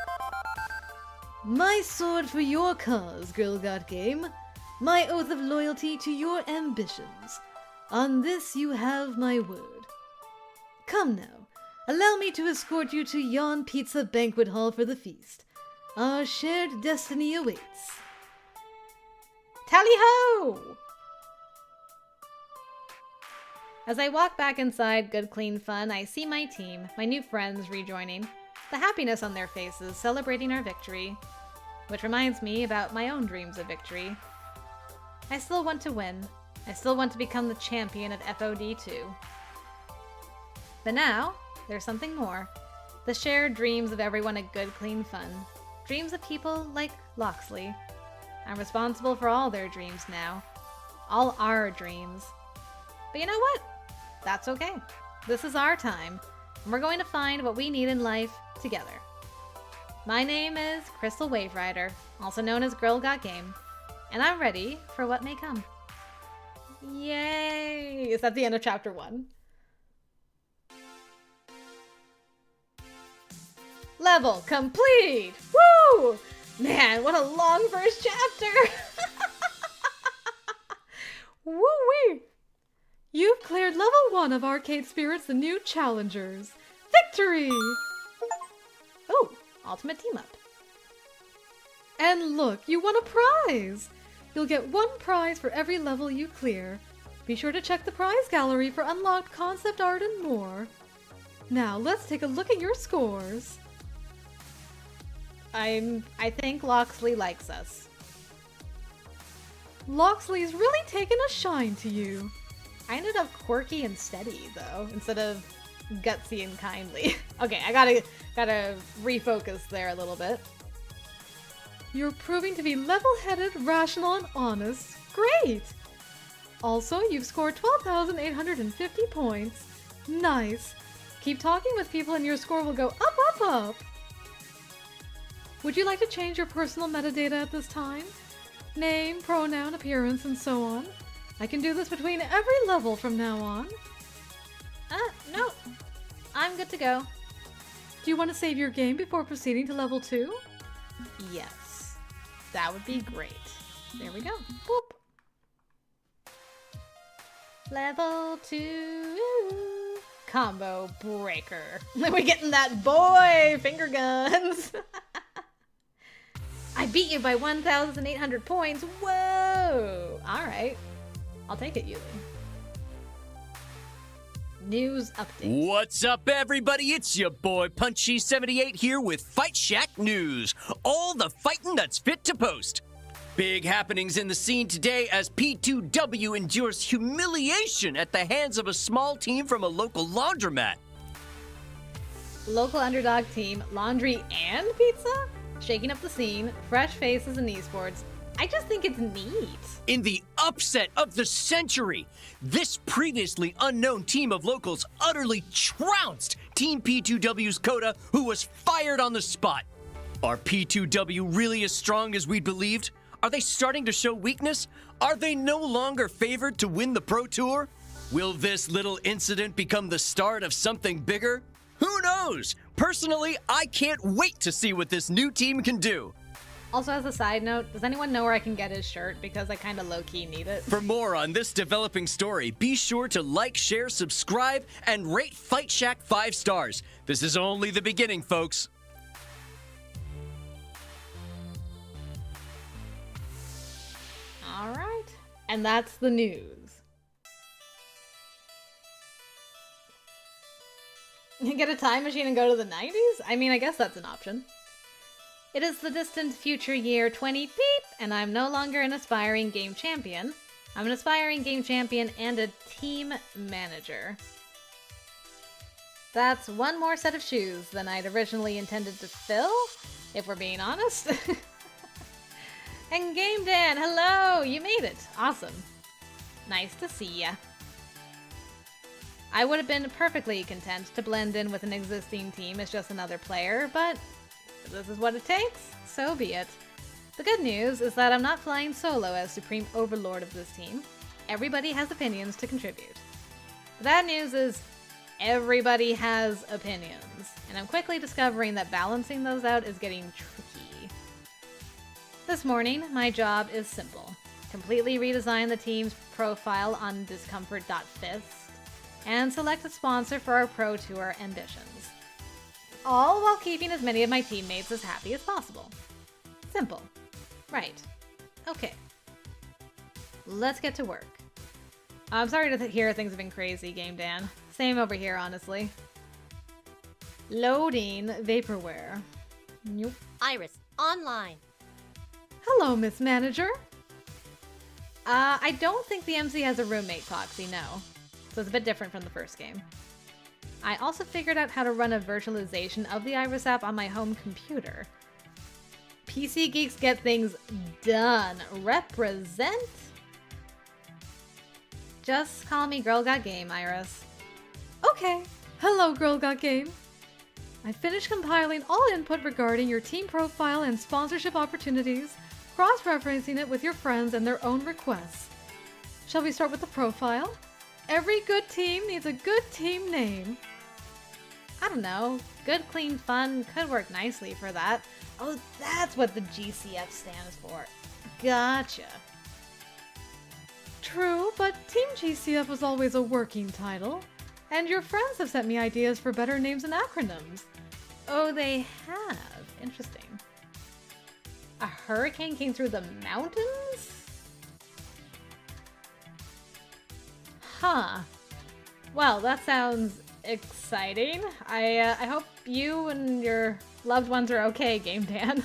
My sword for your cause, Girl Got Game. My oath of loyalty to your ambitions. On this you have my word. Come now, allow me to escort you to yon pizza banquet hall for the feast. Our shared destiny awaits. Tally-ho! As I walk back inside Good Clean Fun, I see my team, my new friends rejoining, the happiness on their faces celebrating our victory. Which reminds me about my own dreams of victory. I still want to win. I still want to become the champion at FOD too. But now, there's something more. The shared dreams of everyone at Good Clean Fun. Dreams of people like LOCKSLEY. I'm responsible for all their dreams now. All our dreams. But you know what? That's okay. This is our time, and we're going to find what we need in life together. My name is Crystal Wave Rider, also known as Girl Got Game, and I'm ready for what may come. Yay! Is that the end of chapter 1? Level complete! Woo! Man, what a long first chapter! Woo-wee! You've cleared level 1 of Arcade Spirits, the new challengers. Victory! Oh, ultimate team up. And look, you won a prize! You'll get 1 prize for every level you clear. Be sure to check the prize gallery for unlocked concept art and more. Now, let's take a look at your scores. I think LOCKSLEY likes us. LOCKSLEY's really taken a shine to you. I ended up quirky and steady, though, instead of gutsy and kindly. Okay, I gotta refocus there a little bit. You're proving to be level-headed, rational, and honest. Great! Also, you've scored 12,850 points. Nice. Keep talking with people and your score will go up, up, up. Would you like to change your personal metadata at this time? Name, pronoun, appearance, and so on. I can do this between every level from now on. No. I'm good to go. Do you want to save your game before proceeding to level 2? Yes. That would be great. There we go. Boop. Level 2. Combo breaker. We're getting that boy finger guns. I beat you by 1,800 points. Whoa. All right. I'll take it, Yuli. News update. What's up, everybody? It's your boy Punchy78 here with Fight Shack News. All the fighting that's fit to post. Big happenings in the scene today as P2W endures humiliation at the hands of a small team from a local laundromat. Local underdog team, laundry and pizza? Shaking up the scene, fresh faces in esports. I just think it's neat. In the upset of the century, this previously unknown team of locals utterly trounced Team P2W's Coda, who was fired on the spot. Are P2W really as strong as we'd believed? Are they starting to show weakness? Are they no longer favored to win the Pro Tour? Will this little incident become the start of something bigger? Who knows? Personally, I can't wait to see what this new team can do. Also, as a side note, does anyone know where I can get his shirt? Because I kind of low-key need it. For more on this developing story, be sure to like, share, subscribe, and rate Fight Shack 5 stars. This is only the beginning, folks. All right. And that's the news. Get a time machine and go to the 90s? I mean, I guess that's an option. It is the distant future year 20 beep, and I'm no longer an aspiring game champion. I'm an aspiring game champion and a team manager. That's one more set of shoes than I'd originally intended to fill, if we're being honest. And Game Dan, hello! You made it. Awesome. Nice to see ya. I would have been perfectly content to blend in with an existing team as just another player, but if this is what it takes, so be it. The good news is that I'm not flying solo as supreme overlord of this team. Everybody has opinions to contribute. The bad news is everybody has opinions, and I'm quickly discovering that balancing those out is getting tricky. This morning, my job is simple. Completely redesign the team's profile on discomfort.fist, and select a sponsor for our Pro Tour ambitions. All while keeping as many of my teammates as happy as possible. Simple. Right. Okay. Let's get to work. I'm sorry to hear things have been crazy, Game Dan. Same over here, honestly. Loading vaporware. Nope. Iris, online. Hello, Miss Manager. I don't think the MC has a roommate, Foxy, no. So it's a bit different from the first game. I also figured out how to run a virtualization of the Iris app on my home computer. PC geeks get things done. Represent? Just call me Girl Got Game, Iris. Okay. Hello, Girl Got Game. I finished compiling all input regarding your team profile and sponsorship opportunities, cross-referencing it with your friends and their own requests. Shall we start with the profile? Every good team needs a good team name. I don't know. Good, clean, fun could work nicely for that. Oh, that's what the GCF stands for. Gotcha. True, but Team GCF was always a working title. And your friends have sent me ideas for better names and acronyms. Oh, they have. Interesting. A hurricane came through the mountains? Huh. Well, that sounds exciting. I hope you and your loved ones are okay, Game Dan.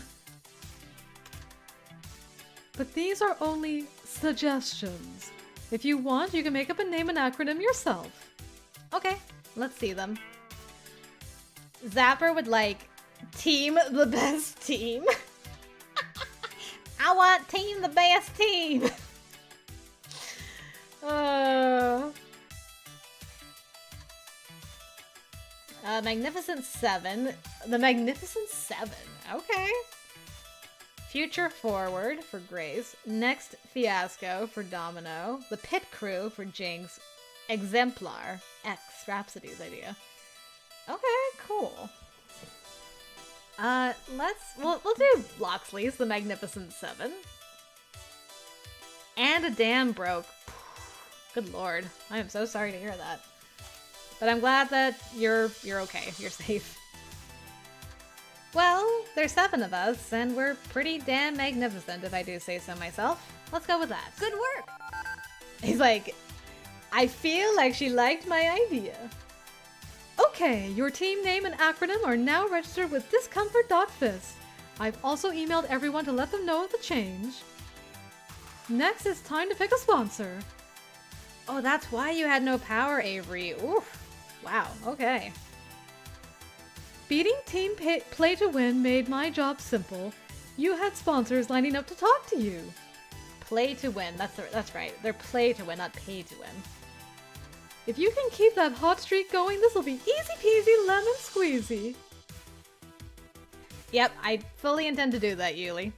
But these are only suggestions. If you want, you can make up a name and acronym yourself. Okay, let's see them. Zapper would like Team the Best Team. I want Team the Best Team. Magnificent Seven. The Magnificent Seven. Okay. Future Forward for Grace. Next Fiasco for Domino. The Pit Crew for Jinx. Exemplar. X. Rhapsody's idea. Okay, cool. We'll do Locksley's The Magnificent Seven. And a dam broke. Good lord. I am so sorry to hear that. But I'm glad that you're okay. You're safe. Well, there's 7 of us, and we're pretty damn magnificent, if I do say so myself. Let's go with that. Good work. He's like, I feel like she liked my idea. Okay, your team name and acronym are now registered with discomfort.fist. I've also emailed everyone to let them know of the change. Next, it's time to pick a sponsor. Oh, that's why you had no power, Avery. Oof. Wow, okay. Beating Team Play to Win made my job simple. You had sponsors lining up to talk to you. Play to win, that's right. They're play to win, not pay to win. If you can keep that hot streak going, this will be easy peasy lemon squeezy. Yep, I fully intend to do that, Yuli.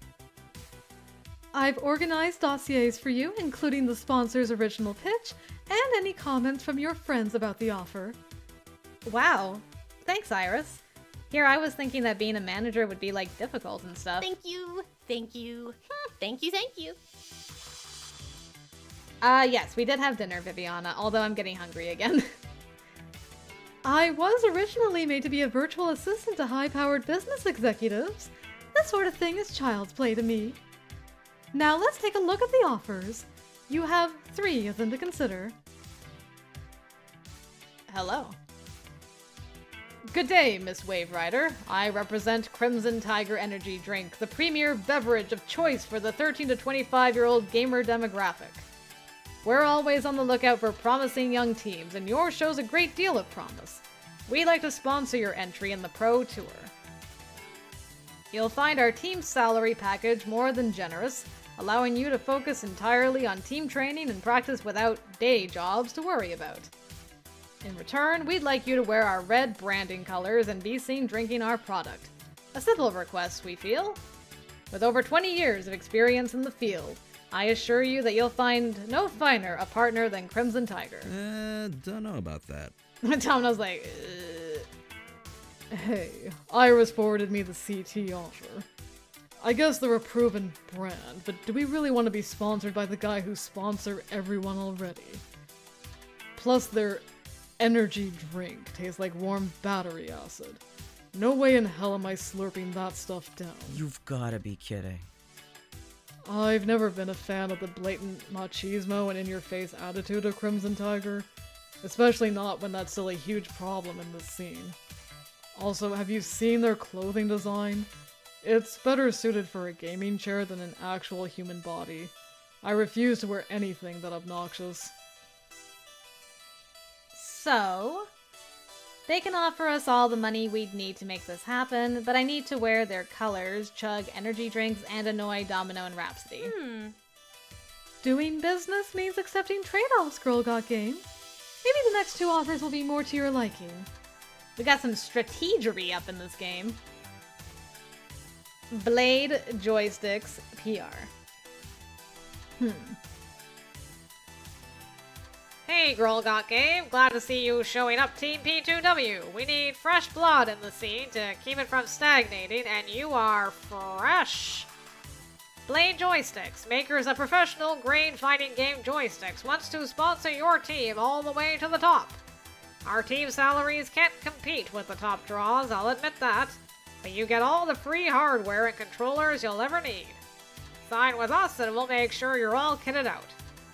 I've organized dossiers for you, including the sponsor's original pitch and any comments from your friends about the offer. Wow, thanks, Iris. Here I was thinking that being a manager would be like difficult and stuff. Thank you. Thank you. Thank you. Thank you. Yes, we did have dinner, Viviana, although I'm getting hungry again. I was originally made to be a virtual assistant to high-powered business executives. This sort of thing is child's play to me. Now let's take a look at the offers. You have 3 of them to consider. Hello. Good day, Miss Wave Rider. I represent Crimson Tiger Energy Drink, the premier beverage of choice for the 13 to 25-year-old gamer demographic. We're always on the lookout for promising young teams, and yours shows a great deal of promise. We'd like to sponsor your entry in the Pro Tour. You'll find our team salary package more than generous, allowing you to focus entirely on team training and practice without day jobs to worry about. In return, we'd like you to wear our red branding colors and be seen drinking our product. A simple request, we feel. With over 20 years of experience in the field, I assure you that you'll find no finer a partner than Crimson Tiger. Don't know about that. Domino's like, Hey, Iris forwarded me the CT offer. I guess they're a proven brand, but do we really want to be sponsored by the guy who sponsors everyone already? Plus their energy drink tastes like warm battery acid. No way in hell am I slurping that stuff down. You've gotta be kidding. I've never been a fan of the blatant machismo and in-your-face attitude of Crimson Tiger, especially not when that's still a huge problem in this scene. Also, have you seen their clothing design? It's better suited for a gaming chair than an actual human body. I refuse to wear anything that obnoxious. So, they can offer us all the money we'd need to make this happen, but I need to wear their colors, chug energy drinks, and annoy Domino and Rhapsody. Doing business means accepting trade-offs, Girl Got Game. Maybe the next two offers will be more to your liking. We got some strategery up in this game. Blade joysticks PR. Hey, Girl Got Game. Glad to see you showing up, Team P2W. We need fresh blood in the scene to keep it from stagnating, and you are fresh. Blade Joysticks, makers of professional grain fighting game joysticks, wants to sponsor your team all the way to the top. Our team salaries can't compete with the top draws, I'll admit that, but you get all the free hardware and controllers you'll ever need. Sign with us and we'll make sure you're all kitted out.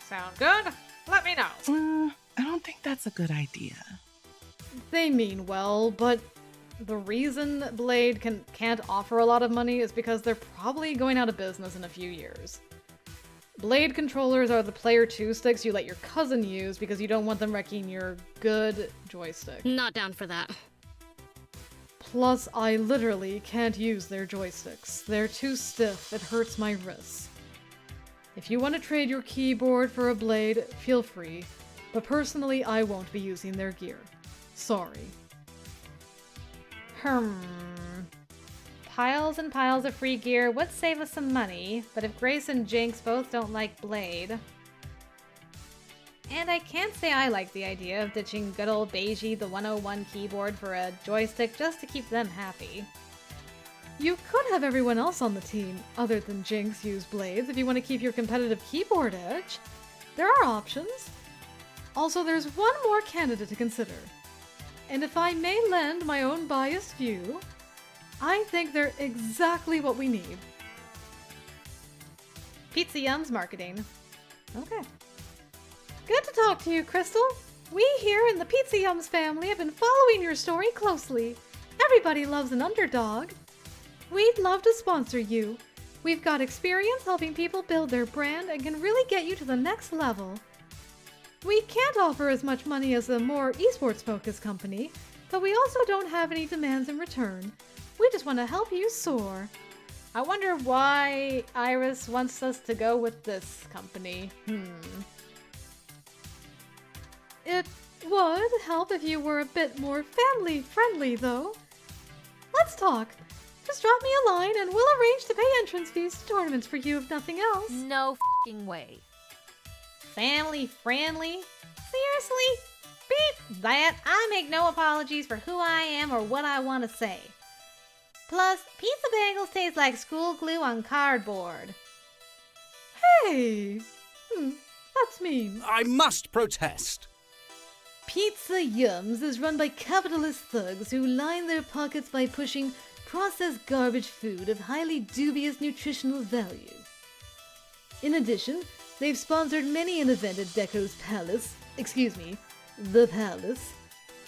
Sound good? Let me know. I don't think that's a good idea. They mean well, but the reason Blade can't offer a lot of money is because they're probably going out of business in a few years. Blade controllers are the player 2 sticks you let your cousin use because you don't want them wrecking your good joystick. Not down for that. Plus, I literally can't use their joysticks. They're too stiff, it hurts my wrists. If you want to trade your keyboard for a Blade, feel free, but personally I won't be using their gear. Sorry. Piles and piles of free gear would save us some money, but if Grace and Jinx both don't like Blade... And I can't say I like the idea of ditching good old Beiji the 101 keyboard for a joystick just to keep them happy. You could have everyone else on the team, other than Jinx, use Blades if you want to keep your competitive keyboard edge. There are options. Also, there's one more candidate to consider. And if I may lend my own biased view, I think they're exactly what we need. Pizza Yum's marketing. Okay. Good to talk to you, Crystal. We here in the Pizza Yums family have been following your story closely. Everybody loves an underdog. We'd love to sponsor you. We've got experience helping people build their brand and can really get you to the next level. We can't offer as much money as a more esports-focused company, but we also don't have any demands in return. We just want to help you soar. I wonder why Iris wants us to go with this company. It would help if you were a bit more family-friendly, though. Let's talk. Just drop me a line and we'll arrange to pay entrance fees to tournaments for you if nothing else. No f***ing way. Family friendly? Seriously? Beep that. I make no apologies for who I am or what I want to say. Plus, pizza bagels taste like school glue on cardboard. Hey! That's mean. I must protest. Pizza Yums is run by capitalist thugs who line their pockets by pushing processed garbage food of highly dubious nutritional value. In addition, they've sponsored many an event at Deco's Palace, the Palace,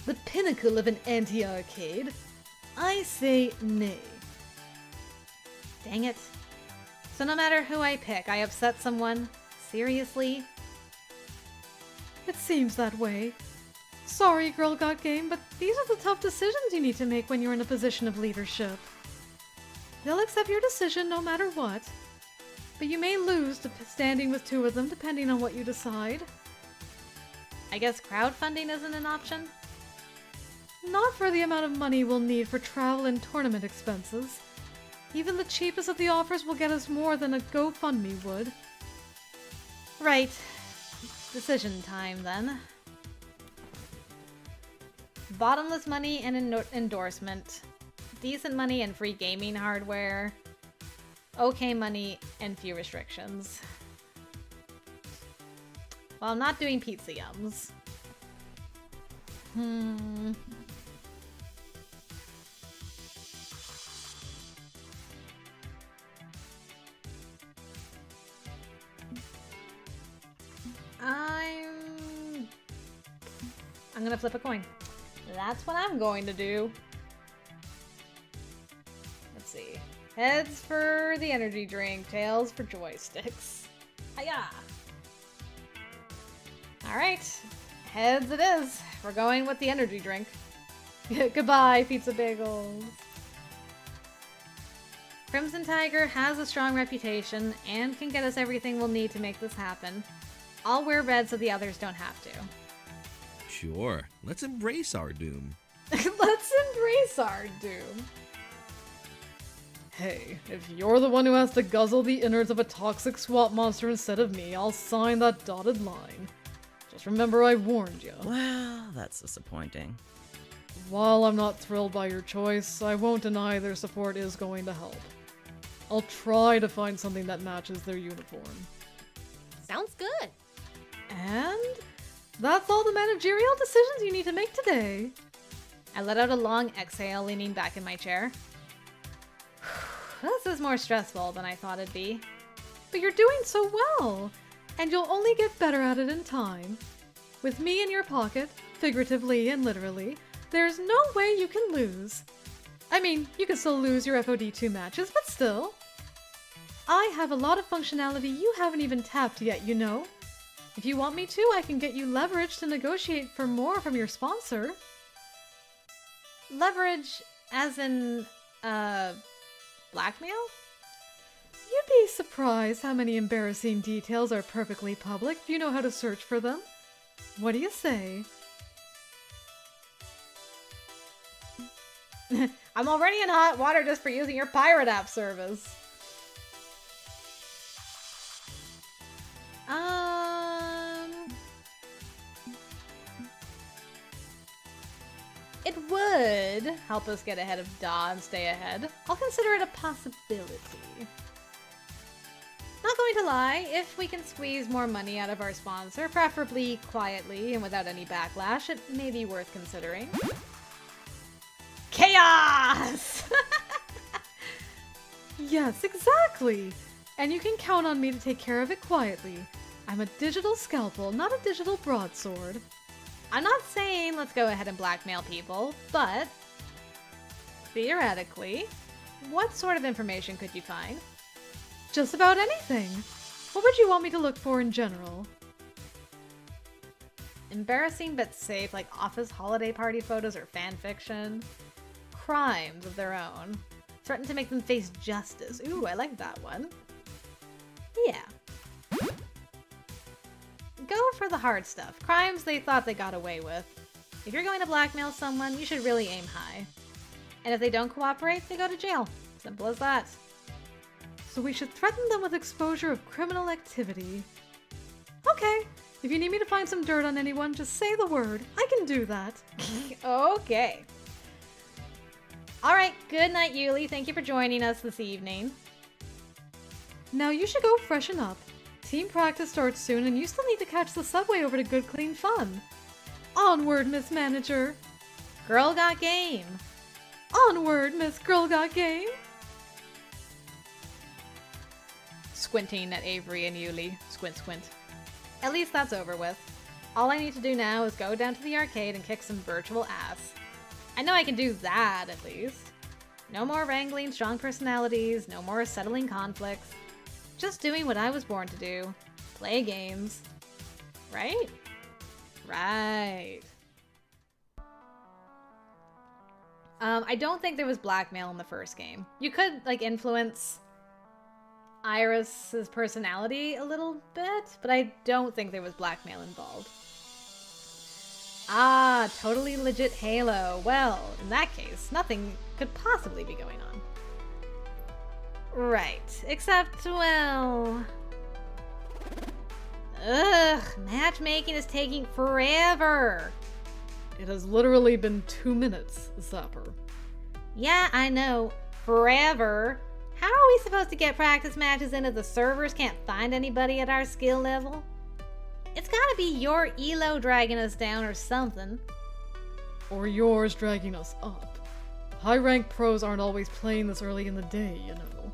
the pinnacle of an anti-arcade. I say nay. Dang it. So no matter who I pick, I upset someone? Seriously? It seems that way. Sorry, Girl Got Game, but these are the tough decisions you need to make when you're in a position of leadership. They'll accept your decision no matter what, but you may lose to standing with two of them depending on what you decide. I guess crowdfunding isn't an option? Not for the amount of money we'll need for travel and tournament expenses. Even the cheapest of the offers will get us more than a GoFundMe would. Right. Decision time, then. Bottomless money and endorsement. Decent money and free gaming hardware. Okay money and few restrictions. Well, I'm not doing Pizza Yums. I'm gonna flip a coin. That's what I'm going to do. Let's see. Heads for the energy drink, tails for joysticks. Hiya! Alright. Heads it is. We're going with the energy drink. Goodbye, pizza bagels. Crimson Tiger has a strong reputation and can get us everything we'll need to make this happen. I'll wear red so the others don't have to. Sure. Let's embrace our doom. Let's embrace our doom. Hey, if you're the one who has to guzzle the innards of a toxic swamp monster instead of me, I'll sign that dotted line. Just remember I warned you. Well, that's disappointing. While I'm not thrilled by your choice, I won't deny their support is going to help. I'll try to find something that matches their uniform. Sounds good. And that's all the managerial decisions you need to make today. I let out a long exhale, leaning back in my chair. This is more stressful than I thought it'd be. But you're doing so well, and you'll only get better at it in time. With me in your pocket, figuratively and literally, there's no way you can lose. I mean, you can still lose your FOD2 matches, but still. I have a lot of functionality you haven't even tapped yet, you know. If you want me to, I can get you leverage to negotiate for more from your sponsor. Leverage as in, blackmail? You'd be surprised how many embarrassing details are perfectly public if you know how to search for them. What do you say? I'm already in hot water just for using your pirate app service. It would help us get ahead of Da and stay ahead. I'll consider it a possibility. Not going to lie, if we can squeeze more money out of our sponsor, preferably quietly and without any backlash, it may be worth considering. Chaos! Yes, exactly! And you can count on me to take care of it quietly. I'm a digital scalpel, not a digital broadsword. I'm not saying let's go ahead and blackmail people, but theoretically, what sort of information could you find? Just about anything. What would you want me to look for in general? Embarrassing but safe, like office holiday party photos or fan fiction. Crimes of their own. Threaten to make them face justice. Ooh, I like that one. Yeah. Go for the hard stuff. Crimes they thought they got away with. If you're going to blackmail someone, you should really aim high. And if they don't cooperate, they go to jail. Simple as that. So we should threaten them with exposure of criminal activity. Okay, if you need me to find some dirt on anyone, just say the word. I can do that. Okay. Alright, good night, Yuli. Thank you for joining us this evening. Now you should go freshen up. Team practice starts soon and you still need to catch the subway over to Good Clean Fun. Onward, Miss Manager. Girl got game. Onward, Miss Girl Got Game. Squinting at Avery and Yuli. Squint, squint. At least that's over with. All I need to do now is go down to the arcade and kick some virtual ass. I know I can do that, at least. No more wrangling strong personalities, no more settling conflicts. Just doing what I was born to do. Play games. Right? Right. I don't think there was blackmail in the first game. You could, like, influence Iris's personality a little bit, but I don't think there was blackmail involved. Ah, totally legit Halo. Well, in that case, nothing could possibly be going on. Right, except, well... Ugh, matchmaking is taking forever. It has literally been 2 minutes, Zapper. Yeah, I know. Forever. How are we supposed to get practice matches in if the servers can't find anybody at our skill level? It's gotta be your elo dragging us down or something. Or yours dragging us up. High-ranked pros aren't always playing this early in the day, you know.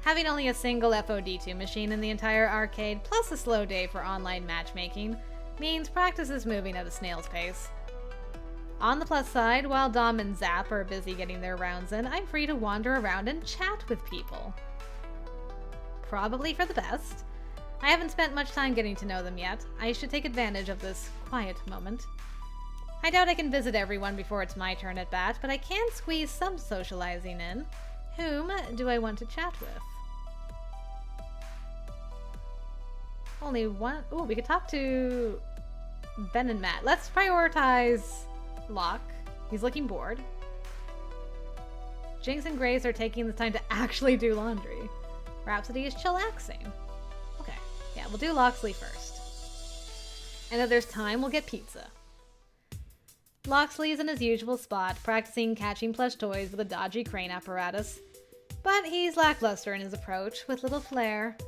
Having only a single FOD2 machine in the entire arcade, plus a slow day for online matchmaking, means practice is moving at a snail's pace. On the plus side, while Dom and Zap are busy getting their rounds in, I'm free to wander around and chat with people. Probably for the best. I haven't spent much time getting to know them yet. I should take advantage of this quiet moment. I doubt I can visit everyone before it's my turn at bat, but I can squeeze some socializing in. Whom do I want to chat with? Only one. Ooh, we could talk to Ben and Matt. Let's prioritize Locke. He's looking bored. Jinx and Grace are taking the time to actually do laundry. Rhapsody is chillaxing. Okay, yeah, we'll do LOCKSLEY first. And if there's time, we'll get pizza. LOCKSLEY is in his usual spot, practicing catching plush toys with a dodgy crane apparatus. But he's lackluster in his approach, with little flair.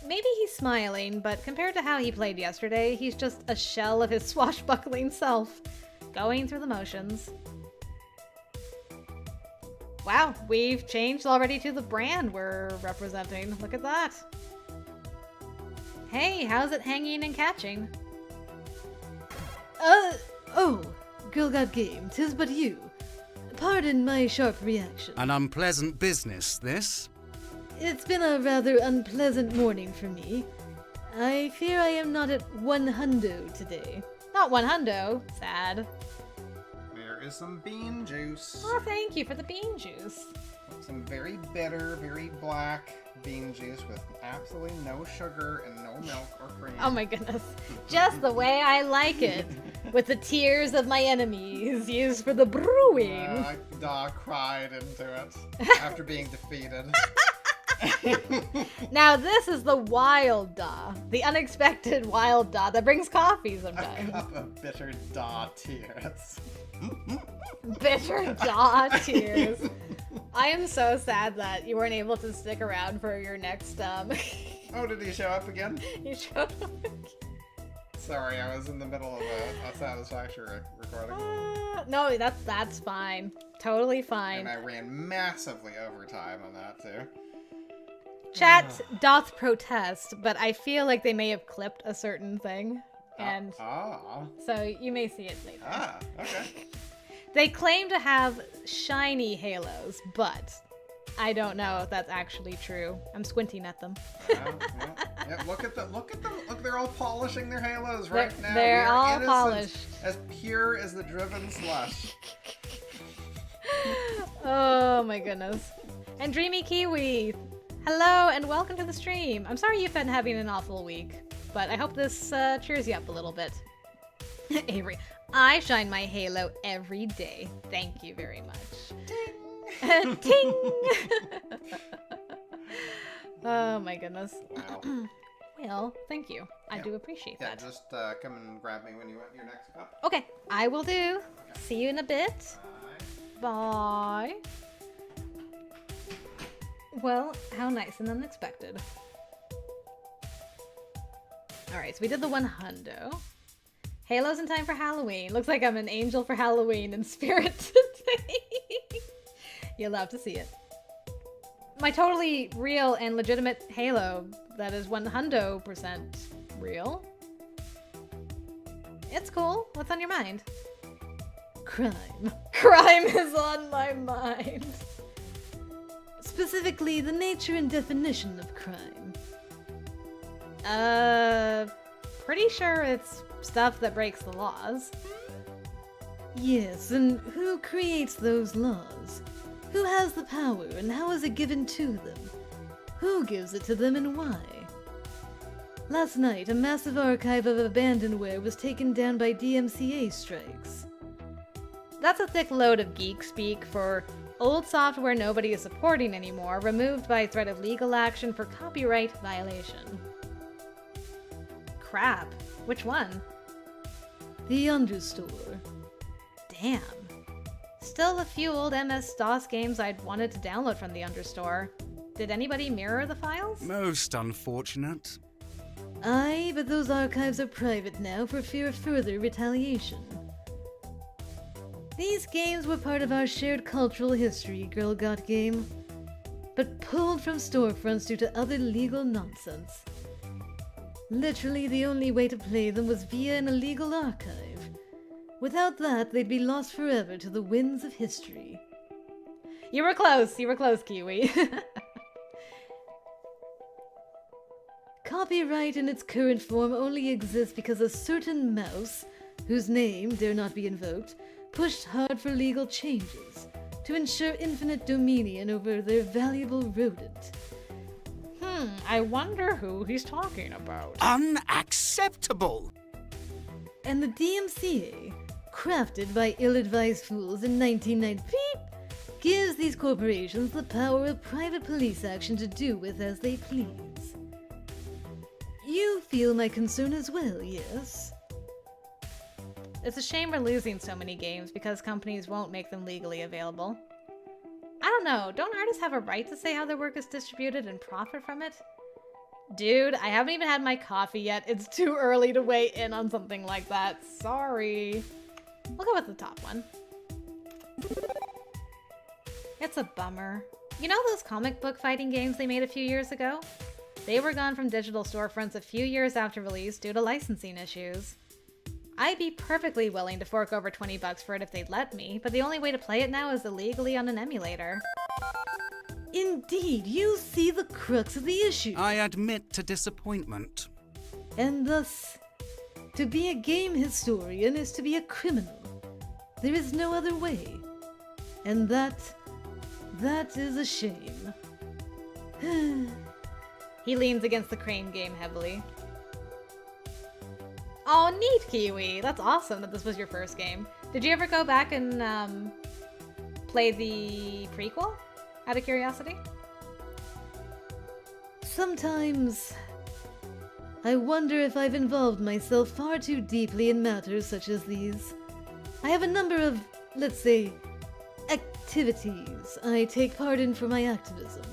Maybe he's smiling, but compared to how he played yesterday, he's just a shell of his swashbuckling self, going through the motions. Wow, we've changed already to the brand we're representing. Look at that. Hey, how's it hanging and catching? Oh, girl got game, 'tis but you. Pardon my sharp reaction. An unpleasant business, this. It's been a rather unpleasant morning for me. I fear I am not at 100 today. Not 100. Sad. There is some bean juice. Oh, thank you for the bean juice. Some very bitter, very black bean juice with absolutely no sugar and no milk or cream. Oh my goodness. Just the way I like it. With the tears of my enemies used for the brewing. Daw cried into it after being defeated. Now this is the wild Daw. The unexpected wild Daw that brings coffee sometimes. A cup of bitter Daw tears. Bitter Daw tears. I am so sad that you weren't able to stick around for your next Oh, did he show up again? He showed up again. Sorry, I was in the middle of a satisfactory recording. No, that's fine. Totally fine. And I ran massively overtime on that too. Chat doth protest, but I feel like they may have clipped a certain thing. And so you may see it later. Okay. They claim to have shiny halos, but I don't know if that's actually true. I'm squinting at them. Yeah, look at them. Look, they're all polishing their halos right now. They're all polished. As pure as the driven slush. Oh my goodness. And Dreamy Kiwi, hello and welcome to the stream. I'm sorry you've been having an awful week, but I hope this cheers you up a little bit. Avery, I shine my halo every day. Thank you very much. Ting! Ting! Oh my goodness. Wow. Well, thank you. I do appreciate that. Yeah, just come and grab me when you want your next cup. Okay, I will do. See you in a bit. Bye. Well, how nice and unexpected. Alright, so we did the 100. Halo's in time for Halloween. Looks like I'm an angel for Halloween in spirit today. You'll love to see it. My totally real and legitimate Halo that is 100% real. It's cool. What's on your mind? Crime. Crime is on my mind. Specifically, the nature and definition of crime. Pretty sure it's stuff that breaks the laws. Yes, and who creates those laws? Who has the power, and how is it given to them? Who gives it to them, and why? Last night, a massive archive of abandonware was taken down by DMCA strikes. That's a thick load of geek speak for old software nobody is supporting anymore, removed by threat of legal action for copyright violation. Crap. Which one? The Understore. Damn. Still a few old MS-DOS games I'd wanted to download from the Understore. Did anybody mirror the files? Most unfortunate. Aye, but those archives are private now for fear of further retaliation. These games were part of our shared cultural history, Girl Got Game, but pulled from storefronts due to other legal nonsense. Literally, the only way to play them was via an illegal archive. Without that, they'd be lost forever to the winds of history. You were close, Kiwi. Copyright in its current form only exists because a certain mouse, whose name dare not be invoked, pushed hard for legal changes to ensure infinite dominion over their valuable rodent. I wonder who he's talking about. Unacceptable! And the DMCA, crafted by ill-advised fools in 1990, gives these corporations the power of private police action to do with as they please. You feel my concern as well, yes? It's a shame we're losing so many games because companies won't make them legally available. I don't know, don't artists have a right to say how their work is distributed and profit from it? Dude, I haven't even had my coffee yet. It's too early to weigh in on something like that. Sorry. We'll go with the top one. It's a bummer. You know those comic book fighting games they made a few years ago? They were gone from digital storefronts a few years after release due to licensing issues. I'd be perfectly willing to fork over $20 for it if they'd let me, but the only way to play it now is illegally on an emulator. Indeed, you see the crux of the issue. I admit to disappointment. And thus, to be a game historian is to be a criminal. There is no other way. And that is a shame. He leans against the crane game heavily. Oh, neat, Kiwi! That's awesome that this was your first game. Did you ever go back and play the prequel? Out of curiosity? Sometimes I wonder if I've involved myself far too deeply in matters such as these. I have a number of, let's say, activities I take part in for my activism.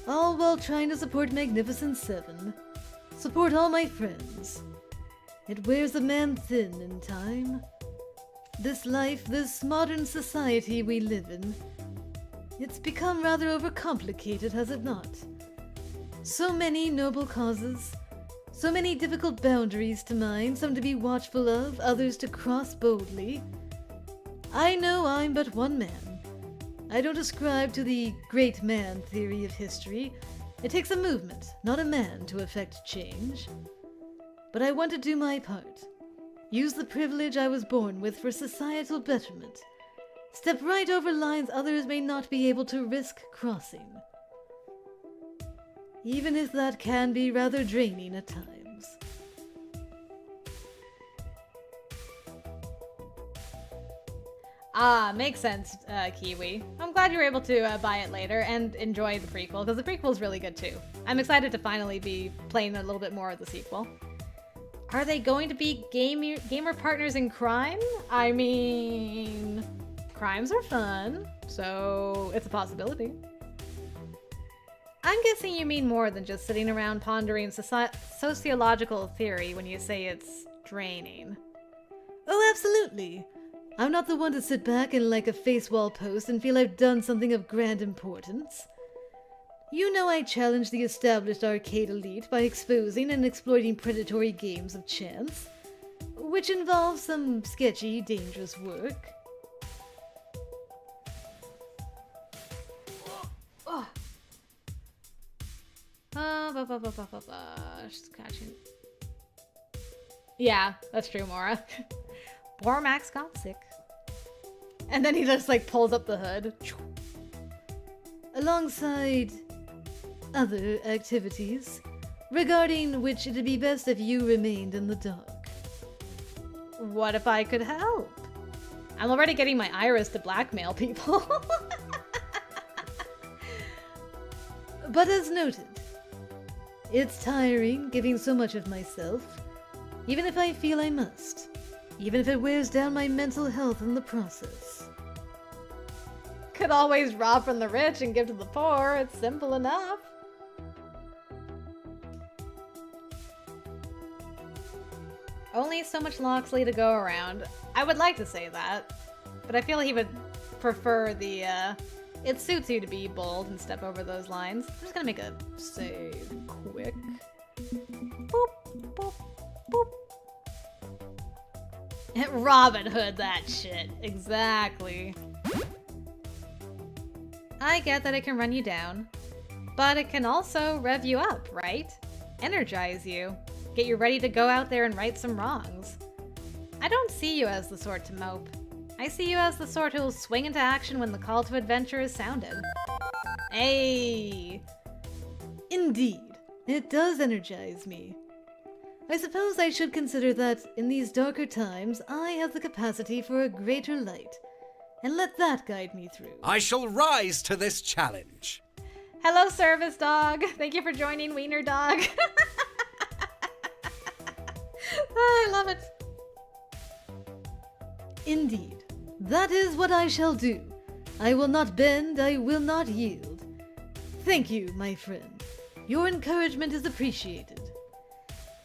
All while trying to support Magnificent Seven, support all my friends. It wears a man thin in time. This life, this modern society we live in, it's become rather overcomplicated, has it not? So many noble causes, so many difficult boundaries to mind, some to be watchful of, others to cross boldly. I know I'm but one man. I don't ascribe to the great man theory of history. It takes a movement, not a man, to effect change. But I want to do my part. Use the privilege I was born with for societal betterment. Step right over lines others may not be able to risk crossing. Even if that can be rather draining at times. Ah, makes sense, Kiwi. I'm glad you were able to buy it later and enjoy the prequel, because the prequel is really good too. I'm excited to finally be playing a little bit more of the sequel. Are they going to be gamer partners in crime? I mean, crimes are fun, so it's a possibility. I'm guessing you mean more than just sitting around pondering sociological theory when you say it's draining. Oh, absolutely. I'm not the one to sit back and like a face wall post and feel I've done something of grand importance. You know I challenge the established arcade elite by exposing and exploiting predatory games of chance, which involves some sketchy, dangerous work. Just catching. Yeah, that's true, Mora. Poor Max got sick. And then he just like pulls up the hood. Alongside other activities, regarding which it'd be best if you remained in the dark. What if I could help? I'm already getting my iris to blackmail people. But as noted, it's tiring giving so much of myself, even if I feel I must, even if it wears down my mental health in the process. Could always rob from the rich and give to the poor. It's simple enough. Only so much Locksley to go around. I would like to say that, but I feel he would prefer the, it suits you to be bold and step over those lines. I'm just gonna make a save quick. Robin Hood that shit. Exactly. I get that it can run you down, but it can also rev you up, right? Energize you. Get you ready to go out there and right some wrongs. I don't see you as the sort to mope. I see you as the sort who'll swing into action when the call to adventure is sounded. Hey! Indeed, it does energize me. I suppose I should consider that in these darker times, I have the capacity for a greater light, and let that guide me through. I shall rise to this challenge. Hello, service dog. Thank you for joining, Wiener Dog. Oh, I love it. Indeed, that is what I shall do. I will not bend, I will not yield. Thank you, my friend. Your encouragement is appreciated.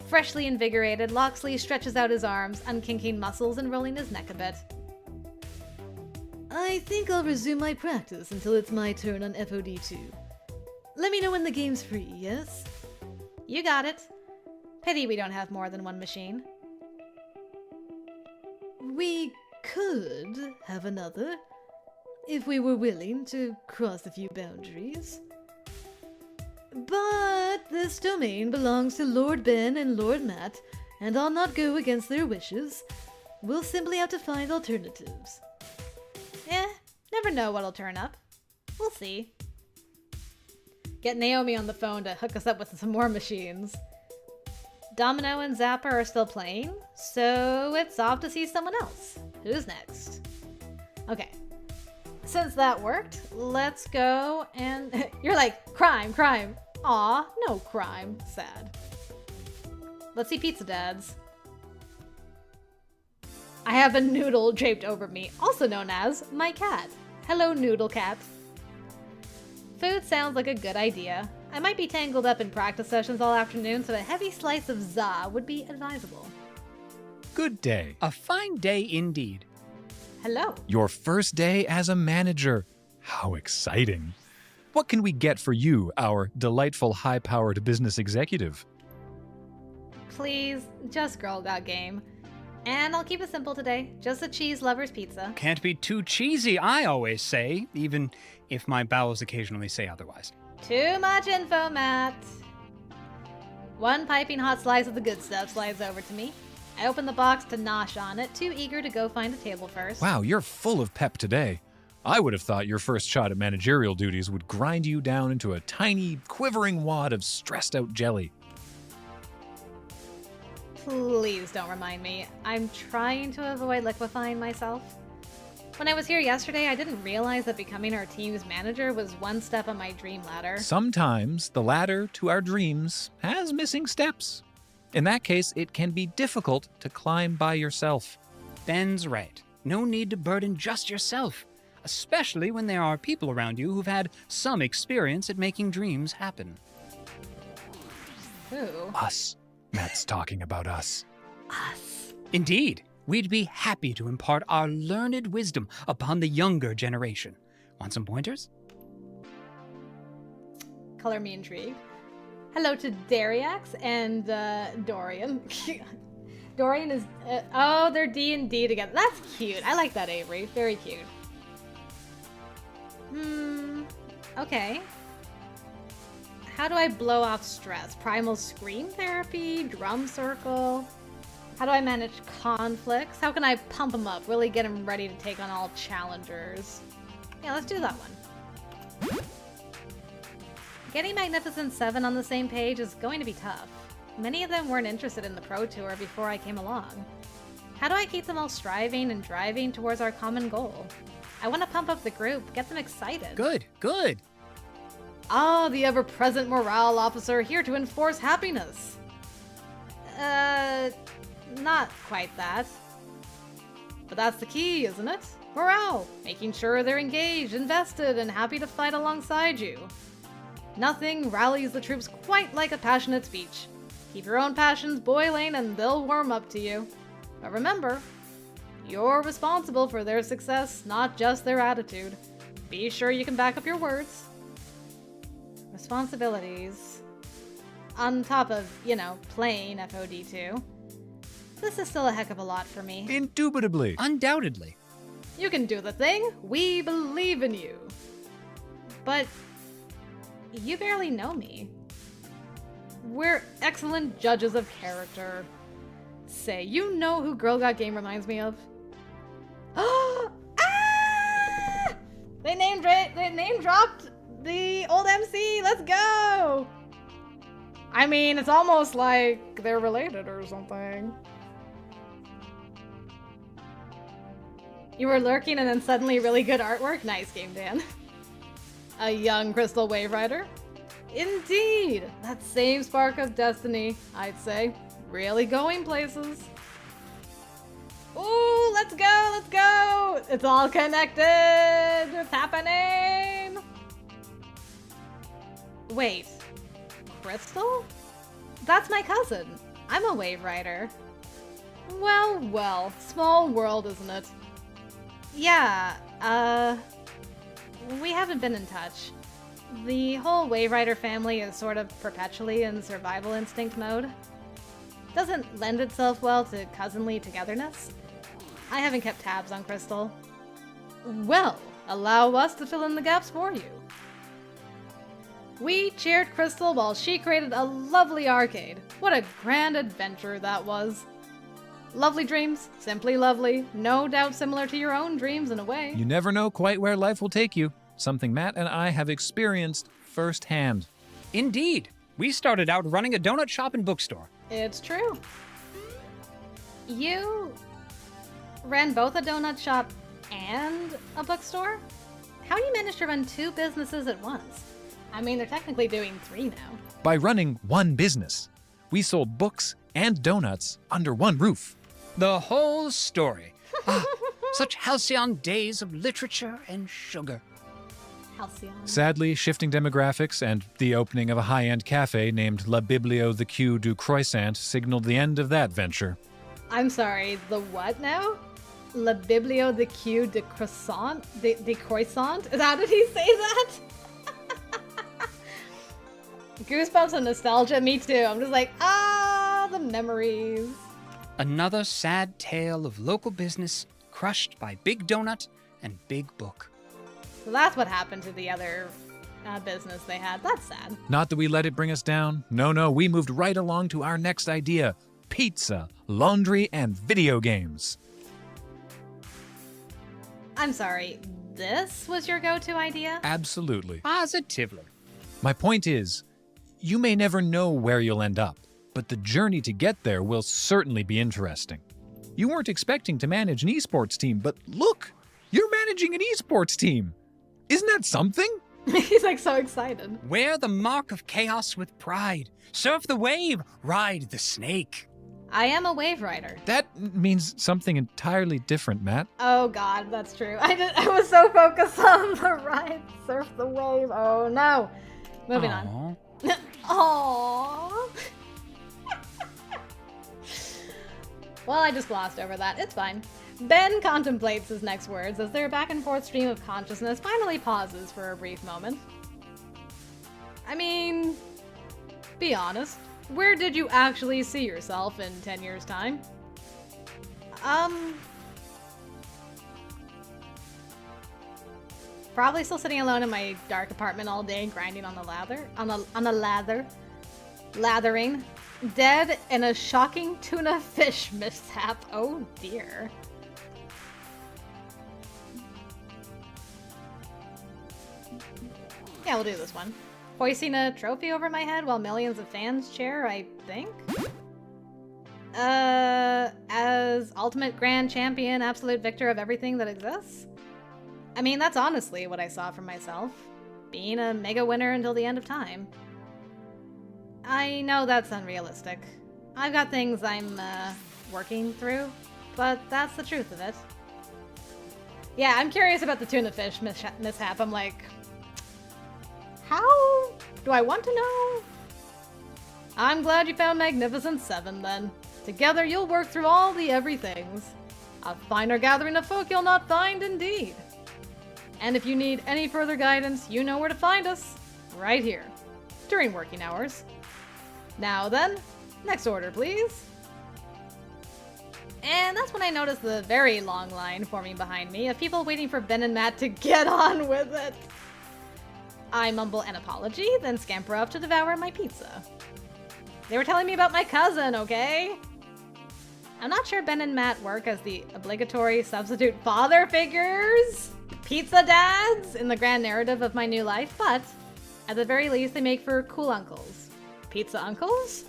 Freshly invigorated, Locksley stretches out his arms, unkinking muscles and rolling his neck a bit. I think I'll resume my practice until it's my turn on FOD2. Let me know when the game's free, yes? You got it. Pity we don't have more than one machine. We could have another, if we were willing to cross a few boundaries. But this domain belongs to Lord Ben and Lord Matt, and I'll not go against their wishes. We'll simply have to find alternatives. Never know what'll turn up. We'll see. Get Naomi on the phone to hook us up with some more machines. Domino and Zapper are still playing, so it's off to see someone else. Who's next? Okay. Since that worked, let's go and... You're like, crime. Aw, no crime. Sad. Let's see Pizza Dads. I have a noodle draped over me, also known as my cat. Hello, Noodle Cat. Food sounds like a good idea. I might be tangled up in practice sessions all afternoon, so a heavy slice of za would be advisable. Good day. A fine day indeed. Hello. Your first day as a manager. How exciting. What can we get for you, our delightful high-powered business executive? Please, just Girl Got Game. And I'll keep it simple today. Just a cheese lover's pizza. Can't be too cheesy, I always say, even if my bowels occasionally say otherwise. Too much info, Matt. One piping hot slice of the good stuff slides over to me. I open the box to nosh on it, too eager to go find a table first. Wow, you're full of pep today. I would have thought your first shot at managerial duties would grind you down into a tiny, quivering wad of stressed-out jelly. Please don't remind me. I'm trying to avoid liquefying myself. When I was here yesterday, I didn't realize that becoming our team's manager was one step on my dream ladder. Sometimes the ladder to our dreams has missing steps. In that case, it can be difficult to climb by yourself. Ben's right. No need to burden just yourself, especially when there are people around you who've had some experience at making dreams happen. Who? Us. Matt's talking about us. Us. Indeed. We'd be happy to impart our learned wisdom upon the younger generation. Want some pointers? Color me intrigued. Hello to Dariax and Dorian. Dorian is... oh, they're D&D together. That's cute. I like that, Avery. Very cute. Okay. How do I blow off stress? Primal scream therapy? Drum circle? How do I manage conflicts? How can I pump them up? Really get them ready to take on all challengers? Yeah, let's do that one. Getting Magnificent 7 on the same page is going to be tough. Many of them weren't interested in the Pro Tour before I came along. How do I keep them all striving and driving towards our common goal? I want to pump up the group, get them excited. Good. Ah, the ever-present morale officer here to enforce happiness. Not quite that. But that's the key, isn't it? Morale. Making sure they're engaged, invested, and happy to fight alongside you. Nothing rallies the troops quite like a passionate speech. Keep your own passions boiling and they'll warm up to you. But remember, you're responsible for their success, not just their attitude. Be sure you can back up your words. Responsibilities. On top of, playing FOD2. This is still a heck of a lot for me. Indubitably. Undoubtedly. You can do the thing. We believe in you. But you barely know me. We're excellent judges of character. Say, you know who Girl Got Game reminds me of? Ah! They name dropped the old MC. Let's go! I mean, it's almost like they're related or something. You were lurking and then suddenly really good artwork? Nice game, Dan. A young Crystal Wave Rider? Indeed! That same spark of destiny, I'd say. Really going places. Ooh, let's go, let's go! It's all connected! It's happening! Wait. Crystal? That's my cousin. I'm a Wave Rider. Well, well. Small world, isn't it? Yeah, we haven't been in touch. The whole Wave Rider family is sort of perpetually in survival instinct mode. Doesn't lend itself well to cousinly togetherness. I haven't kept tabs on Crystal. Well, allow us to fill in the gaps for you. We cheered Crystal while she created a lovely arcade. What a grand adventure that was. Lovely dreams, simply lovely, no doubt similar to your own dreams in a way. You never know quite where life will take you. Something Matt and I have experienced firsthand. Indeed. We started out running a donut shop and bookstore. It's true. You ran both a donut shop and a bookstore? How do you manage to run two businesses at once? I mean, they're technically doing 3 now. By running one business, we sold books and donuts under one roof. The whole story. Ah, such halcyon days of literature and sugar. Halcyon. Sadly, shifting demographics and the opening of a high-end cafe named La Biblio the Q du Croissant signaled the end of that venture. I'm sorry, the what now? La Biblio de Q de Croissant? De Croissant? How did he say that? Goosebumps and nostalgia, me too. I'm just like, the memories. Another sad tale of local business crushed by Big Donut and Big Book. So that's what happened to the other business they had. That's sad. Not that we let it bring us down. No, we moved right along to our next idea. Pizza, laundry, and video games. I'm sorry, this was your go-to idea? Absolutely. Positively. My point is, you may never know where you'll end up, but the journey to get there will certainly be interesting. You weren't expecting to manage an esports team, but look, you're managing an esports team. Isn't that something? He's like so excited. Wear the mark of chaos with pride. Surf the wave, ride the snake. I am a Wave Rider. That means something entirely different, Matt. Oh god, that's true. I was so focused on the ride, surf the wave. Oh no. Moving on. Aww. Well, I just glossed over that. It's fine. Ben contemplates his next words as their back and forth stream of consciousness finally pauses for a brief moment. I mean, be honest. Where did you actually see yourself in 10 years' time? Probably still sitting alone in my dark apartment all day, grinding on the lather, lathering, dead in a shocking tuna fish mishap. Oh dear. Yeah, we'll do this one. Hoisting a trophy over my head while millions of fans cheer, I think? As ultimate grand champion, absolute victor of everything that exists? I mean, that's honestly what I saw from myself. Being a mega winner until the end of time. I know that's unrealistic. I've got things I'm, working through, but that's the truth of it. Yeah, I'm curious about the tuna fish mishap. I'm like, how do I want to know? I'm glad you found Magnificent 7 then. Together you'll work through all the everythings. A finer gathering of folk you'll not find indeed. And if you need any further guidance, you know where to find us. Right here. During working hours. Now then, next order please. And that's when I noticed the very long line forming behind me of people waiting for Ben and Matt to get on with it. I mumble an apology, then scamper up to devour my pizza. They were telling me about my cousin, okay? I'm not sure Ben and Matt work as the obligatory substitute father figures, pizza dads, in the grand narrative of my new life, but at the very least they make for cool uncles. Pizza uncles?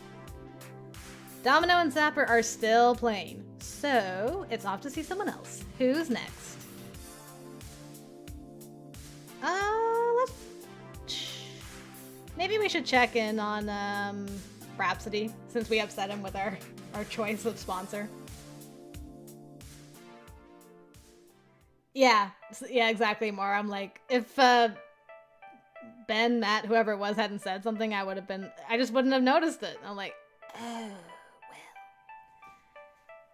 Domino and Zapper are still playing, so it's off to see someone else. Who's next? Maybe we should check in on, Rhapsody, since we upset him with our choice of sponsor. Yeah, exactly, more. I'm like, if, Ben, Matt, whoever it was, hadn't said something, I just wouldn't have noticed it. I'm like, oh, well.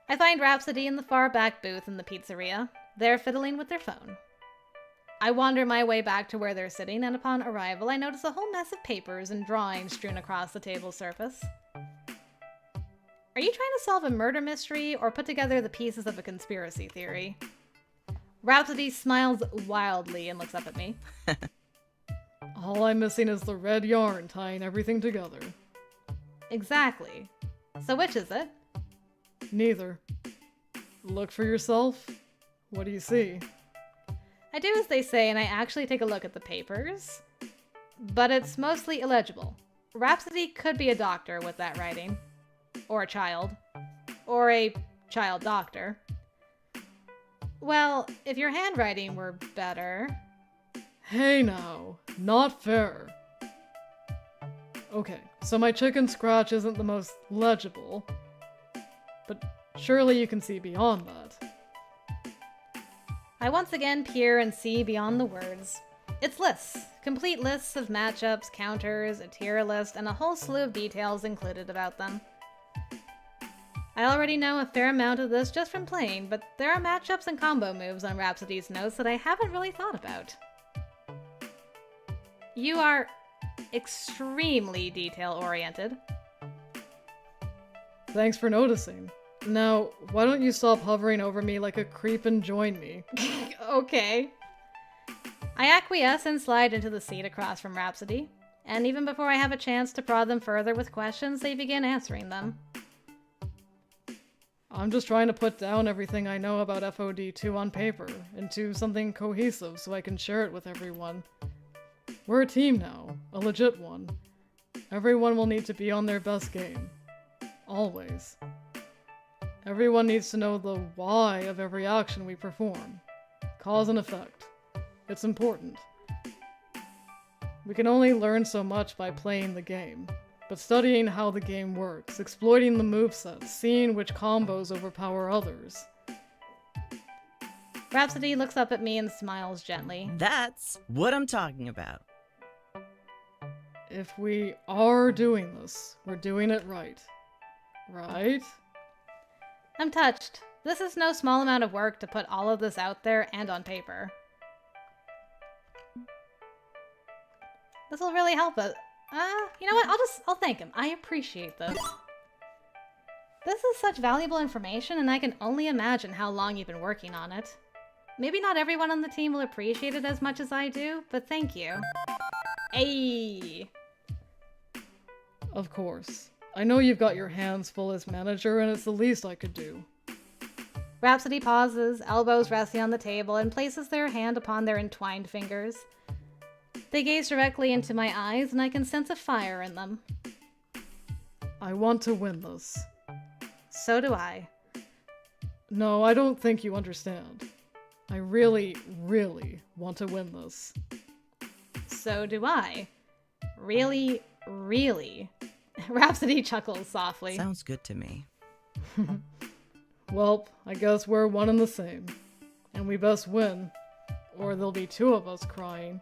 I find Rhapsody in the far back booth in the pizzeria. They're fiddling with their phone. I wander my way back to where they're sitting, and upon arrival, I notice a whole mess of papers and drawings strewn across the table's surface. Are you trying to solve a murder mystery or put together the pieces of a conspiracy theory? Rhapsody smiles wildly and looks up at me. All I'm missing is the red yarn tying everything together. Exactly. So which is it? Neither. Look for yourself. What do you see? I do as they say, and I actually take a look at the papers. But it's mostly illegible. Rhapsody could be a doctor with that writing. Or a child. Or a child doctor. Well, if your handwriting were better... Hey now, not fair. Okay, so my chicken scratch isn't the most legible, but surely you can see beyond that. I once again peer and see beyond the words. It's lists. Complete lists of matchups, counters, a tier list, and a whole slew of details included about them. I already know a fair amount of this just from playing, but there are matchups and combo moves on Rhapsody's notes that I haven't really thought about. You are extremely detail-oriented. Thanks for noticing. Now, why don't you stop hovering over me like a creep and join me? Okay. I acquiesce and slide into the seat across from Rhapsody, and even before I have a chance to prod them further with questions, they begin answering them. I'm just trying to put down everything I know about FOD2 on paper into something cohesive so I can share it with everyone. We're a team now, a legit one. Everyone will need to be on their best game. Always. Everyone needs to know the why of every action we perform. Cause and effect. It's important. We can only learn so much by playing the game, but studying how the game works, exploiting the movesets, seeing which combos overpower others. Rhapsody looks up at me and smiles gently. That's what I'm talking about. If we are doing this, we're doing it right. Right? I'm touched. This is no small amount of work to put all of this out there and on paper. This will really help us. You know what? I'll thank him. I appreciate this. This is such valuable information, and I can only imagine how long you've been working on it. Maybe not everyone on the team will appreciate it as much as I do, but thank you. Ayy. Of course. I know you've got your hands full as manager, and it's the least I could do. Rhapsody pauses, elbows resting on the table, and places their hand upon their entwined fingers. They gaze directly into my eyes, and I can sense a fire in them. I want to win this. So do I. No, I don't think you understand. I really, really want to win this. So do I. Really, really. Rhapsody chuckles softly. Sounds good to me. Well, I guess we're one and the same. And we best win, or there'll be two of us crying.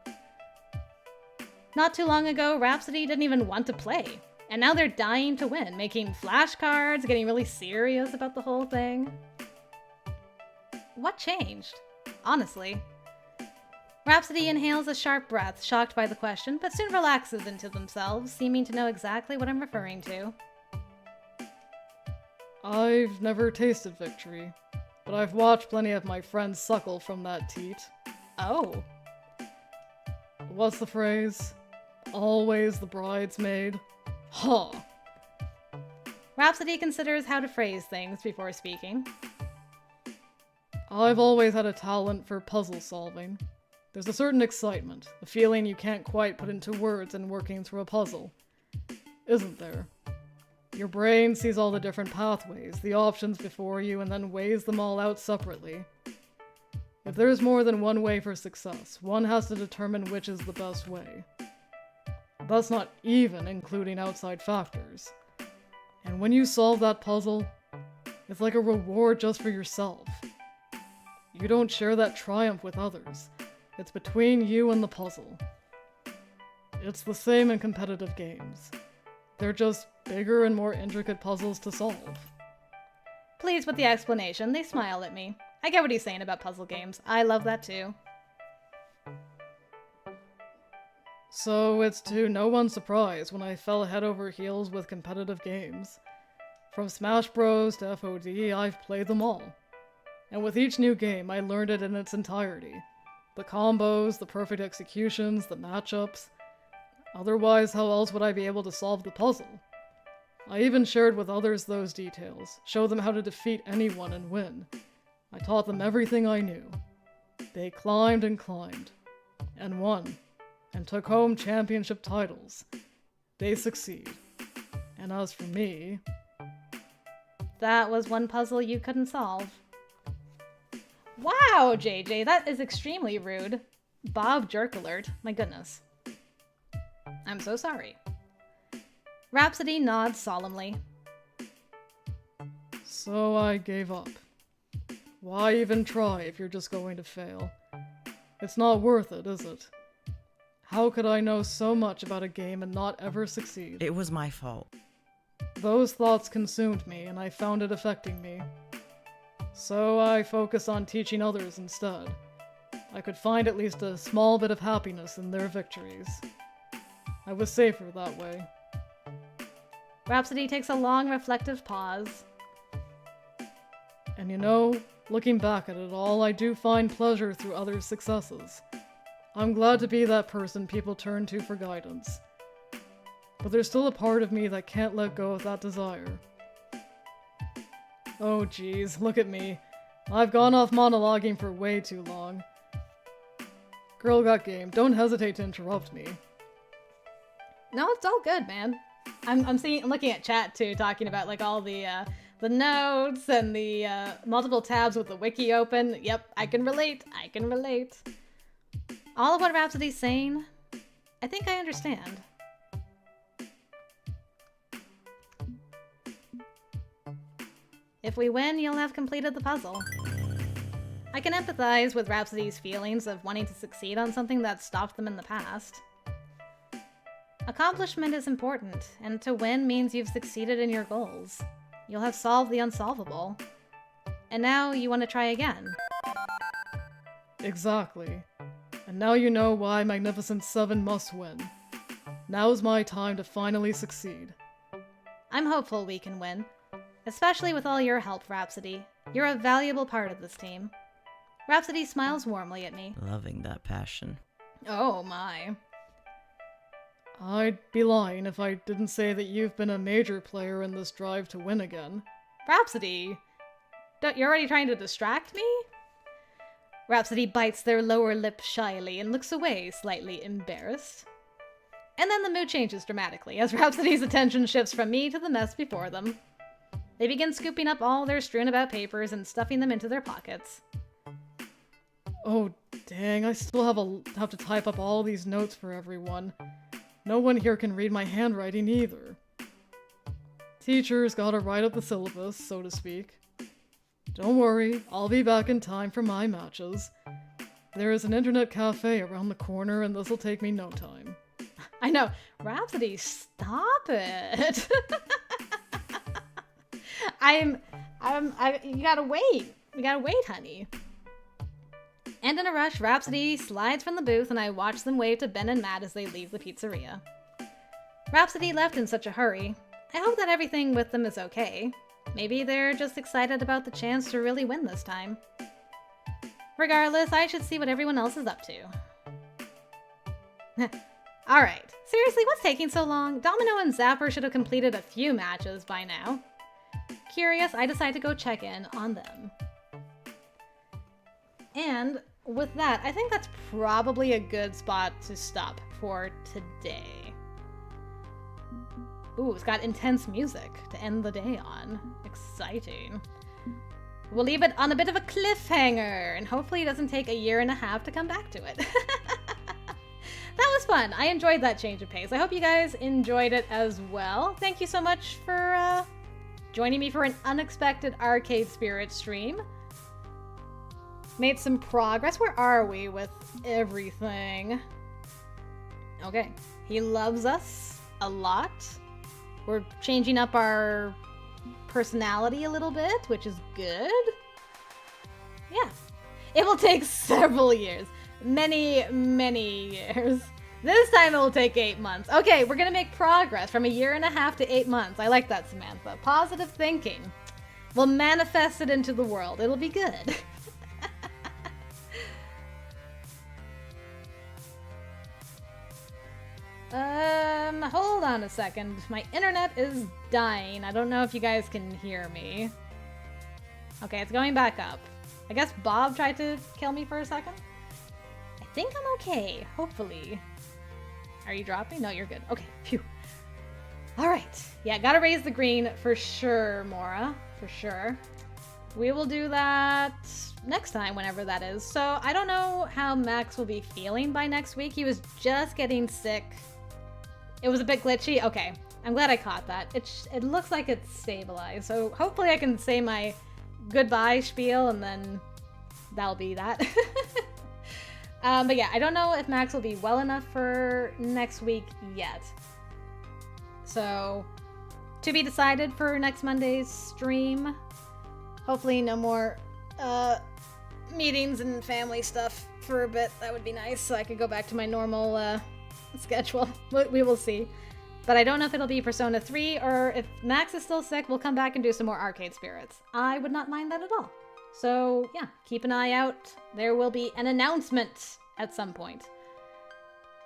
Not too long ago, Rhapsody didn't even want to play. And now they're dying to win, making flashcards, getting really serious about the whole thing. What changed? Honestly. Rhapsody inhales a sharp breath, shocked by the question, but soon relaxes into themselves, seeming to know exactly what I'm referring to. I've never tasted victory, but I've watched plenty of my friends suckle from that teat. Oh. What's the phrase? Always the bridesmaid? Huh. Rhapsody considers how to phrase things before speaking. I've always had a talent for puzzle solving. There's a certain excitement, a feeling you can't quite put into words in working through a puzzle. Isn't there? Your brain sees all the different pathways, the options before you, and then weighs them all out separately. If there's more than one way for success, one has to determine which is the best way. That's not even including outside factors. And when you solve that puzzle, it's like a reward just for yourself. You don't share that triumph with others. It's between you and the puzzle. It's the same in competitive games. They're just bigger and more intricate puzzles to solve. Pleased with the explanation, they smile at me. I get what he's saying about puzzle games. I love that too. So it's to no one's surprise when I fell head over heels with competitive games. From Smash Bros to FOD, I've played them all. And with each new game, I learned it in its entirety. The combos, the perfect executions, the matchups. Otherwise, how else would I be able to solve the puzzle? I even shared with others those details, showed them how to defeat anyone and win. I taught them everything I knew. They climbed and climbed, and won, and took home championship titles. They succeed. And as for me... That was one puzzle you couldn't solve. Wow, JJ, that is extremely rude. Bob Jerk Alert, my goodness. I'm so sorry. Rhapsody nods solemnly. So I gave up. Why even try if you're just going to fail? It's not worth it, is it? How could I know so much about a game and not ever succeed? It was my fault. Those thoughts consumed me, and I found it affecting me. So I focused on teaching others instead. I could find at least a small bit of happiness in their victories. I was safer that way. Rhapsody takes a long, reflective pause. And you know, looking back at it all, I do find pleasure through others' successes. I'm glad to be that person people turn to for guidance. But there's still a part of me that can't let go of that desire. Oh geez, look at me. I've gone off monologuing for way too long. Girl got game, don't hesitate to interrupt me. No, it's all good, man. I'm looking at chat too, talking about like all the notes and the multiple tabs with the wiki open. Yep, I can relate. I can relate. All of what Rhapsody's saying, I think I understand. If we win, you'll have completed the puzzle. I can empathize with Rhapsody's feelings of wanting to succeed on something that stopped them in the past. Accomplishment is important, and to win means you've succeeded in your goals. You'll have solved the unsolvable. And now you want to try again. Exactly. And now you know why Magnificent 7 must win. Now's my time to finally succeed. I'm hopeful we can win. Especially with all your help, Rhapsody. You're a valuable part of this team. Rhapsody smiles warmly at me. Loving that passion. Oh my. I'd be lying if I didn't say that you've been a major player in this drive to win again. Rhapsody! You're already trying to distract me? Rhapsody bites their lower lip shyly and looks away, slightly embarrassed. And then the mood changes dramatically as Rhapsody's attention shifts from me to the mess before them. They begin scooping up all their strewn about papers and stuffing them into their pockets. Oh, dang, I still have to type up all these notes for everyone. No one here can read my handwriting either. Teachers gotta write up the syllabus, so to speak. Don't worry, I'll be back in time for my matches. There is an internet cafe around the corner and this'll take me no time. I know. Rhapsody, stop it. You gotta wait. We gotta wait, honey. And in a rush, Rhapsody slides from the booth and I watch them wave to Ben and Matt as they leave the pizzeria. Rhapsody left in such a hurry. I hope that everything with them is okay. Maybe they're just excited about the chance to really win this time. Regardless, I should see what everyone else is up to. Alright, seriously, what's taking so long? Domino and Zapper should have completed a few matches by now. Curious, I decide to go check in on them. And with that, I think that's probably a good spot to stop for today. Ooh, it's got intense music to end the day on. Exciting. We'll leave it on a bit of a cliffhanger, and hopefully it doesn't take a year and a half to come back to it. That was fun. I enjoyed that change of pace. I hope you guys enjoyed it as well. Thank you so much for joining me for an unexpected Arcade Spirit stream. Made some progress. Where are we with everything? Okay. He loves us a lot. We're changing up our personality a little bit, which is good. Yeah. It will take several years. Many, many years. This time it will take 8 months. Okay, we're gonna make progress from a year and a half to 8 months. I like that, Samantha. Positive thinking. We'll manifest it into the world. It'll be good. Hold on a second. My internet is dying. I don't know if you guys can hear me. Okay, it's going back up. I guess Bob tried to kill me for a second. I think I'm okay, hopefully. Are you dropping? No, you're good. Okay, phew. Alright. Yeah, gotta raise the green for sure, Mora. For sure. We will do that next time, whenever that is. So, I don't know how Max will be feeling by next week. He was just getting sick. It was a bit glitchy? Okay. I'm glad I caught that. It looks like it's stabilized. So, hopefully I can say my goodbye spiel and then that'll be that. But yeah, I don't know if Max will be well enough for next week yet. So, to be decided for next Monday's stream. Hopefully no more meetings and family stuff for a bit. That would be nice, so I could go back to my normal schedule. We will see. But I don't know if it'll be Persona 3, or if Max is still sick, we'll come back and do some more Arcade Spirits. I would not mind that at all. So yeah, keep an eye out. There will be an announcement at some point.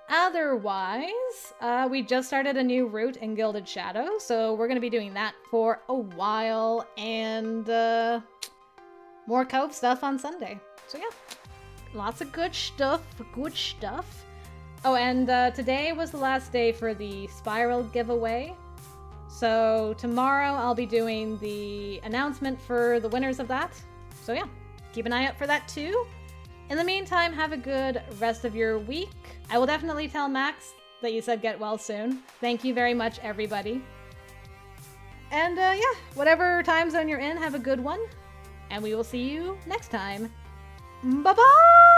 Otherwise, we just started a new route in Gilded Shadow, so we're going to be doing that for a while, and more Cove stuff on Sunday. So yeah, lots of good stuff, Oh, and today was the last day for the Spiral giveaway. So tomorrow I'll be doing the announcement for the winners of that. So yeah, keep an eye out for that too. In the meantime, have a good rest of your week. I will definitely tell Max that you said get well soon. Thank you very much, everybody. And yeah, whatever time zone you're in, have a good one. And we will see you next time. Bye-bye!